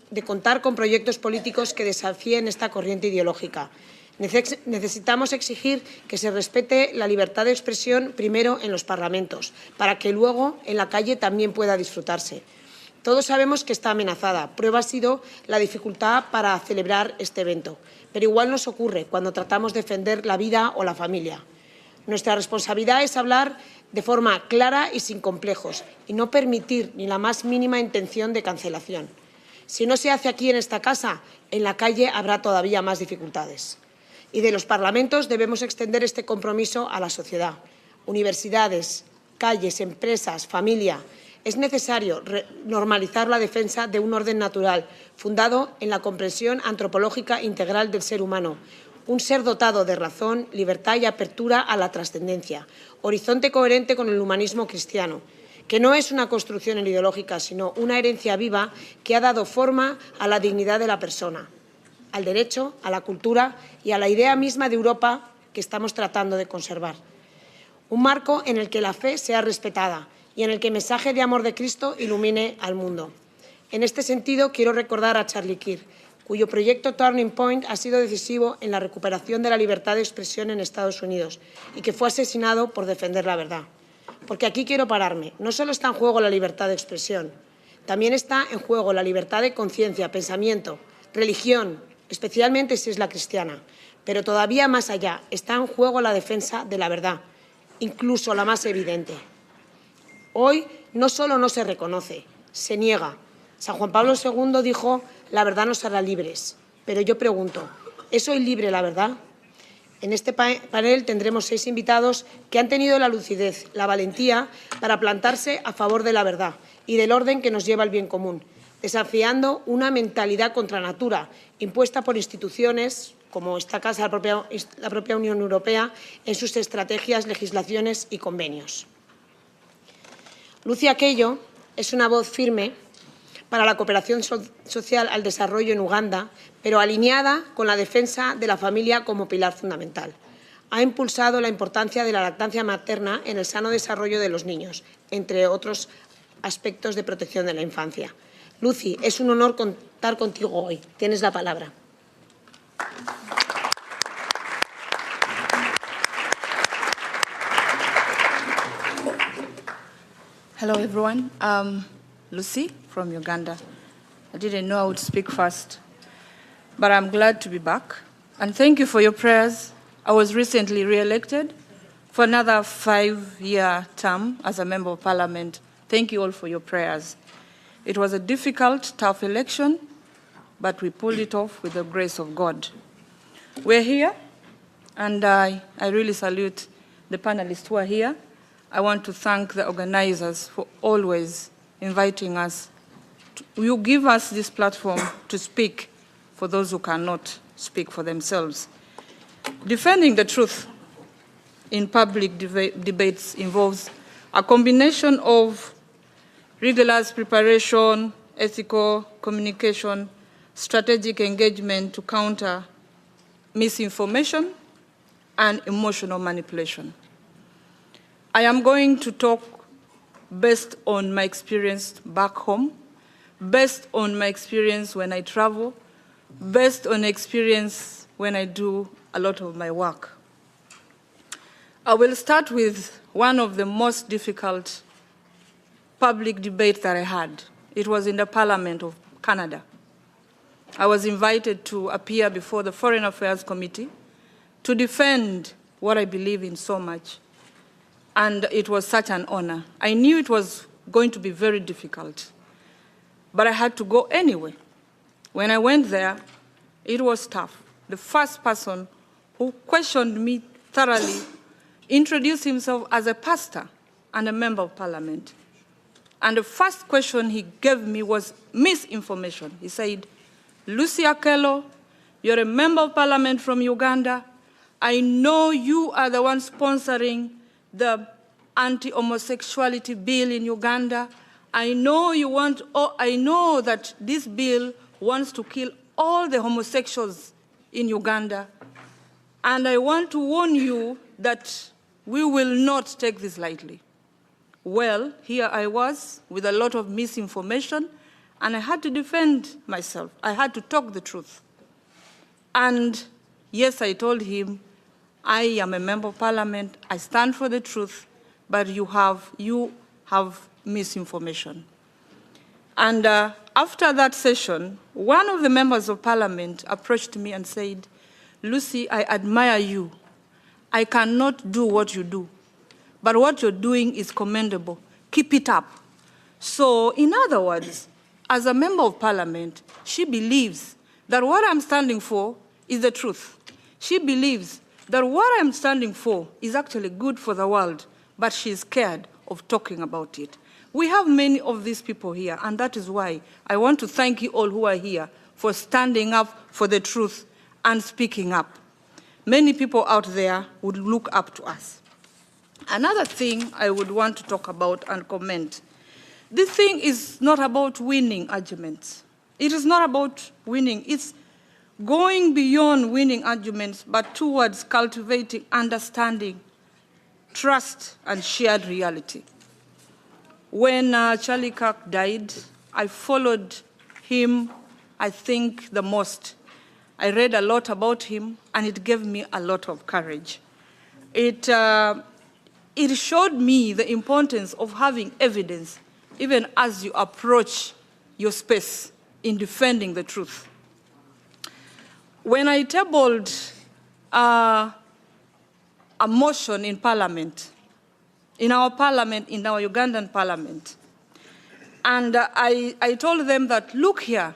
de contar con proyectos políticos que desafíen esta corriente ideológica. Necesitamos exigir que se respete la libertad de expresión primero en los parlamentos, para que luego en la calle también pueda disfrutarse. Todos sabemos que está amenazada. Prueba ha sido la dificultad para celebrar este evento. Pero igual nos ocurre cuando tratamos de defender la vida o la familia. Nuestra responsabilidad es hablar de forma clara y sin complejos y no permitir ni la más mínima intención de cancelación. Si no se hace aquí en esta casa, en la calle habrá todavía más dificultades. Y de los parlamentos debemos extender este compromiso a la sociedad. Universidades, calles, empresas, familia. Es necesario normalizar la defensa de un orden natural, fundado en la comprensión antropológica integral del ser humano, un ser dotado de razón, libertad y apertura a la trascendencia, horizonte coherente con el humanismo cristiano, que no es una construcción ideológica, sino una herencia viva que ha dado forma a la dignidad de la persona, al derecho, a la cultura y a la idea misma de Europa que estamos tratando de conservar. Un marco en el que la fe sea respetada y en el que el mensaje de amor de Cristo ilumine al mundo. En este sentido, quiero recordar a Charlie Kirk, cuyo proyecto Turning Point ha sido decisivo en la recuperación de la libertad de expresión en Estados Unidos y que fue asesinado por defender la verdad. Porque aquí quiero pararme. No solo está en juego la libertad de expresión, también está en juego la libertad de conciencia, pensamiento, religión, especialmente si es la cristiana. Pero todavía más allá, está en juego la defensa de la verdad, incluso la más evidente. Hoy no solo no se reconoce, se niega. San Juan Pablo II dijo: la verdad nos hará libres. Pero yo pregunto, ¿es hoy libre la verdad? En este panel tendremos 6 invitados que han tenido la lucidez, la valentía para plantarse a favor de la verdad y del orden que nos lleva al bien común, desafiando una mentalidad contra natura impuesta por instituciones como esta casa, la propia Unión Europea, en sus estrategias, legislaciones y convenios. Lucia Aquello es una voz firme para la cooperación social al desarrollo en Uganda, pero alineada con la defensa de la familia como pilar fundamental. ha impulsado la importancia de la lactancia materna en el sano desarrollo de los niños, entre otros aspectos de protección de la infancia. Lucy, es un honor contar contigo hoy. Tienes la palabra. Hello, everyone. Lucy from Uganda. I didn't know I would speak first, but I'm glad to be back. And thank you for your prayers. I was recently re-elected for another 5-year term as a member of parliament. Thank you all for your prayers. It was a difficult, tough election, but we pulled it off with the grace of God. We're here, and I really salute the panelists who are here. I want to thank the organizers for always inviting us. You give us this platform to speak for those who cannot speak for themselves. Defending the truth in public debates involves a combination of rigorous preparation, ethical communication, strategic engagement to counter misinformation and emotional manipulation. I am going to talk based on my experience back home, based on my experience when I travel, based on experience when I do a lot of my work. I will start with one of the most difficult public debates that I had. It was in the Parliament of Canada. I was invited to appear before the Foreign Affairs Committee to defend what I believe in so much. And it was such an honor. I knew it was going to be very difficult, but I had to go anyway. When I went there, it was tough. The first person who questioned me thoroughly introduced himself as a pastor and a member of parliament. And the first question he gave me was misinformation. He said, Lucy Akello, you're a member of parliament from Uganda. I know you are the one sponsoring the anti-homosexuality bill in Uganda. I know that this bill wants to kill all the homosexuals in Uganda. And I want to warn you that we will not take this lightly. Well, here I was with a lot of misinformation, and I had to defend myself. I had to talk the truth. And yes, I told him, I am a member of parliament, I stand for the truth, but you have misinformation. And after that session, one of the members of parliament approached me and said, Lucy, I admire you. I cannot do what you do, but what you're doing is commendable. Keep it up. So, in other words, as a member of parliament, she believes that what I'm standing for is the truth. She believes that what I'm standing for is actually good for the world, but she's scared of talking about it. We have many of these people here, and that is why I want to thank you all who are here for standing up for the truth and speaking up. Many people out there would look up to us. Another thing I would want to talk about and comment. This thing is not about winning arguments. It is not about winning. It's going beyond winning arguments, but towards cultivating understanding, trust, and shared reality. When Charlie Kirk died, I followed him, I think, the most. I read a lot about him, and it gave me a lot of courage. It showed me the importance of having evidence, even as you approach your space in defending the truth. When I tabled a motion in parliament, in our Ugandan parliament, and I told them that, look here,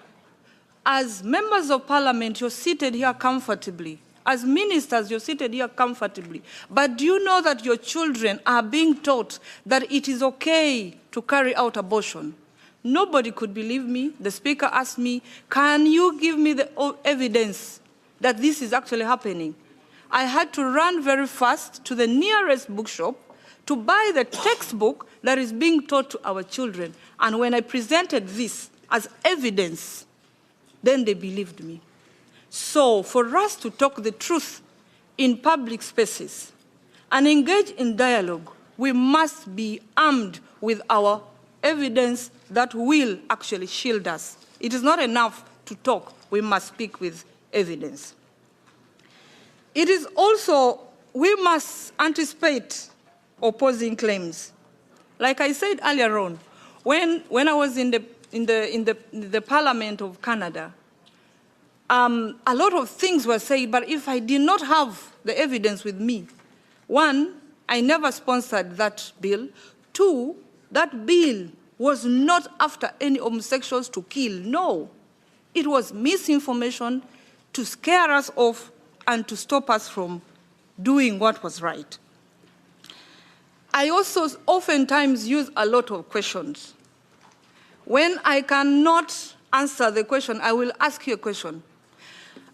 as members of parliament, you're seated here comfortably. As ministers, you're seated here comfortably. But do you know that your children are being taught that it is okay to carry out abortion? Nobody could believe me. The speaker asked me, can you give me the evidence that this is actually happening? I had to run very fast to the nearest bookshop to buy the textbook that is being taught to our children. And when I presented this as evidence, then they believed me. So for us to talk the truth in public spaces and engage in dialogue, we must be armed with our evidence that will actually shield us. It is not enough to talk, we must speak with evidence. It is also, we must anticipate opposing claims. Like I said earlier on, when I was in the Parliament of Canada, a lot of things were said, but if I did not have the evidence with me, one, I never sponsored that bill. Two, that bill was not after any homosexuals to kill. No, it was misinformation to scare us off and to stop us from doing what was right. I also oftentimes use a lot of questions. When I cannot answer the question, I will ask you a question.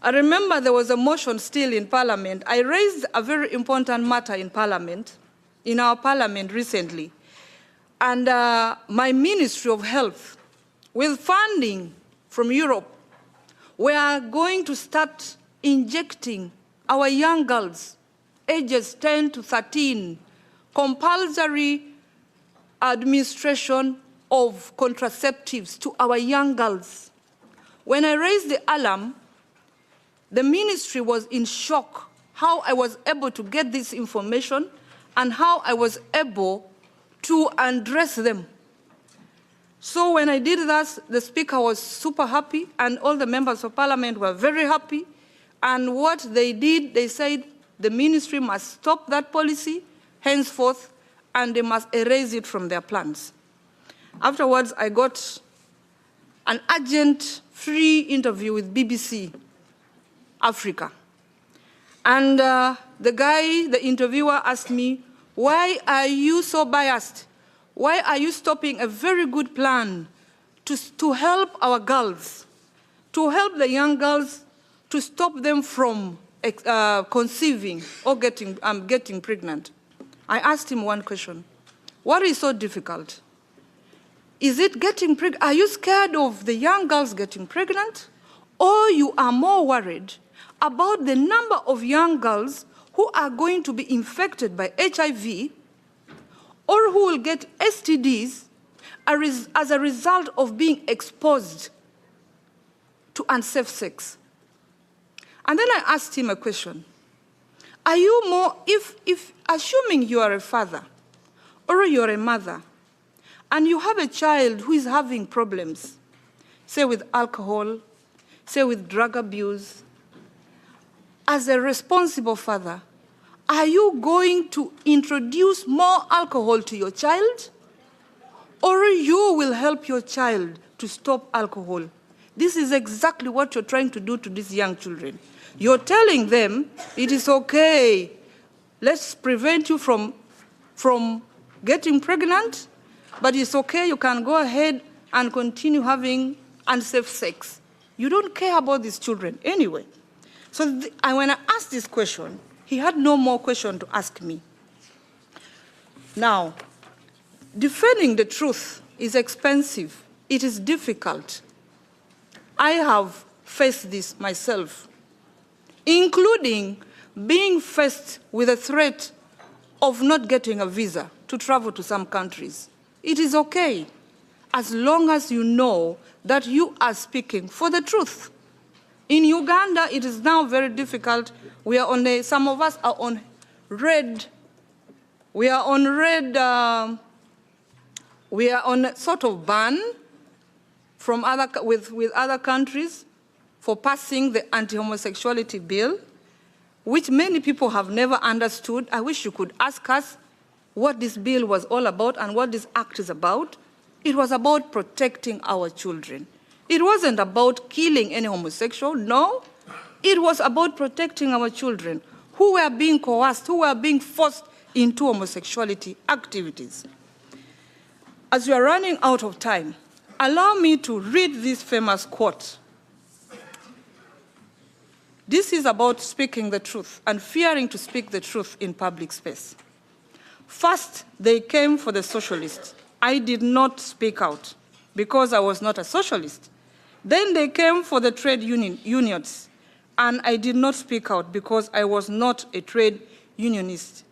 I remember there was a motion still in Parliament. I raised a very important matter in Parliament, in our Parliament recently. And my Ministry of Health, with funding from Europe, we are going to start injecting our young girls, ages 10 to 13, compulsory administration of contraceptives to our young girls. When I raised the alarm, the ministry was in shock how I was able to get this information and how I was able to address them. So when I did that, the speaker was super happy and all the members of parliament were very happy. And what they did, they said the ministry must stop that policy henceforth and they must erase it from their plans. Afterwards, I got an urgent free interview with BBC Africa. And the interviewer asked me, why are you so biased? Why are you stopping a very good plan to help our girls, to help the young girls, to stop them from conceiving or getting pregnant? I asked him one question. What is so difficult? Is it getting pregnant? Are you scared of the young girls getting pregnant? Or you are more worried about the number of young girls who are going to be infected by HIV or who will get STDs as a result of being exposed to unsafe sex? And then I asked him a question. Are you more, if assuming you are a father or you're a mother, and you have a child who is having problems, say with alcohol, say with drug abuse, as a responsible father, are you going to introduce more alcohol to your child? Or you will help your child to stop alcohol? This is exactly what you're trying to do to these young children. You're telling them it is okay, let's prevent you from getting pregnant, but it's okay, you can go ahead and continue having unsafe sex. You don't care about these children anyway. So when I asked this question, he had no more question to ask me. Now, defending the truth is expensive. It is difficult. I have faced this myself, including being faced with a threat of not getting a visa to travel to some countries. It is okay, as long as you know that you are speaking for the truth. In Uganda, it is now very difficult. Some of us are on red. We are on a sort of ban from with other countries for passing the anti-homosexuality bill, which many people have never understood. I wish you could ask us what this bill was all about and what this act is about. It was about protecting our children. It wasn't about killing any homosexual, no. It was about protecting our children who were being coerced, who were being forced into homosexuality activities. As we are running out of time, allow me to read this famous quote. This is about speaking the truth and fearing to speak the truth in public space. First, they came for the socialists. I did not speak out because I was not a socialist. Then they came for the trade unions. and I did not speak out because I was not a trade unionist.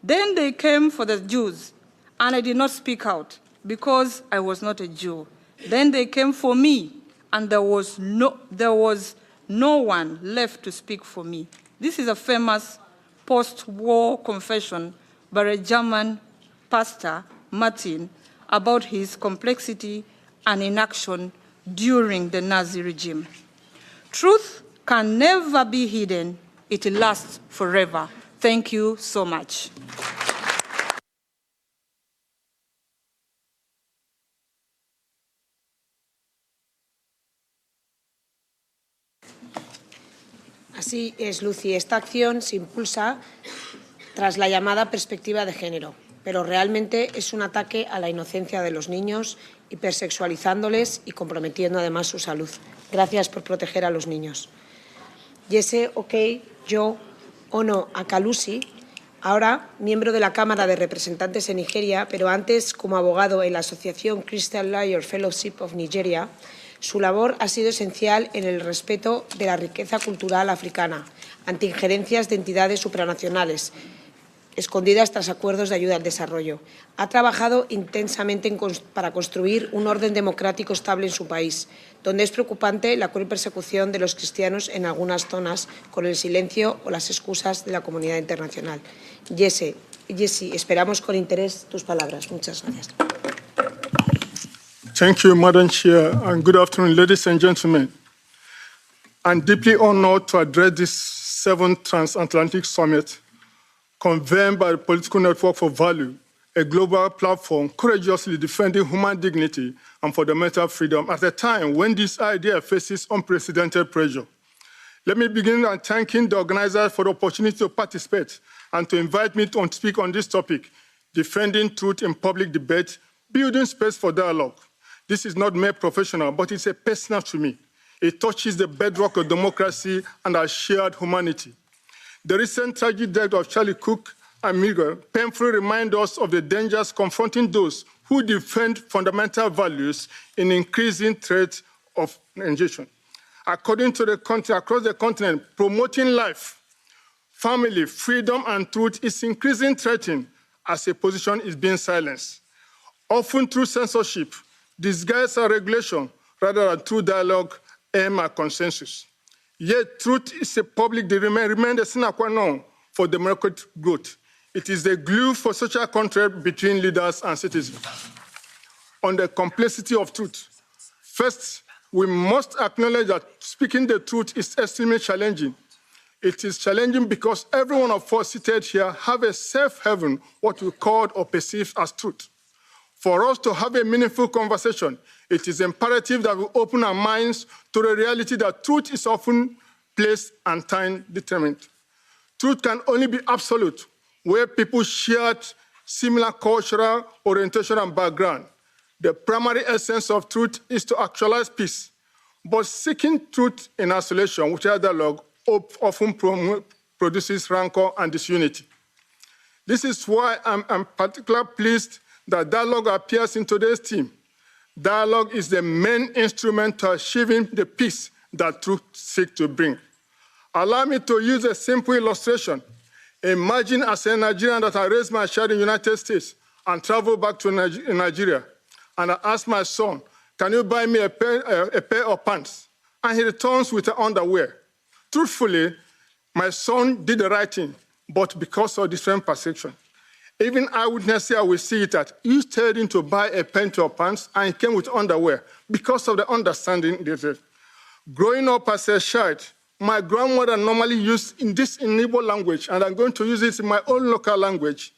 Then they came for the Jews, and I did not speak out because I was not a Jew. Then they came for me, and there was no one left to speak for me. This is a famous post-war confession by a German pastor, Martin, about his complexity and inaction during the Nazi regime. Truth can never be hidden. It lasts forever. Thank you so much. Así es, Lucy. Esta acción se impulsa tras la llamada perspectiva de género, pero realmente es un ataque a la inocencia de los niños, hipersexualizándoles y comprometiendo además su salud. Gracias por proteger a los niños. Yese Okey Yo Ono Akalusi, ahora miembro de la Cámara de Representantes de Nigeria, pero antes como abogado en la asociación Crystal Lawyer Fellowship of Nigeria. Su labor ha sido esencial en el respeto de la riqueza cultural africana, ante injerencias de entidades supranacionales, escondidas tras acuerdos de ayuda al desarrollo. Ha trabajado intensamente para construir un orden democrático estable en su país, donde es preocupante la cruel persecución de los cristianos en algunas zonas, con el silencio o las excusas de la comunidad internacional. Jessie, esperamos con interés tus palabras. Muchas gracias. Thank you, Madam Chair, and good afternoon, ladies and gentlemen. I'm deeply honored to address this 7th Transatlantic Summit, convened by the Political Network for Value, a global platform courageously defending human dignity and fundamental freedom at a time when this idea faces unprecedented pressure. Let me begin by thanking the organizers for the opportunity to participate and to invite me to speak on this topic, defending truth in public debate, building space for dialogue. This is not mere professional, but it's a personal to me. It touches the bedrock of democracy and our shared humanity. The recent tragic death of Charlie Cook and Miguel painfully remind us of the dangers confronting those who defend fundamental values in increasing threat of injection. According to the country, across the continent, promoting life, family, freedom, and truth is increasingly threatened as a position is being silenced, often through censorship, disguise our regulation rather than through dialogue, aim at consensus. Yet truth is a public that remains a sine qua non for democratic growth. It is the glue for social contract between leaders and citizens. On the complexity of truth, first, we must acknowledge that speaking the truth is extremely challenging. It is challenging because every one of us seated here have a safe haven, what we call or perceive as truth. For us to have a meaningful conversation, it is imperative that we open our minds to the reality that truth is often place and time determined. Truth can only be absolute where people share similar cultural orientation and background. The primary essence of truth is to actualize peace. But seeking truth in isolation without dialogue often produces rancor and disunity. This is why I'm particularly pleased that dialogue appears in today's theme. Dialogue is the main instrument to achieving the peace that truth seeks to bring. Allow me to use a simple illustration. Imagine as a Nigerian that I raised my child in the United States and travel back to Nigeria, and I ask my son, can you buy me a pair of pants? And he returns with underwear. Truthfully, my son did the right thing, but because of different perception. Even eyewitnesses here will see it that you told him to buy a pair of pants and he came with underwear because of the understanding. Growing up as a child, my grandmother normally used in this Igbo language, and I'm going to use it in my own local language.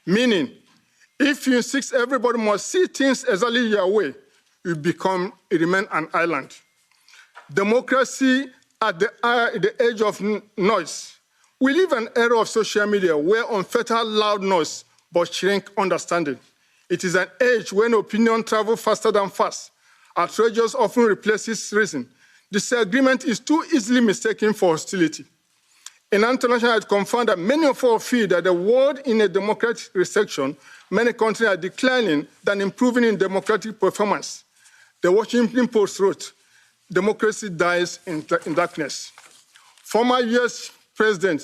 Meaning, if you insist everybody must see things exactly your way, you remain an island. Democracy at the age of noise. We live in an era of social media where unfettered loud noise but shrink understanding. It is an age when opinion travels faster than fast. Outrageous often replaces reason. Disagreement is too easily mistaken for hostility. In international, it confirmed that many of us feel that the world in a democratic reception, many countries are declining than improving in democratic performance. The Washington Post wrote, "Democracy dies in darkness." Former US President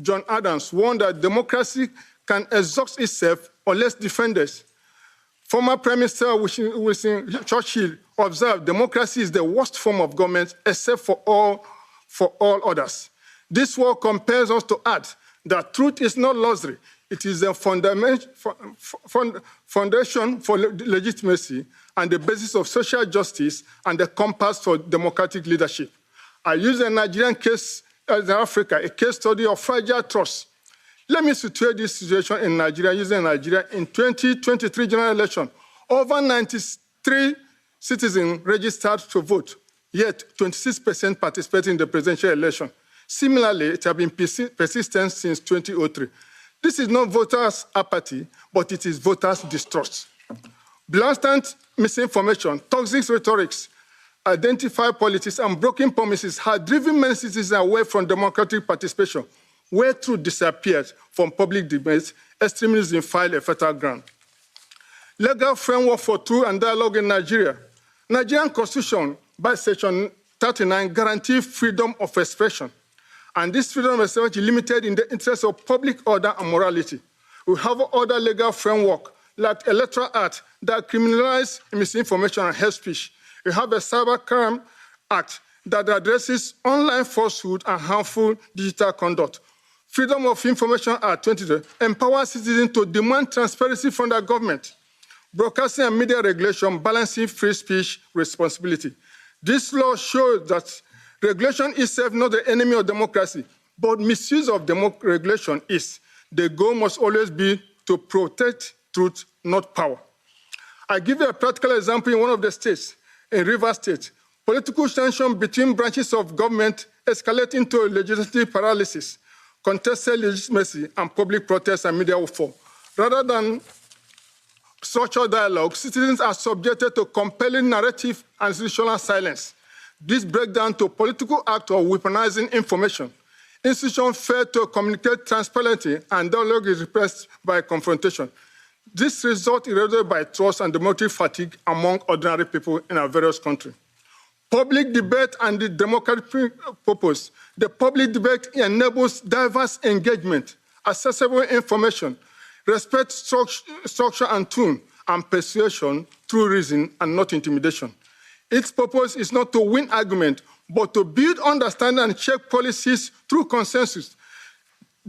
John Adams warned that democracy can exhaust itself unless defended. Former Prime Minister Winston Churchill observed, "Democracy is the worst form of government except for all others." This war compels us to add that truth is not luxury. It is the foundation for legitimacy and the basis of social justice and the compass for democratic leadership. I use a Nigerian case in Africa, a case study of fragile trust. Let me situate this situation in Nigeria, using Nigeria in 2023 general election. Over 93 citizens registered to vote, yet 26% participated in the presidential election. Similarly, it has been persistent since 2003. This is not voters' apathy, but it is voters' distrust. Blatant misinformation, toxic rhetorics, identified politics, and broken promises have driven many citizens away from democratic participation. Where truth disappeared from public debate, extremism filed a fertile ground. Legal framework for truth and dialogue in Nigeria. Nigerian Constitution, by Section 39, guarantees freedom of expression. And this freedom of expression is limited in the interest of public order and morality. We have other legal framework, like Electoral Act, that criminalizes misinformation and hate speech. We have a Cybercrime Act that addresses online falsehood and harmful digital conduct. Freedom of Information Act 2020 empowers citizens to demand transparency from the government. Broadcasting and media regulation balancing free speech responsibility. This law shows that regulation itself not the enemy of democracy, but misuse of regulation is. The goal must always be to protect truth, not power. I give you a practical example in one of the states, in Rivers State. Political tension between branches of government escalating into legislative paralysis, contested legitimacy, and public protests and media warfare. Rather than social dialogue, citizens are subjected to compelling narrative and institutional silence. This breaks down to political act of weaponizing information. Institutions fail to communicate transparently, and dialogue is repressed by confrontation. This result is eroded by trust and democratic fatigue among ordinary people in our various countries. Public debate and the democratic purpose. The public debate enables diverse engagement, accessible information, respect structure and tone, and persuasion through reason and not intimidation. Its purpose is not to win argument, but to build understanding and shape policies through consensus.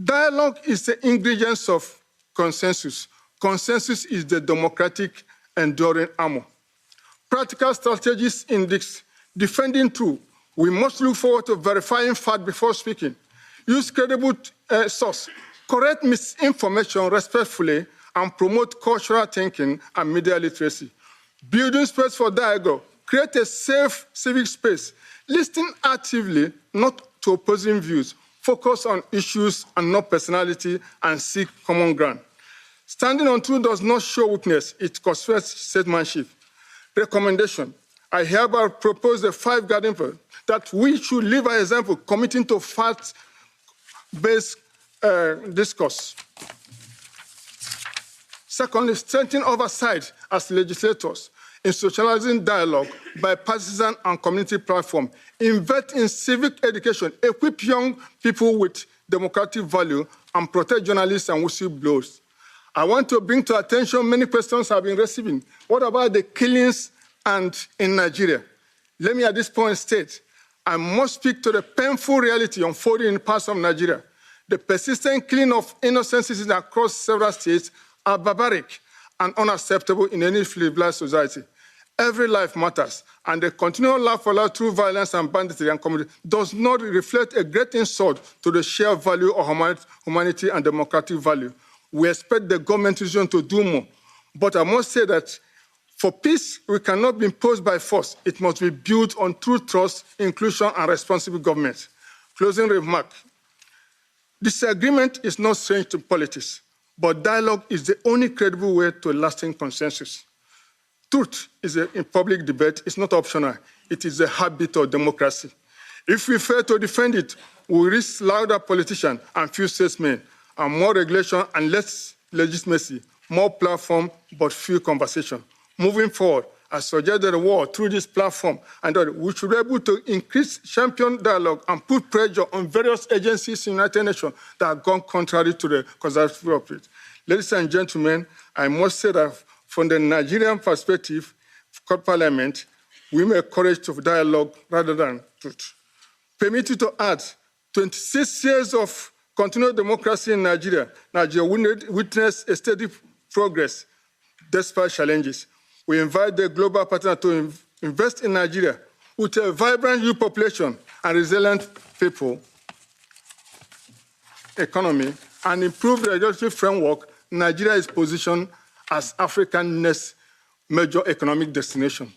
Dialogue is the ingredients of consensus. Consensus is the democratic enduring armor. Practical strategies in this. Defending truth. We must look forward to verifying fact before speaking. Use credible source. Correct misinformation respectfully and promote cultural thinking and media literacy. Building space for dialogue. Create a safe civic space. Listen actively, not to opposing views. Focus on issues and not personality, and seek common ground. Standing on truth does not show weakness. It constitutes statesmanship. Recommendation. I hereby propose the 5 guiding principles that we should live an example, committing to fact-based discourse. Secondly, strengthen oversight as legislators, institutionalizing dialogue by partisan and community platform. Invest in civic education, equip young people with democratic value, and protect journalists and whistleblowers. I want to bring to attention many questions I've been receiving. What about the killings in Nigeria? Let me at this point state, I must speak to the painful reality unfolding in parts of Nigeria. The persistent killing of innocent citizens across several states are barbaric and unacceptable in any civilized society. Every life matters, and the continual life allowed through violence and banditry and community does not reflect a great insult to the shared value of humanity and democratic value. We expect the government to do more, but I must say that for peace, we cannot be imposed by force. It must be built on true trust, inclusion, and responsible government. Closing remark. Disagreement is not strange to politics, but dialogue is the only credible way to a lasting consensus. Truth in public debate is not optional. It is a habit of democracy. If we fail to defend it, we risk louder politicians and few statesmen, and more regulation and less legitimacy, more platform, but few conversation. Moving forward, I suggest the world through this platform and that we should be able to increase champion dialogue and put pressure on various agencies in the United Nations that have gone contrary to the conservative approach. Ladies and gentlemen, I must say that from the Nigerian perspective, Parliament, we make courage to dialogue rather than truth. Permit me to add, 26 years of continued democracy in Nigeria, Nigeria witnessed a steady progress despite challenges. We invite the global partner to invest in Nigeria with a vibrant youth population and resilient people, economy, and improved regulatory framework. Nigeria is positioned as Africa's next major economic destination.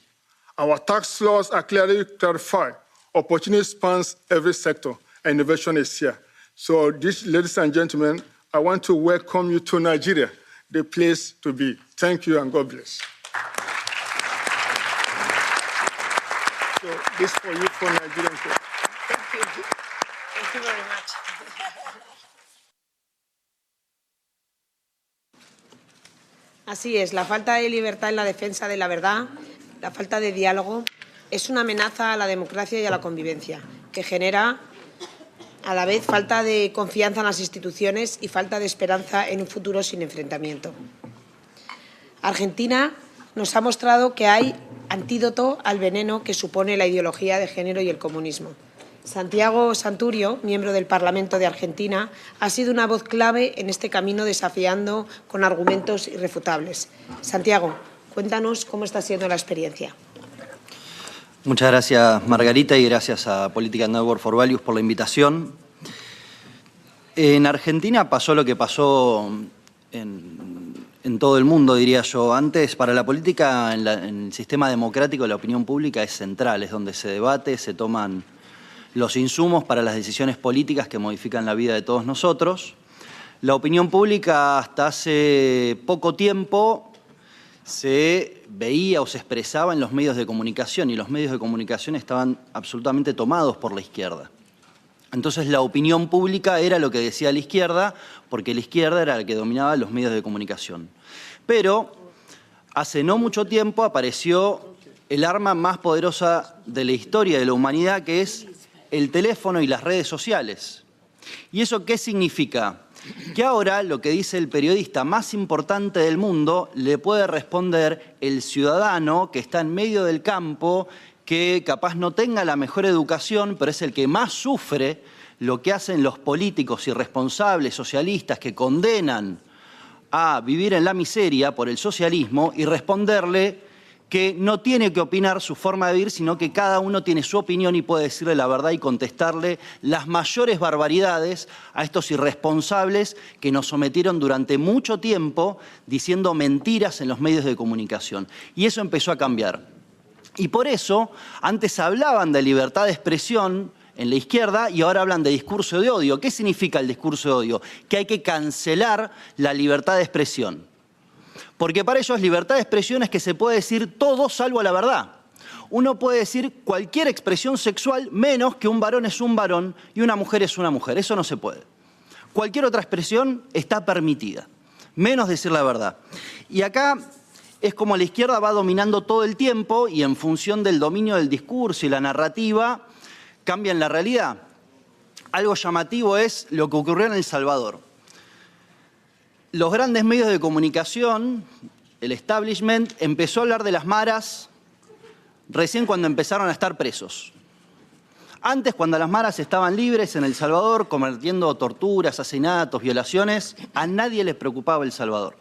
Our tax laws are clearly clarified. Opportunity spans every sector, and innovation is here. So, ladies and gentlemen, I want to welcome you to Nigeria, the place to be. Thank you and God bless. So, this for you for Nigerian people. Thank you. Thank you very much. Así es, la falta de libertad en la defensa de la verdad, la falta de diálogo, es una amenaza a la democracia y a la convivencia, que genera a la vez falta de confianza en las instituciones y falta de esperanza en un futuro sin enfrentamiento. Argentina nos ha mostrado que hay antídoto al veneno que supone la ideología de género y el comunismo. Santiago Santurio, miembro del Parlamento de Argentina, ha sido una voz clave en este camino, desafiando con argumentos irrefutables. Santiago, cuéntanos cómo está siendo la experiencia. Muchas gracias, Margarita, y gracias a Political Network for Values por la invitación. En Argentina pasó lo que pasó en todo el mundo, diría yo. Antes, para la política, en el sistema democrático, la opinión pública es central, es donde se debate, se toman los insumos para las decisiones políticas que modifican la vida de todos nosotros. La opinión pública hasta hace poco tiempo se veía o se expresaba en los medios de comunicación, y los medios de comunicación estaban absolutamente tomados por la izquierda. Entonces la opinión pública era lo que decía la izquierda, porque la izquierda era la que dominaba los medios de comunicación. Pero hace no mucho tiempo apareció el arma más poderosa de la historia de la humanidad, que es el teléfono y las redes sociales. ¿Y eso qué significa? Que ahora lo que dice el periodista más importante del mundo le puede responder el ciudadano que está en medio del campo, que capaz no tenga la mejor educación, pero es el que más sufre lo que hacen los políticos irresponsables socialistas que condenan a vivir en la miseria por el socialismo, y responderle que no tiene que opinar su forma de vivir, sino que cada uno tiene su opinión y puede decirle la verdad y contestarle las mayores barbaridades a estos irresponsables que nos sometieron durante mucho tiempo diciendo mentiras en los medios de comunicación. Y eso empezó a cambiar. Y por eso, antes hablaban de libertad de expresión en la izquierda y ahora hablan de discurso de odio. ¿Qué significa el discurso de odio? Que hay que cancelar la libertad de expresión. Porque para ellos libertad de expresión es que se puede decir todo salvo la verdad. Uno puede decir cualquier expresión sexual menos que un varón es un varón y una mujer es una mujer. Eso no se puede. Cualquier otra expresión está permitida, menos decir la verdad. Y acá es como la izquierda va dominando todo el tiempo, y en función del dominio del discurso y la narrativa cambian la realidad. Algo llamativo es lo que ocurrió en El Salvador. Los grandes medios de comunicación, el establishment, empezó a hablar de las maras recién cuando empezaron a estar presos. Antes, cuando las maras estaban libres en El Salvador, cometiendo torturas, asesinatos, violaciones, a nadie les preocupaba El Salvador.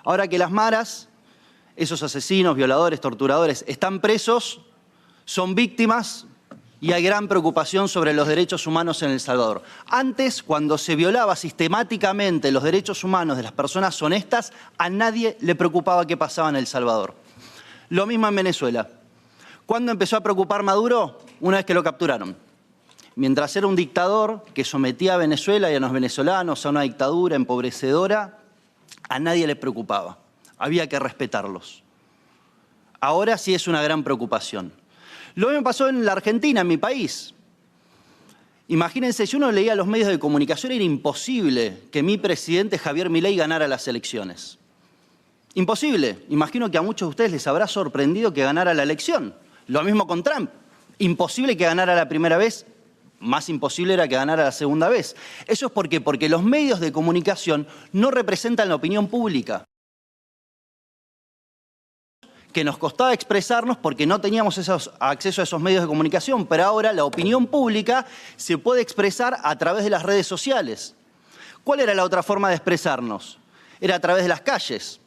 Ahora que las maras, esos asesinos, violadores, torturadores, están presos, son víctimas, y hay gran preocupación sobre los derechos humanos en El Salvador. Antes, cuando se violaba sistemáticamente los derechos humanos de las personas honestas, a nadie le preocupaba qué pasaba en El Salvador. Lo mismo en Venezuela. ¿Cuándo empezó a preocupar Maduro? Una vez que lo capturaron. Mientras era un dictador que sometía a Venezuela y a los venezolanos a una dictadura empobrecedora, a nadie le preocupaba. Había que respetarlos. Ahora sí es una gran preocupación. Lo mismo pasó en la Argentina, en mi país. Imagínense, si uno leía los medios de comunicación, era imposible que mi presidente Javier Milei ganara las elecciones. Imposible. Imagino que a muchos de ustedes les habrá sorprendido que ganara la elección. Lo mismo con Trump. Imposible que ganara la primera vez, más imposible era que ganara la segunda vez. ¿Eso es por qué? Porque los medios de comunicación no representan la opinión pública. Que nos costaba expresarnos porque no teníamos acceso a esos medios de comunicación, pero ahora la opinión pública se puede expresar a través de las redes sociales. ¿Cuál era la otra forma de expresarnos? Era a través de las calles.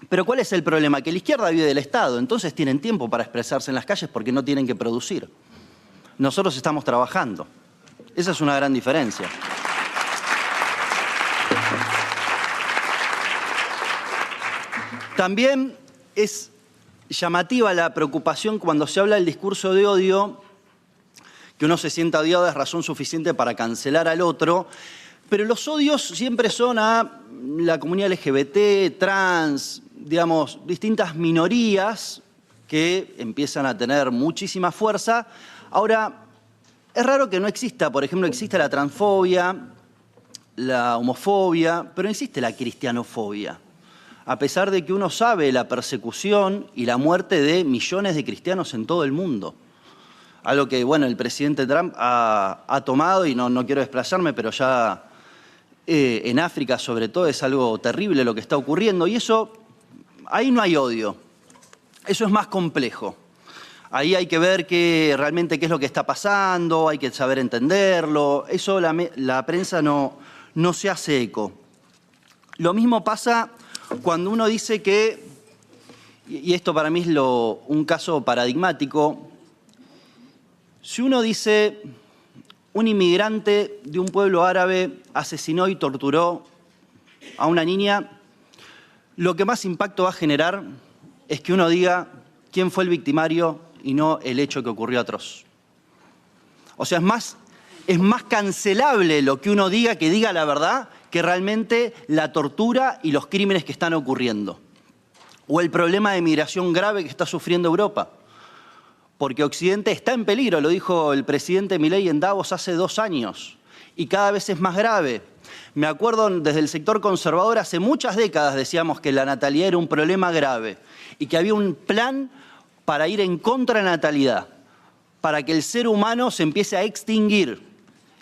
Pero ¿cuál es el problema? Que la izquierda vive del Estado, entonces tienen tiempo para expresarse en las calles porque no tienen que producir. Nosotros estamos trabajando. Esa es una gran diferencia. También es llamativa la preocupación cuando se habla del discurso de odio, que uno se sienta odiado es razón suficiente para cancelar al otro, pero los odios siempre son a la comunidad LGBT, trans, digamos, distintas minorías que empiezan a tener muchísima fuerza. Ahora, es raro que no exista, por ejemplo, existe la transfobia, la homofobia, pero no existe la cristianofobia. A pesar de que uno sabe la persecución y la muerte de millones de cristianos en todo el mundo. Algo que, bueno, el presidente Trump ha tomado, y no quiero desplazarme, pero ya en África sobre todo es algo terrible lo que está ocurriendo. Y eso, ahí no hay odio. Eso es más complejo. Ahí hay que ver realmente qué es lo que está pasando, hay que saber entenderlo. Eso la prensa no se hace eco. Lo mismo pasa cuando uno dice que, y esto para mí es un caso paradigmático, si uno dice un inmigrante de un pueblo árabe asesinó y torturó a una niña, lo que más impacto va a generar es que uno diga quién fue el victimario y no el hecho que ocurrió atroz. O sea, es más cancelable lo que uno diga que diga la verdad que realmente la tortura y los crímenes que están ocurriendo. O el problema de migración grave que está sufriendo Europa. Porque Occidente está en peligro, lo dijo el presidente Milei en Davos hace 2 años. Y cada vez es más grave. Me acuerdo desde el sector conservador, hace muchas décadas decíamos que la natalidad era un problema grave y que había un plan para ir en contra de la natalidad, para que el ser humano se empiece a extinguir.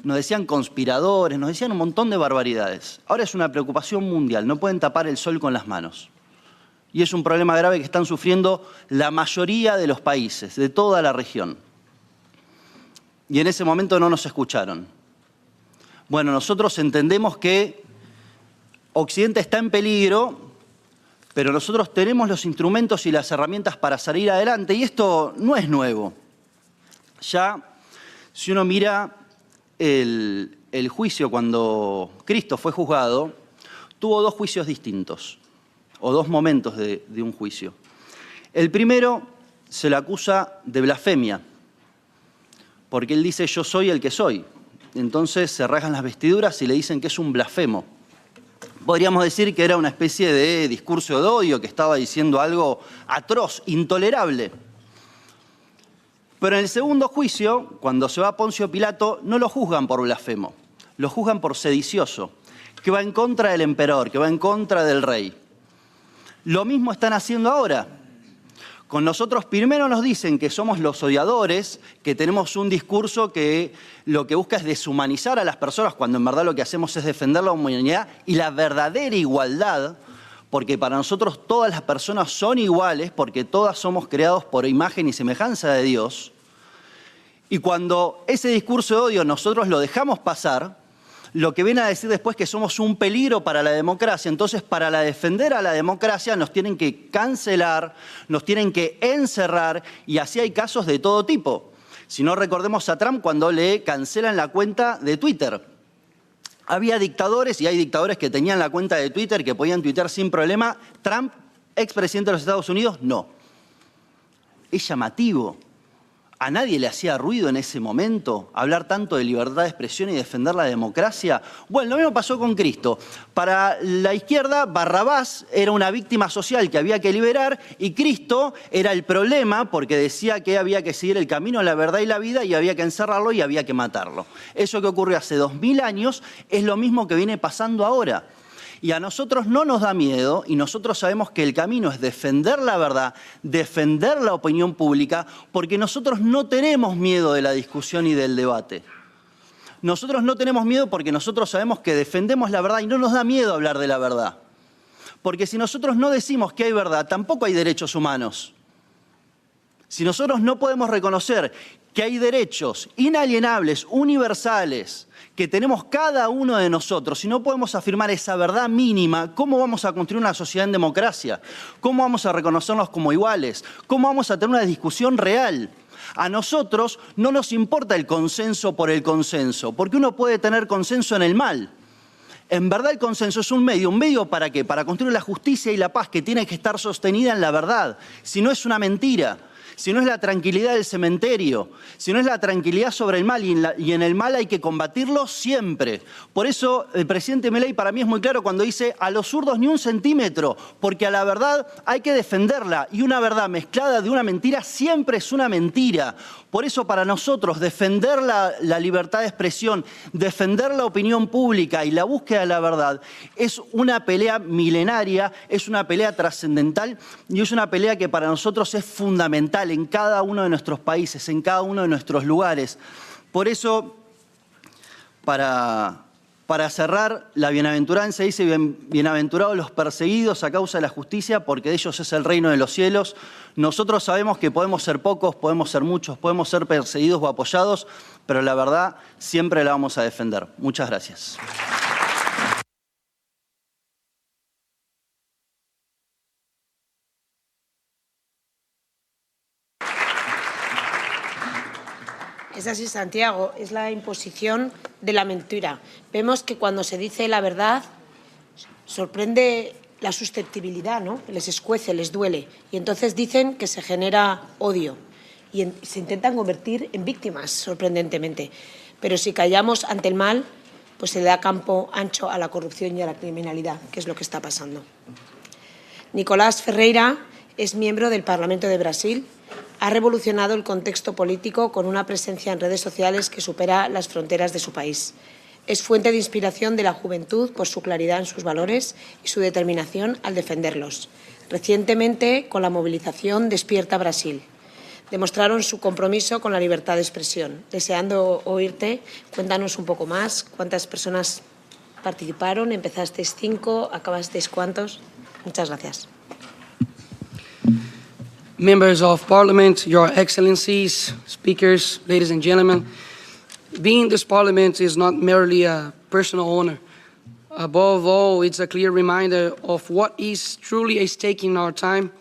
Nos decían conspiradores, nos decían un montón de barbaridades. Ahora es una preocupación mundial, no pueden tapar el sol con las manos. Y es un problema grave que están sufriendo la mayoría de los países, de toda la región. Y en ese momento no nos escucharon. Bueno, nosotros entendemos que Occidente está en peligro, pero nosotros tenemos los instrumentos y las herramientas para salir adelante. Y esto no es nuevo. Ya, si uno mira el juicio cuando Cristo fue juzgado, tuvo 2 juicios distintos, o 2 momentos de un juicio. El primero se le acusa de blasfemia, porque él dice yo soy el que soy. Entonces se rasgan las vestiduras y le dicen que es un blasfemo. Podríamos decir que era una especie de discurso de odio, que estaba diciendo algo atroz, intolerable. Pero en el segundo juicio, cuando se va a Poncio Pilato, no lo juzgan por blasfemo, lo juzgan por sedicioso, que va en contra del emperador, que va en contra del rey. Lo mismo están haciendo ahora. Con nosotros primero nos dicen que somos los odiadores, que tenemos un discurso que lo que busca es deshumanizar a las personas, cuando en verdad lo que hacemos es defender la humanidad y la verdadera igualdad, porque para nosotros todas las personas son iguales, porque todas somos creados por imagen y semejanza de Dios. Y cuando ese discurso de odio nosotros lo dejamos pasar, lo que viene a decir después es que somos un peligro para la democracia. Entonces, para defender a la democracia nos tienen que cancelar, nos tienen que encerrar, y así hay casos de todo tipo. Si no, recordemos a Trump cuando le cancelan la cuenta de Twitter. Había dictadores, y hay dictadores que tenían la cuenta de Twitter, que podían tuitear sin problema. Trump, expresidente de los Estados Unidos, no. Es llamativo. ¿A nadie le hacía ruido en ese momento hablar tanto de libertad de expresión y defender la democracia? Bueno, lo mismo pasó con Cristo. Para la izquierda, Barrabás era una víctima social que había que liberar y Cristo era el problema porque decía que había que seguir el camino, la verdad y la vida y había que encerrarlo y había que matarlo. Eso que ocurrió hace 2000 años es lo mismo que viene pasando ahora. Y a nosotros no nos da miedo, y nosotros sabemos que el camino es defender la verdad, defender la opinión pública, porque nosotros no tenemos miedo de la discusión y del debate. Nosotros no tenemos miedo porque nosotros sabemos que defendemos la verdad y no nos da miedo hablar de la verdad. Porque si nosotros no decimos que hay verdad, tampoco hay derechos humanos. Si nosotros no podemos reconocer que hay derechos inalienables, universales, que tenemos cada uno de nosotros, si no podemos afirmar esa verdad mínima, ¿cómo vamos a construir una sociedad en democracia? ¿Cómo vamos a reconocernos como iguales? ¿Cómo vamos a tener una discusión real? A nosotros no nos importa el consenso por el consenso, porque uno puede tener consenso en el mal. En verdad el consenso es un medio ¿para qué? Para construir la justicia y la paz que tiene que estar sostenida en la verdad, si no es una mentira. Si no es la tranquilidad del cementerio, si no es la tranquilidad sobre el mal, y en el mal hay que combatirlo siempre. Por eso el presidente Milei para mí es muy claro cuando dice a los zurdos ni un centímetro, porque a la verdad hay que defenderla, y una verdad mezclada de una mentira siempre es una mentira. Por eso para nosotros defender la libertad de expresión, defender la opinión pública y la búsqueda de la verdad es una pelea milenaria, es una pelea trascendental y es una pelea que para nosotros es fundamental en cada uno de nuestros países, en cada uno de nuestros lugares. Por eso, para cerrar, la bienaventuranza dice, bienaventurados los perseguidos a causa de la justicia, porque de ellos es el reino de los cielos. Nosotros sabemos que podemos ser pocos, podemos ser muchos, podemos ser perseguidos o apoyados, pero la verdad siempre la vamos a defender. Muchas gracias. Es así, Santiago, es la imposición de la mentira. Vemos que cuando se dice la verdad sorprende la susceptibilidad, ¿no? Les escuece, les duele. Y entonces dicen que se genera odio y se intentan convertir en víctimas, sorprendentemente. Pero si callamos ante el mal, pues se le da campo ancho a la corrupción y a la criminalidad, que es lo que está pasando. Nicolás Ferreira es miembro del Parlamento de Brasil. Ha revolucionado el contexto político con una presencia en redes sociales que supera las fronteras de su país. Es fuente de inspiración de la juventud por su claridad en sus valores y su determinación al defenderlos. Recientemente, con la movilización Despierta Brasil, demostraron su compromiso con la libertad de expresión. Deseando oírte, cuéntanos un poco más. ¿Cuántas personas participaron? ¿Empezasteis 5? ¿Acabasteis cuántos? Muchas gracias. Members of Parliament, Your Excellencies, speakers, ladies and gentlemen, being in this Parliament is not merely a personal honor. Above all, it's a clear reminder of what is truly at stake in our time.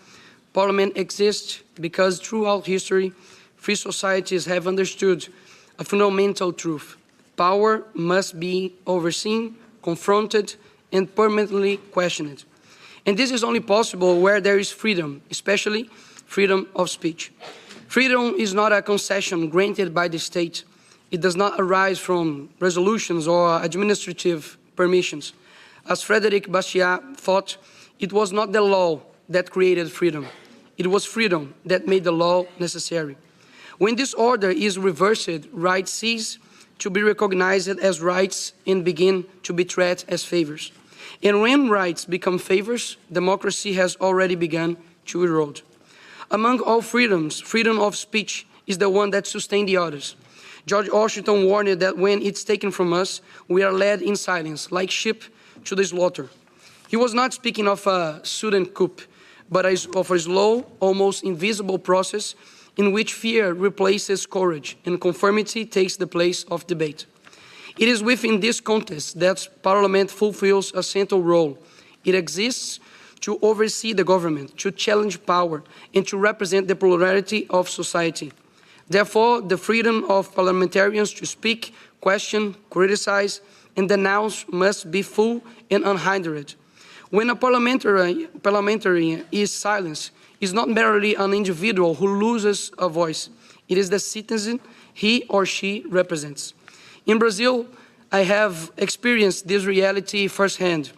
Parliament exists because throughout history, free societies have understood a fundamental truth. Power must be overseen, confronted, and permanently questioned. And this is only possible where there is freedom, especially freedom of speech. Freedom is not a concession granted by the state. It does not arise from resolutions or administrative permissions. As Frédéric Bastiat thought, it was not the law that created freedom. It was freedom that made the law necessary. When this order is reversed, rights cease to be recognized as rights and begin to be treated as favors. And when rights become favors, democracy has already begun to erode. Among all freedoms, freedom of speech is the one that sustains the others. George Washington warned that when it's taken from us, we are led in silence, like sheep to the slaughter. He was not speaking of a sudden coup, but of a slow, almost invisible process in which fear replaces courage and conformity takes the place of debate. It is within this context that Parliament fulfills a central role. It exists to oversee the government, to challenge power, and to represent the plurality of society. Therefore, the freedom of parliamentarians to speak, question, criticize, and denounce must be full and unhindered. When a parliamentarian is silenced, it's not merely an individual who loses a voice. It is the citizen he or she represents. In Brazil, I have experienced this reality firsthand.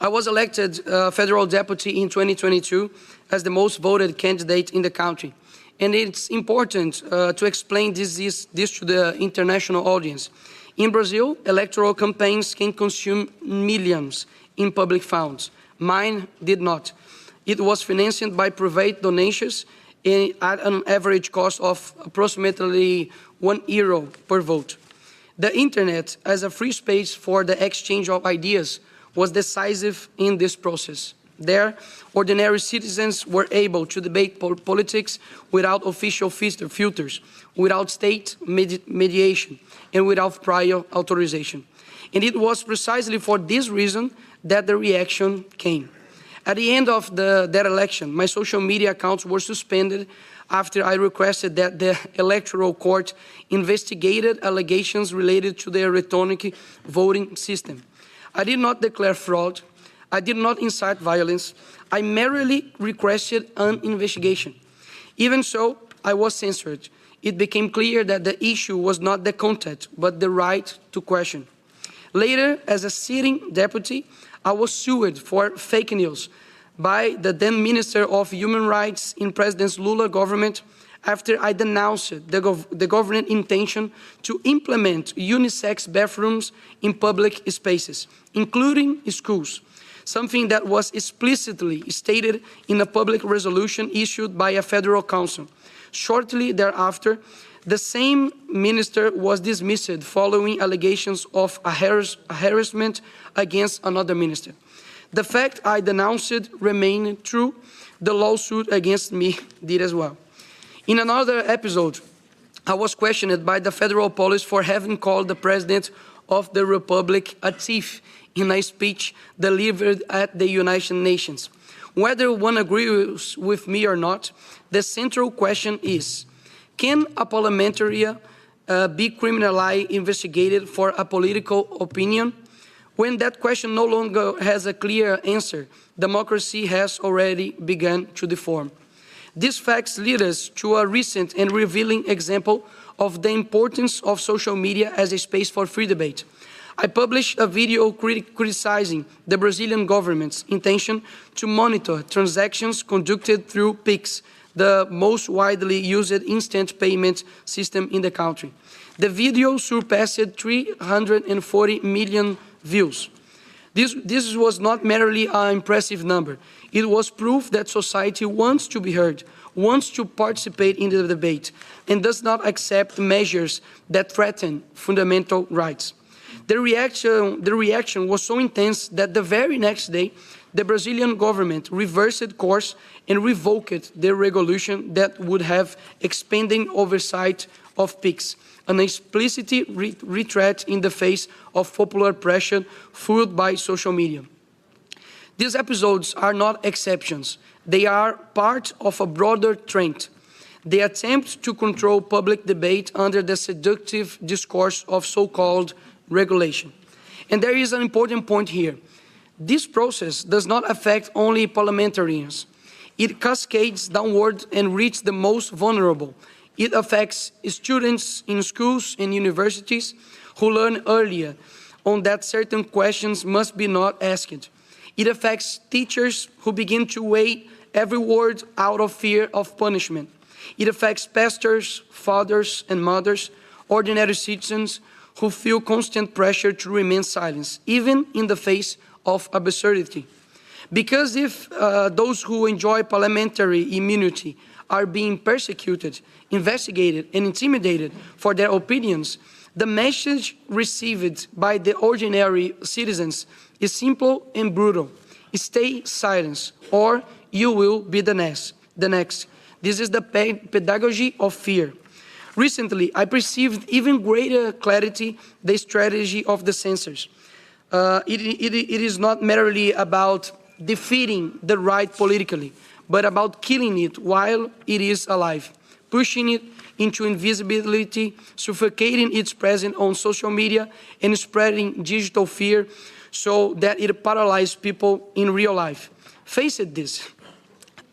I was elected federal deputy in 2022 as the most voted candidate in the country. And it's important to explain this to the international audience. In Brazil, electoral campaigns can consume millions in public funds. Mine did not. It was financed by private donations at an average cost of approximately €1 per vote. The internet, as a free space for the exchange of ideas, was decisive in this process. There, ordinary citizens were able to debate politics without official filters, without state mediation, and without prior authorization. And it was precisely for this reason that the reaction came. At the end of that election, my social media accounts were suspended after I requested that the Electoral Court investigated allegations related to the electronic voting system. I did not declare fraud. I did not incite violence. I merely requested an investigation. Even so, I was censored. It became clear that the issue was not the content, but the right to question. Later, as a sitting deputy, I was sued for fake news by the then Minister of Human Rights in President Lula's government after I denounced the government intention to implement unisex bathrooms in public spaces, including schools, something that was explicitly stated in a public resolution issued by a federal council. Shortly thereafter, the same minister was dismissed following allegations of harassment against another minister. The fact I denounced remained true. The lawsuit against me did as well. In another episode, I was questioned by the federal police for having called the President of the Republic a thief in a speech delivered at the United Nations. Whether one agrees with me or not, the central question is, can a parliamentarian be criminally investigated for a political opinion? When that question no longer has a clear answer, democracy has already begun to deform. These facts lead us to a recent and revealing example of the importance of social media as a space for free debate. I published a video criticizing the Brazilian government's intention to monitor transactions conducted through PIX, the most widely used instant payment system in the country. The video surpassed 340 million views. This was not merely an impressive number. It was proof that society wants to be heard, wants to participate in the debate, and does not accept measures that threaten fundamental rights. The reaction was so intense that the very next day, the Brazilian government reversed course and revoked the regulation that would have expanded oversight of PIX, an explicit retreat in the face of popular pressure fueled by social media. These episodes are not exceptions. They are part of a broader trend. They attempt to control public debate under the seductive discourse of so-called regulation. And there is an important point here. This process does not affect only parliamentarians. It cascades downward and reaches the most vulnerable. It affects students in schools and universities who learn earlier on that certain questions must be not asked. It affects teachers who begin to weigh every word out of fear of punishment. It affects pastors, fathers and mothers, ordinary citizens who feel constant pressure to remain silent, even in the face of absurdity. Because if those who enjoy parliamentary immunity are being persecuted, investigated, and intimidated for their opinions, the message received by the ordinary citizens is simple and brutal. Stay silent, or you will be the next. This is the pedagogy of fear. Recently, I perceived even greater clarity the strategy of the censors. It is not merely about defeating the right politically, but about killing it while it is alive, pushing it into invisibility, suffocating its presence on social media, and spreading digital fear so that it paralyzes people in real life. Face this.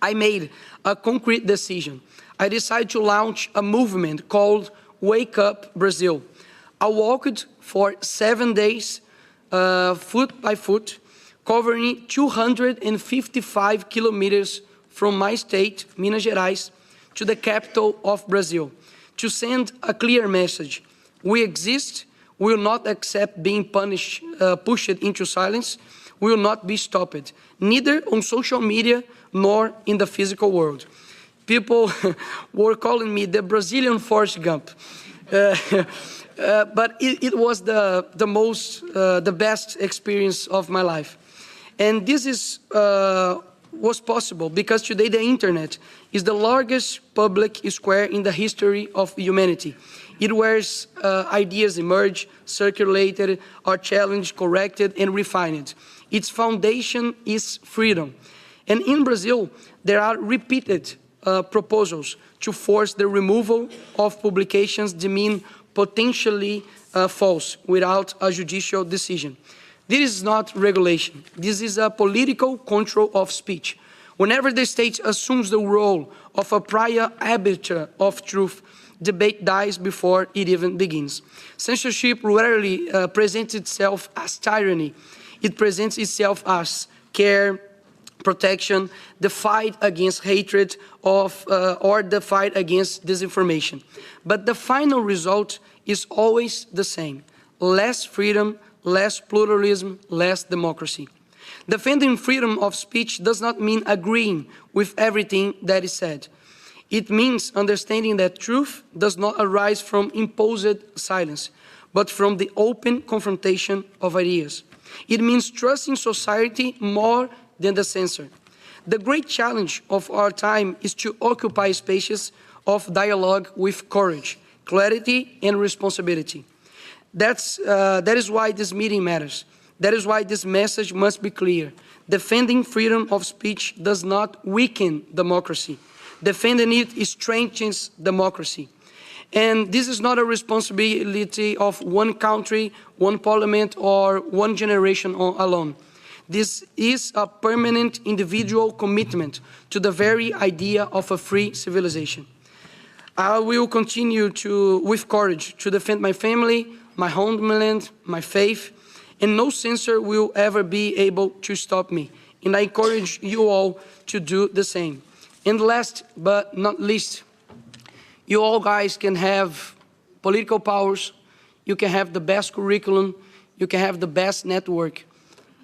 I made a concrete decision. I decided to launch a movement called Wake Up Brazil. I walked for 7 days, foot by foot, covering 255 kilometers from my state, Minas Gerais, to the capital of Brazil, to send a clear message. We exist, we will not accept being pushed into silence. will not be stopped, neither on social media nor in the physical world. People were calling me the Brazilian Forrest Gump. But it was the best experience of my life. And this was possible because today the internet is the largest public square in the history of humanity. It where ideas emerge, circulated, are challenged, corrected, and refined. Its foundation is freedom. And in Brazil, there are repeated proposals to force the removal of publications deemed potentially false without a judicial decision. This is not regulation. This is a political control of speech. Whenever the state assumes the role of a prior arbiter of truth, debate dies before it even begins. Censorship rarely presents itself as tyranny. It presents itself as care, protection, the fight against hatred or the fight against disinformation. But the final result is always the same: less freedom, less pluralism, less democracy. Defending freedom of speech does not mean agreeing with everything that is said. It means understanding that truth does not arise from imposed silence, but from the open confrontation of ideas. It means trusting society more than the censor. The great challenge of our time is to occupy spaces of dialogue with courage, clarity, and responsibility. That is why this meeting matters. That is why this message must be clear. Defending freedom of speech does not weaken democracy. Defending it strengthens democracy. And this is not a responsibility of one country, one parliament, or one generation alone. This is a permanent individual commitment to the very idea of a free civilization. I will continue with courage to defend my family, my homeland, my faith, and no censor will ever be able to stop me. And I encourage you all to do the same. And last but not least, you all guys can have political powers, you can have the best curriculum, you can have the best network.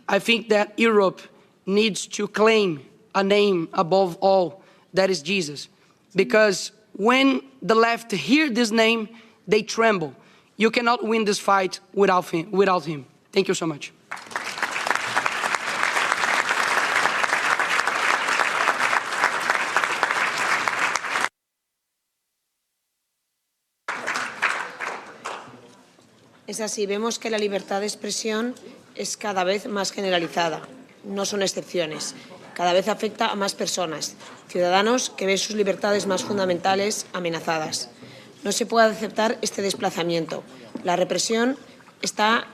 I think that Europe needs to claim a name above all, that is Jesus. Because when the left hear this name, they tremble. You cannot win this fight without him. Thank you so much. Es así, vemos que la libertad de expresión es cada vez más generalizada, no son excepciones. Cada vez afecta a más personas, ciudadanos que ven sus libertades más fundamentales amenazadas. No se puede aceptar este desplazamiento. La represión está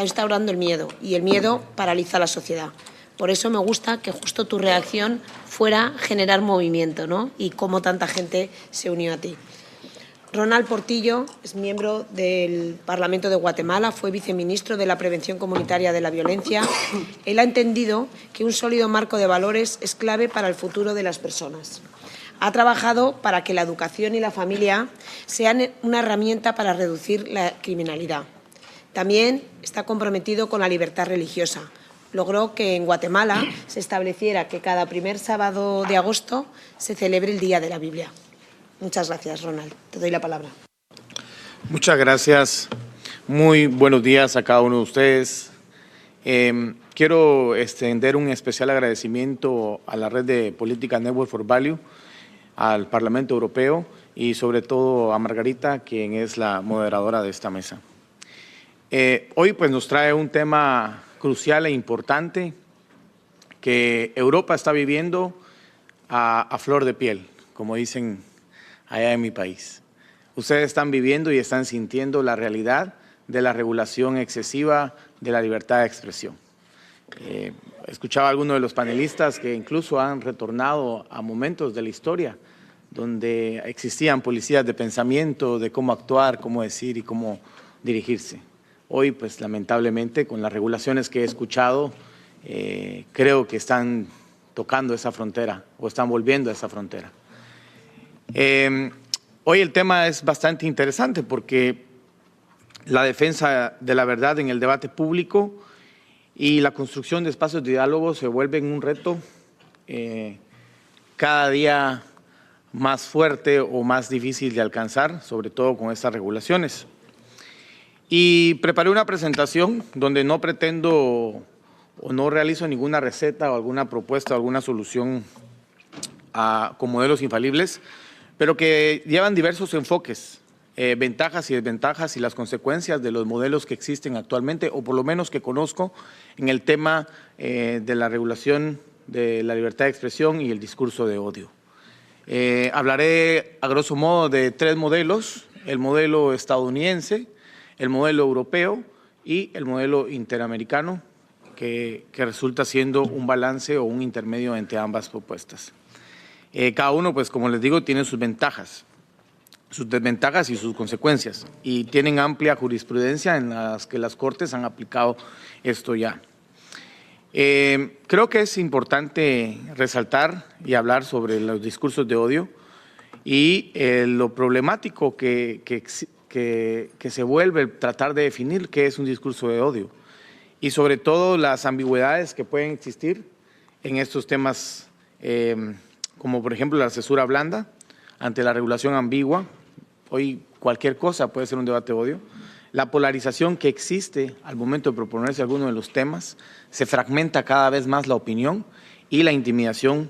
instaurando el miedo y el miedo paraliza a la sociedad. Por eso me gusta que justo tu reacción fuera generar movimiento, ¿no? Y cómo tanta gente se unió a ti. Ronald Portillo es miembro del Parlamento de Guatemala, fue viceministro de la Prevención Comunitaria de la Violencia. Él ha entendido que un sólido marco de valores es clave para el futuro de las personas. Ha trabajado para que la educación y la familia sean una herramienta para reducir la criminalidad. También está comprometido con la libertad religiosa. Logró que en Guatemala se estableciera que cada primer sábado de agosto se celebre el Día de la Biblia. Muchas gracias, Ronald. Te doy la palabra. Muchas gracias. Muy buenos días a cada uno de ustedes. Quiero extender un especial agradecimiento a la red de Política Network for Value, al Parlamento Europeo y sobre todo a Margarita, quien es la moderadora de esta mesa. Hoy pues nos trae un tema crucial e importante que Europa está viviendo a flor de piel, como dicen allá en mi país. Ustedes están viviendo y están sintiendo la realidad de la regulación excesiva de la libertad de expresión. Escuchaba a algunos de los panelistas que incluso han retornado a momentos de la historia donde existían policías de pensamiento, de cómo actuar, cómo decir y cómo dirigirse. Hoy, pues lamentablemente, con las regulaciones que he escuchado, creo que están tocando esa frontera o están volviendo a esa frontera. Hoy el tema es bastante interesante porque la defensa de la verdad en el debate público y la construcción de espacios de diálogo se vuelve un reto cada día más fuerte o más difícil de alcanzar, sobre todo con estas regulaciones. Y preparé una presentación donde no pretendo o no realizo ninguna receta o alguna propuesta o alguna solución con modelos infalibles, pero que llevan diversos enfoques, ventajas y desventajas y las consecuencias de los modelos que existen actualmente, o por lo menos que conozco en el tema de la regulación de la libertad de expresión y el discurso de odio. Hablaré a grosso modo de 3 modelos: el modelo estadounidense, el modelo europeo y el modelo interamericano, que resulta siendo un balance o un intermedio entre ambas propuestas. Cada uno, pues como les digo, tiene sus ventajas, sus desventajas y sus consecuencias, y tienen amplia jurisprudencia en las que las Cortes han aplicado esto ya. Creo que es importante resaltar y hablar sobre los discursos de odio y lo problemático que se vuelve tratar de definir qué es un discurso de odio, y sobre todo las ambigüedades que pueden existir en estos temas, como por ejemplo la censura blanda ante la regulación ambigua. Hoy cualquier cosa puede ser un debate de odio. La polarización que existe al momento de proponerse alguno de los temas, se fragmenta cada vez más la opinión, y la intimidación,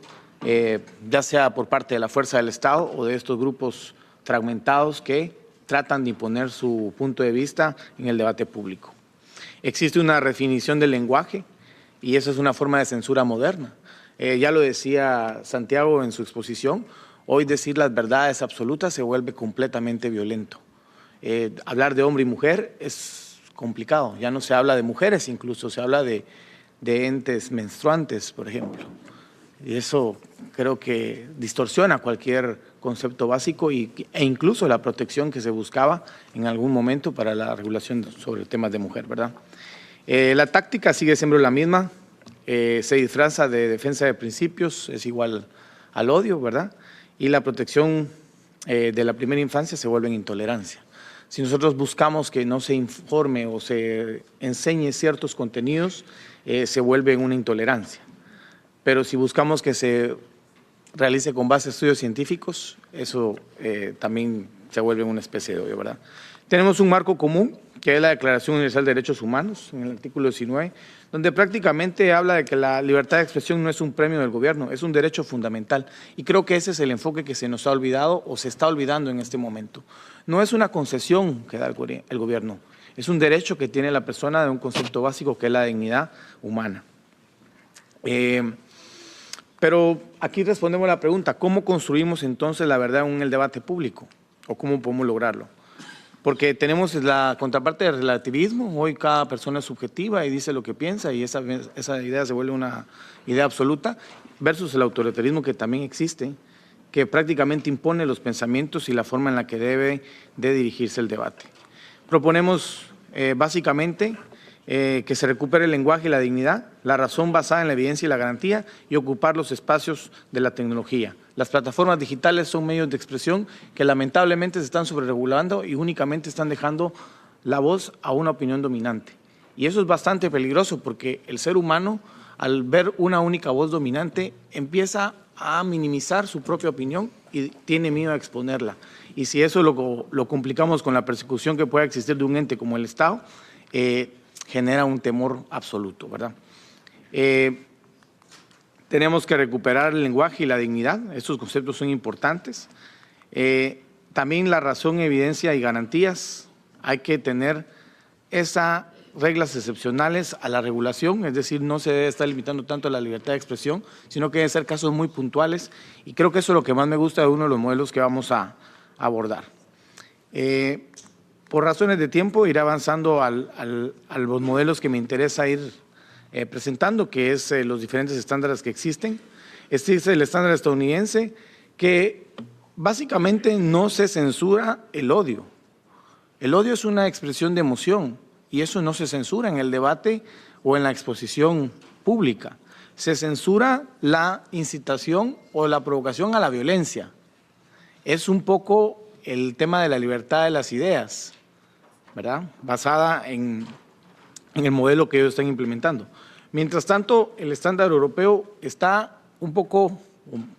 ya sea por parte de la fuerza del Estado o de estos grupos fragmentados que tratan de imponer su punto de vista en el debate público. Existe una redefinición del lenguaje, y esa es una forma de censura moderna. Ya lo decía Santiago en su exposición, hoy decir las verdades absolutas se vuelve completamente violento. Hablar de hombre y mujer es complicado, ya no se habla de mujeres, incluso se habla de entes menstruantes, por ejemplo. Y eso creo que distorsiona cualquier concepto básico e incluso la protección que se buscaba en algún momento para la regulación sobre temas de mujer, ¿verdad? La táctica sigue siendo la misma, se disfraza de defensa de principios, es igual al odio, ¿verdad? Y la protección de la primera infancia se vuelve en intolerancia. Si nosotros buscamos que no se informe o se enseñe ciertos contenidos, se vuelve en una intolerancia. Pero si buscamos que se realice con base a estudios científicos, eso también se vuelve una especie de odio, ¿verdad? Tenemos un marco común, que es la Declaración Universal de Derechos Humanos, en el artículo 19, donde prácticamente habla de que la libertad de expresión no es un premio del gobierno, es un derecho fundamental. Y creo que ese es el enfoque que se nos ha olvidado o se está olvidando en este momento. No es una concesión que da el gobierno, es un derecho que tiene la persona de un concepto básico que es la dignidad humana. Pero aquí respondemos la pregunta, ¿cómo construimos entonces la verdad en el debate público? ¿O cómo podemos lograrlo? Porque tenemos la contraparte del relativismo, hoy cada persona es subjetiva y dice lo que piensa, y esa idea se vuelve una idea absoluta, versus el autoritarismo que también existe, que prácticamente impone los pensamientos y la forma en la que debe de dirigirse el debate. Proponemos básicamente que se recupere el lenguaje y la dignidad, la razón basada en la evidencia y la garantía, y ocupar los espacios de la tecnología. Las plataformas digitales son medios de expresión que lamentablemente se están sobreregulando y únicamente están dejando la voz a una opinión dominante. Y eso es bastante peligroso, porque el ser humano, al ver una única voz dominante, empieza a minimizar su propia opinión y tiene miedo a exponerla. Y si eso lo complicamos con la persecución que pueda existir de un ente como el Estado, genera un temor absoluto, ¿verdad? Tenemos que recuperar el lenguaje y la dignidad, estos conceptos son importantes. También la razón, evidencia y garantías, hay que tener esas reglas excepcionales a la regulación, es decir, no se debe estar limitando tanto a la libertad de expresión, sino que deben ser casos muy puntuales, y creo que eso es lo que más me gusta de uno de los modelos que vamos a abordar. Por razones de tiempo iré avanzando a los modelos que me interesa ir presentando, que es los diferentes estándares que existen. Este es el estándar estadounidense, que básicamente no se censura el odio. El odio es una expresión de emoción y eso no se censura en el debate o en la exposición pública. Se censura la incitación o la provocación a la violencia. Es un poco el tema de la libertad de las ideas, ¿verdad? Basada en en el modelo que ellos están implementando. Mientras tanto, el estándar europeo está un poco,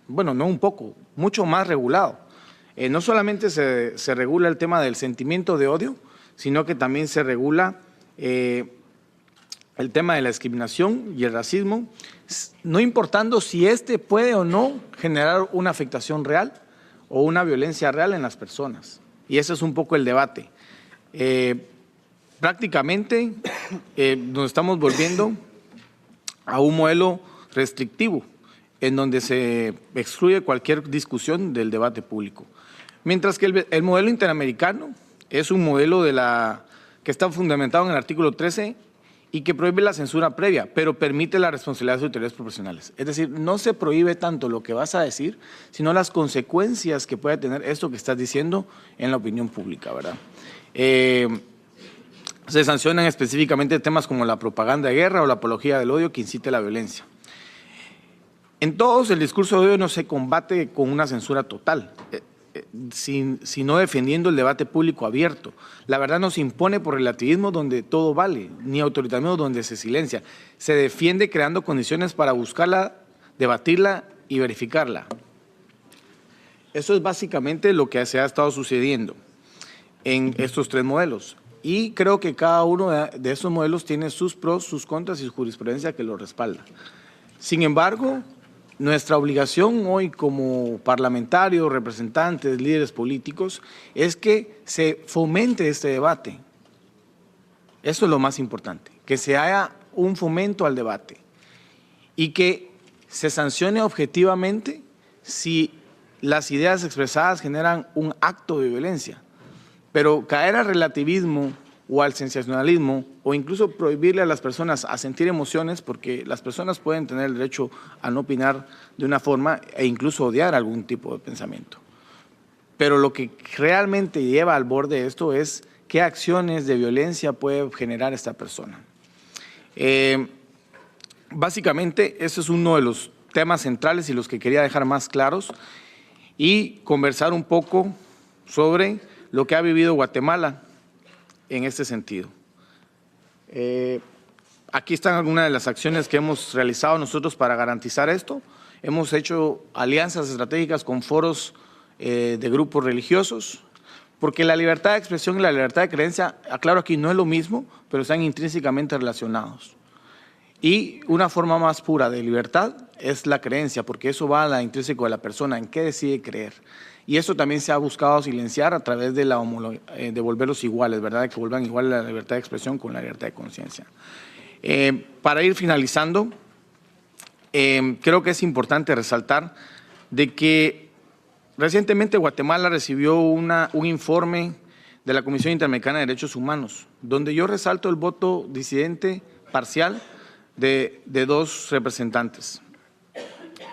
bueno, no un poco, mucho más regulado. No solamente se regula el tema del sentimiento de odio, sino que también se regula el tema de la discriminación y el racismo, no importando si este puede o no generar una afectación real o una violencia real en las personas. Y ese es un poco el debate. Prácticamente nos estamos volviendo a un modelo restrictivo, en donde se excluye cualquier discusión del debate público. Mientras que el modelo interamericano es un modelo que está fundamentado en el artículo 13 y que prohíbe la censura previa, pero permite la responsabilidad de sus autoridades profesionales. Es decir, no se prohíbe tanto lo que vas a decir, sino las consecuencias que puede tener esto que estás diciendo en la opinión pública, ¿verdad? Se sancionan específicamente temas como la propaganda de guerra o la apología del odio que incite la violencia. En todos, el discurso de odio no se combate con una censura total, sino defendiendo el debate público abierto. La verdad no se impone por relativismo donde todo vale, ni autoritarismo donde se silencia. Se defiende creando condiciones para buscarla, debatirla y verificarla. Eso es básicamente lo que se ha estado sucediendo en estos tres modelos. Y creo que cada uno de esos modelos tiene sus pros, sus contras y su jurisprudencia que lo respalda. Sin embargo, nuestra obligación hoy como parlamentarios, representantes, líderes políticos, es que se fomente este debate. Eso es lo más importante, que se haga un fomento al debate y que se sancione objetivamente si las ideas expresadas generan un acto de violencia. Pero caer al relativismo o al sensacionalismo o incluso prohibirle a las personas a sentir emociones, porque las personas pueden tener el derecho a no opinar de una forma e incluso odiar algún tipo de pensamiento. Pero lo que realmente lleva al borde de esto es qué acciones de violencia puede generar esta persona. Básicamente, ese es uno de los temas centrales y los que quería dejar más claros y conversar un poco sobre lo que ha vivido Guatemala en este sentido. Aquí están algunas de las acciones que hemos realizado nosotros para garantizar esto. Hemos hecho alianzas estratégicas con foros de grupos religiosos, porque la libertad de expresión y la libertad de creencia, aclaro aquí, no es lo mismo, pero están intrínsecamente relacionados. Y una forma más pura de libertad es la creencia, porque eso va a la intrínseco de la persona, en qué decide creer. Y eso también se ha buscado silenciar a través de de volverlos iguales, ¿verdad? De que vuelvan igual la libertad de expresión con la libertad de conciencia. Para ir finalizando, creo que es importante resaltar de que recientemente Guatemala recibió un informe de la Comisión Interamericana de Derechos Humanos, donde yo resalto el voto disidente parcial de dos representantes.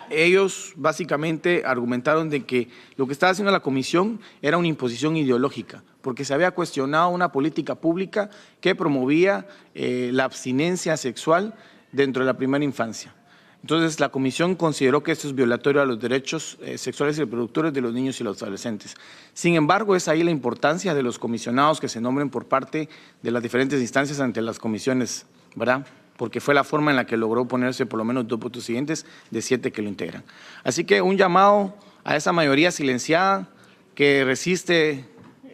Ellos básicamente argumentaron de que lo que estaba haciendo la comisión era una imposición ideológica, porque se había cuestionado una política pública que promovía la abstinencia sexual dentro de la primera infancia. Entonces, la comisión consideró que esto es violatorio a los derechos sexuales y reproductores de los niños y los adolescentes. Sin embargo, es ahí la importancia de los comisionados que se nombren por parte de las diferentes instancias ante las comisiones, ¿verdad? Porque fue la forma en la que logró ponerse por lo menos 2 votos siguientes de 7 que lo integran. Así que un llamado a esa mayoría silenciada que resiste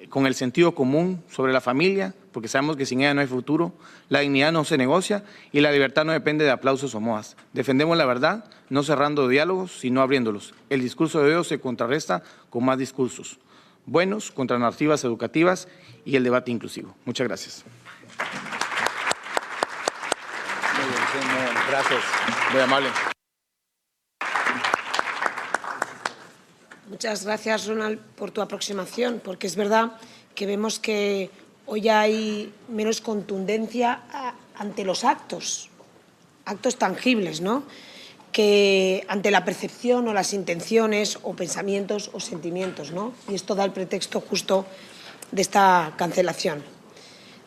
con el sentido común sobre la familia, porque sabemos que sin ella no hay futuro, la dignidad no se negocia y la libertad no depende de aplausos o modas. Defendemos la verdad, no cerrando diálogos, sino abriéndolos. El discurso de odio se contrarresta con más discursos buenos, contra narrativas educativas y el debate inclusivo. Muchas gracias. Gracias, muy amable. Muchas gracias, Ronald, por tu aproximación, porque es verdad que vemos que hoy hay menos contundencia ante los actos tangibles, ¿no?, que ante la percepción o las intenciones o pensamientos o sentimientos, ¿no? Y esto da el pretexto justo de esta cancelación.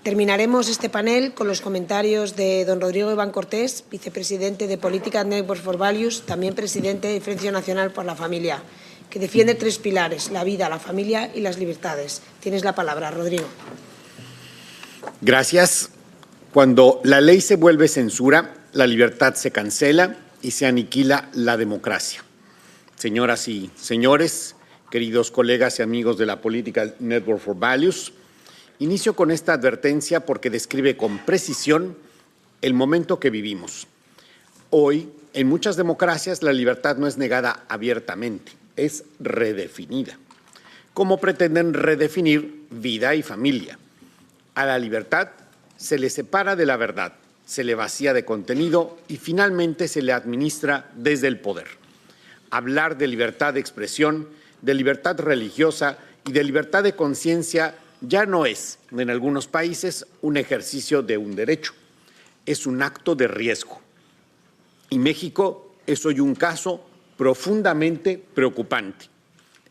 Terminaremos este panel con los comentarios de don Rodrigo Iván Cortés, vicepresidente de Political Network for Values, también presidente de Frente Nacional por la Familia, que defiende 3 pilares: la vida, la familia y las libertades. Tienes la palabra, Rodrigo. Gracias. Cuando la ley se vuelve censura, la libertad se cancela y se aniquila la democracia. Señoras y señores, queridos colegas y amigos de la Political Network for Values, inicio con esta advertencia porque describe con precisión el momento que vivimos. Hoy, en muchas democracias, la libertad no es negada abiertamente, es redefinida. ¿Cómo pretenden redefinir vida y familia? A la libertad se le separa de la verdad, se le vacía de contenido y finalmente se le administra desde el poder. Hablar de libertad de expresión, de libertad religiosa y de libertad de conciencia ya no es, en algunos países, un ejercicio de un derecho, es un acto de riesgo. Y México es hoy un caso profundamente preocupante.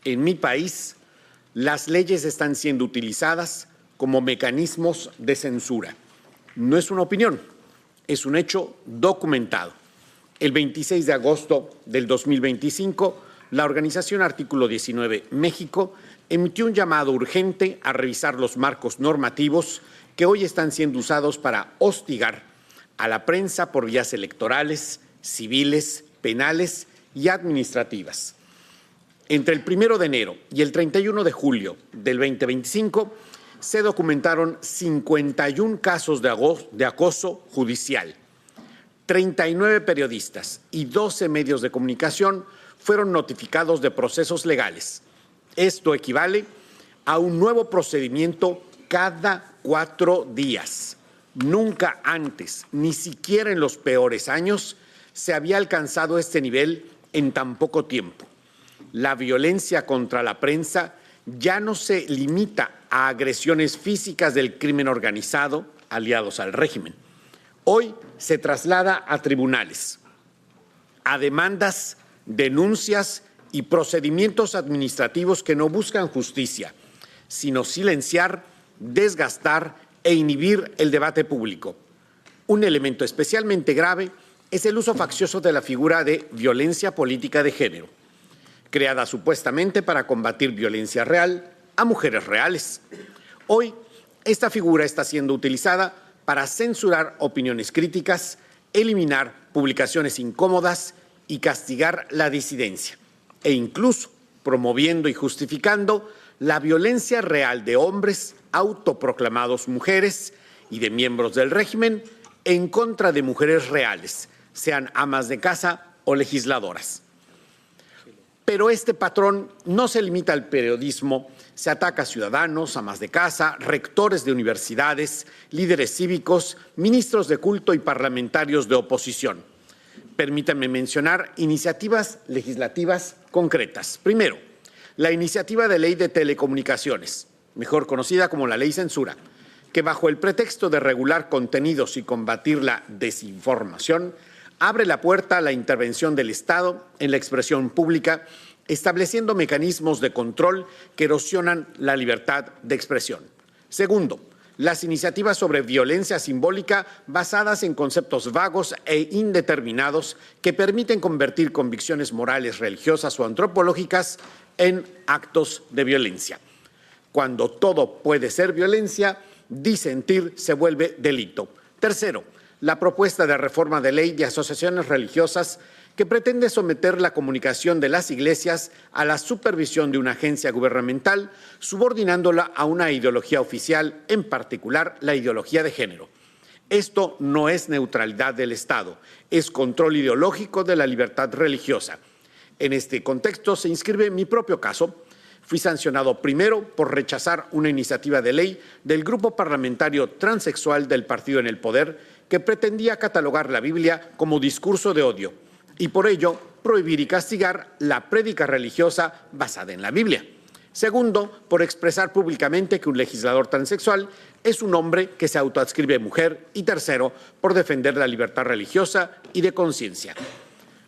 En mi país, las leyes están siendo utilizadas como mecanismos de censura. No es una opinión, es un hecho documentado. El 26 de agosto del 2025, la organización Artículo 19 México emitió un llamado urgente a revisar los marcos normativos que hoy están siendo usados para hostigar a la prensa por vías electorales, civiles, penales y administrativas. Entre el 1 de enero y el 31 de julio del 2025 se documentaron 51 casos de acoso judicial. 39 periodistas y 12 medios de comunicación fueron notificados de procesos legales. Esto equivale a un nuevo procedimiento cada 4 días. Nunca antes, ni siquiera en los peores años, se había alcanzado este nivel en tan poco tiempo. La violencia contra la prensa ya no se limita a agresiones físicas del crimen organizado, aliados al régimen. Hoy se traslada a tribunales, a demandas, denuncias y procedimientos administrativos que no buscan justicia, sino silenciar, desgastar e inhibir el debate público. Un elemento especialmente grave es el uso faccioso de la figura de violencia política de género, creada supuestamente para combatir violencia real a mujeres reales. Hoy, esta figura está siendo utilizada para censurar opiniones críticas, eliminar publicaciones incómodas y castigar la disidencia, e incluso promoviendo y justificando la violencia real de hombres autoproclamados mujeres y de miembros del régimen en contra de mujeres reales, sean amas de casa o legisladoras. Pero este patrón no se limita al periodismo, se ataca a ciudadanos, amas de casa, rectores de universidades, líderes cívicos, ministros de culto y parlamentarios de oposición. Permítanme mencionar iniciativas legislativas concretas. Primero, la iniciativa de ley de telecomunicaciones, mejor conocida como la Ley Censura, que bajo el pretexto de regular contenidos y combatir la desinformación, abre la puerta a la intervención del Estado en la expresión pública, estableciendo mecanismos de control que erosionan la libertad de expresión. Segundo, las iniciativas sobre violencia simbólica basadas en conceptos vagos e indeterminados que permiten convertir convicciones morales, religiosas o antropológicas en actos de violencia. Cuando todo puede ser violencia, disentir se vuelve delito. Tercero, la propuesta de reforma de ley de asociaciones religiosas que pretende someter la comunicación de las iglesias a la supervisión de una agencia gubernamental, subordinándola a una ideología oficial, en particular la ideología de género. Esto no es neutralidad del Estado, es control ideológico de la libertad religiosa. En este contexto se inscribe mi propio caso. Fui sancionado primero por rechazar una iniciativa de ley del grupo parlamentario transexual del partido en el poder que pretendía catalogar la Biblia como discurso de odio y por ello prohibir y castigar la prédica religiosa basada en la Biblia. Segundo, por expresar públicamente que un legislador transexual es un hombre que se autoadscribe mujer. Y tercero, por defender la libertad religiosa y de conciencia.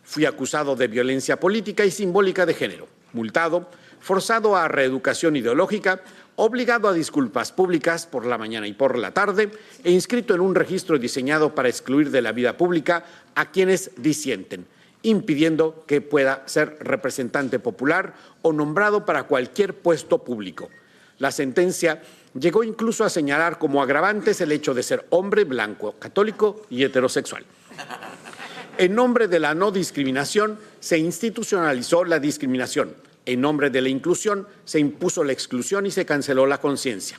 Fui acusado de violencia política y simbólica de género, multado, forzado a reeducación ideológica, obligado a disculpas públicas por la mañana y por la tarde e inscrito en un registro diseñado para excluir de la vida pública a quienes disienten, impidiendo que pueda ser representante popular o nombrado para cualquier puesto público. La sentencia Llegó incluso a señalar como agravantes el hecho de ser hombre, blanco, católico y heterosexual. En nombre de la no discriminación, se institucionalizó la discriminación. En nombre de la inclusión, se impuso la exclusión y se canceló la conciencia.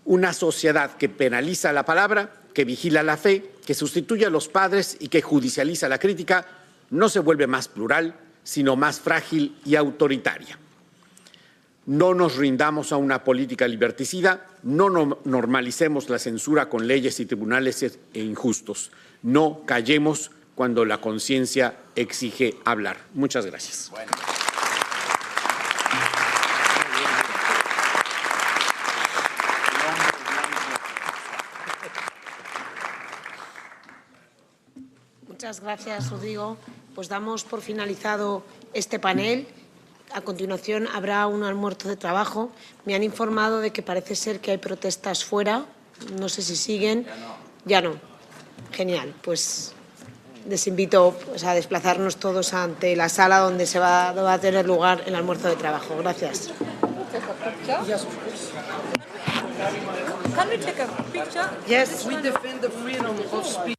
Una sociedad que penaliza la palabra, que vigila la fe, que sustituye a los padres y que judicializa la crítica, no se vuelve más plural, sino más frágil y autoritaria. No nos rindamos a una política liberticida, no normalicemos la censura con leyes y tribunales injustos. No callemos cuando la conciencia exige hablar. Muchas gracias. Bueno. Muchas gracias, Rodrigo. Pues damos por finalizado este panel. A continuación habrá un almuerzo de trabajo. Me han informado de que parece ser que hay protestas fuera. No sé si siguen. Ya no. Genial. Pues les invito a desplazarnos todos ante la sala donde va a tener lugar el almuerzo de trabajo. Gracias. Can we take a picture? Yes. We defend the freedom of speech.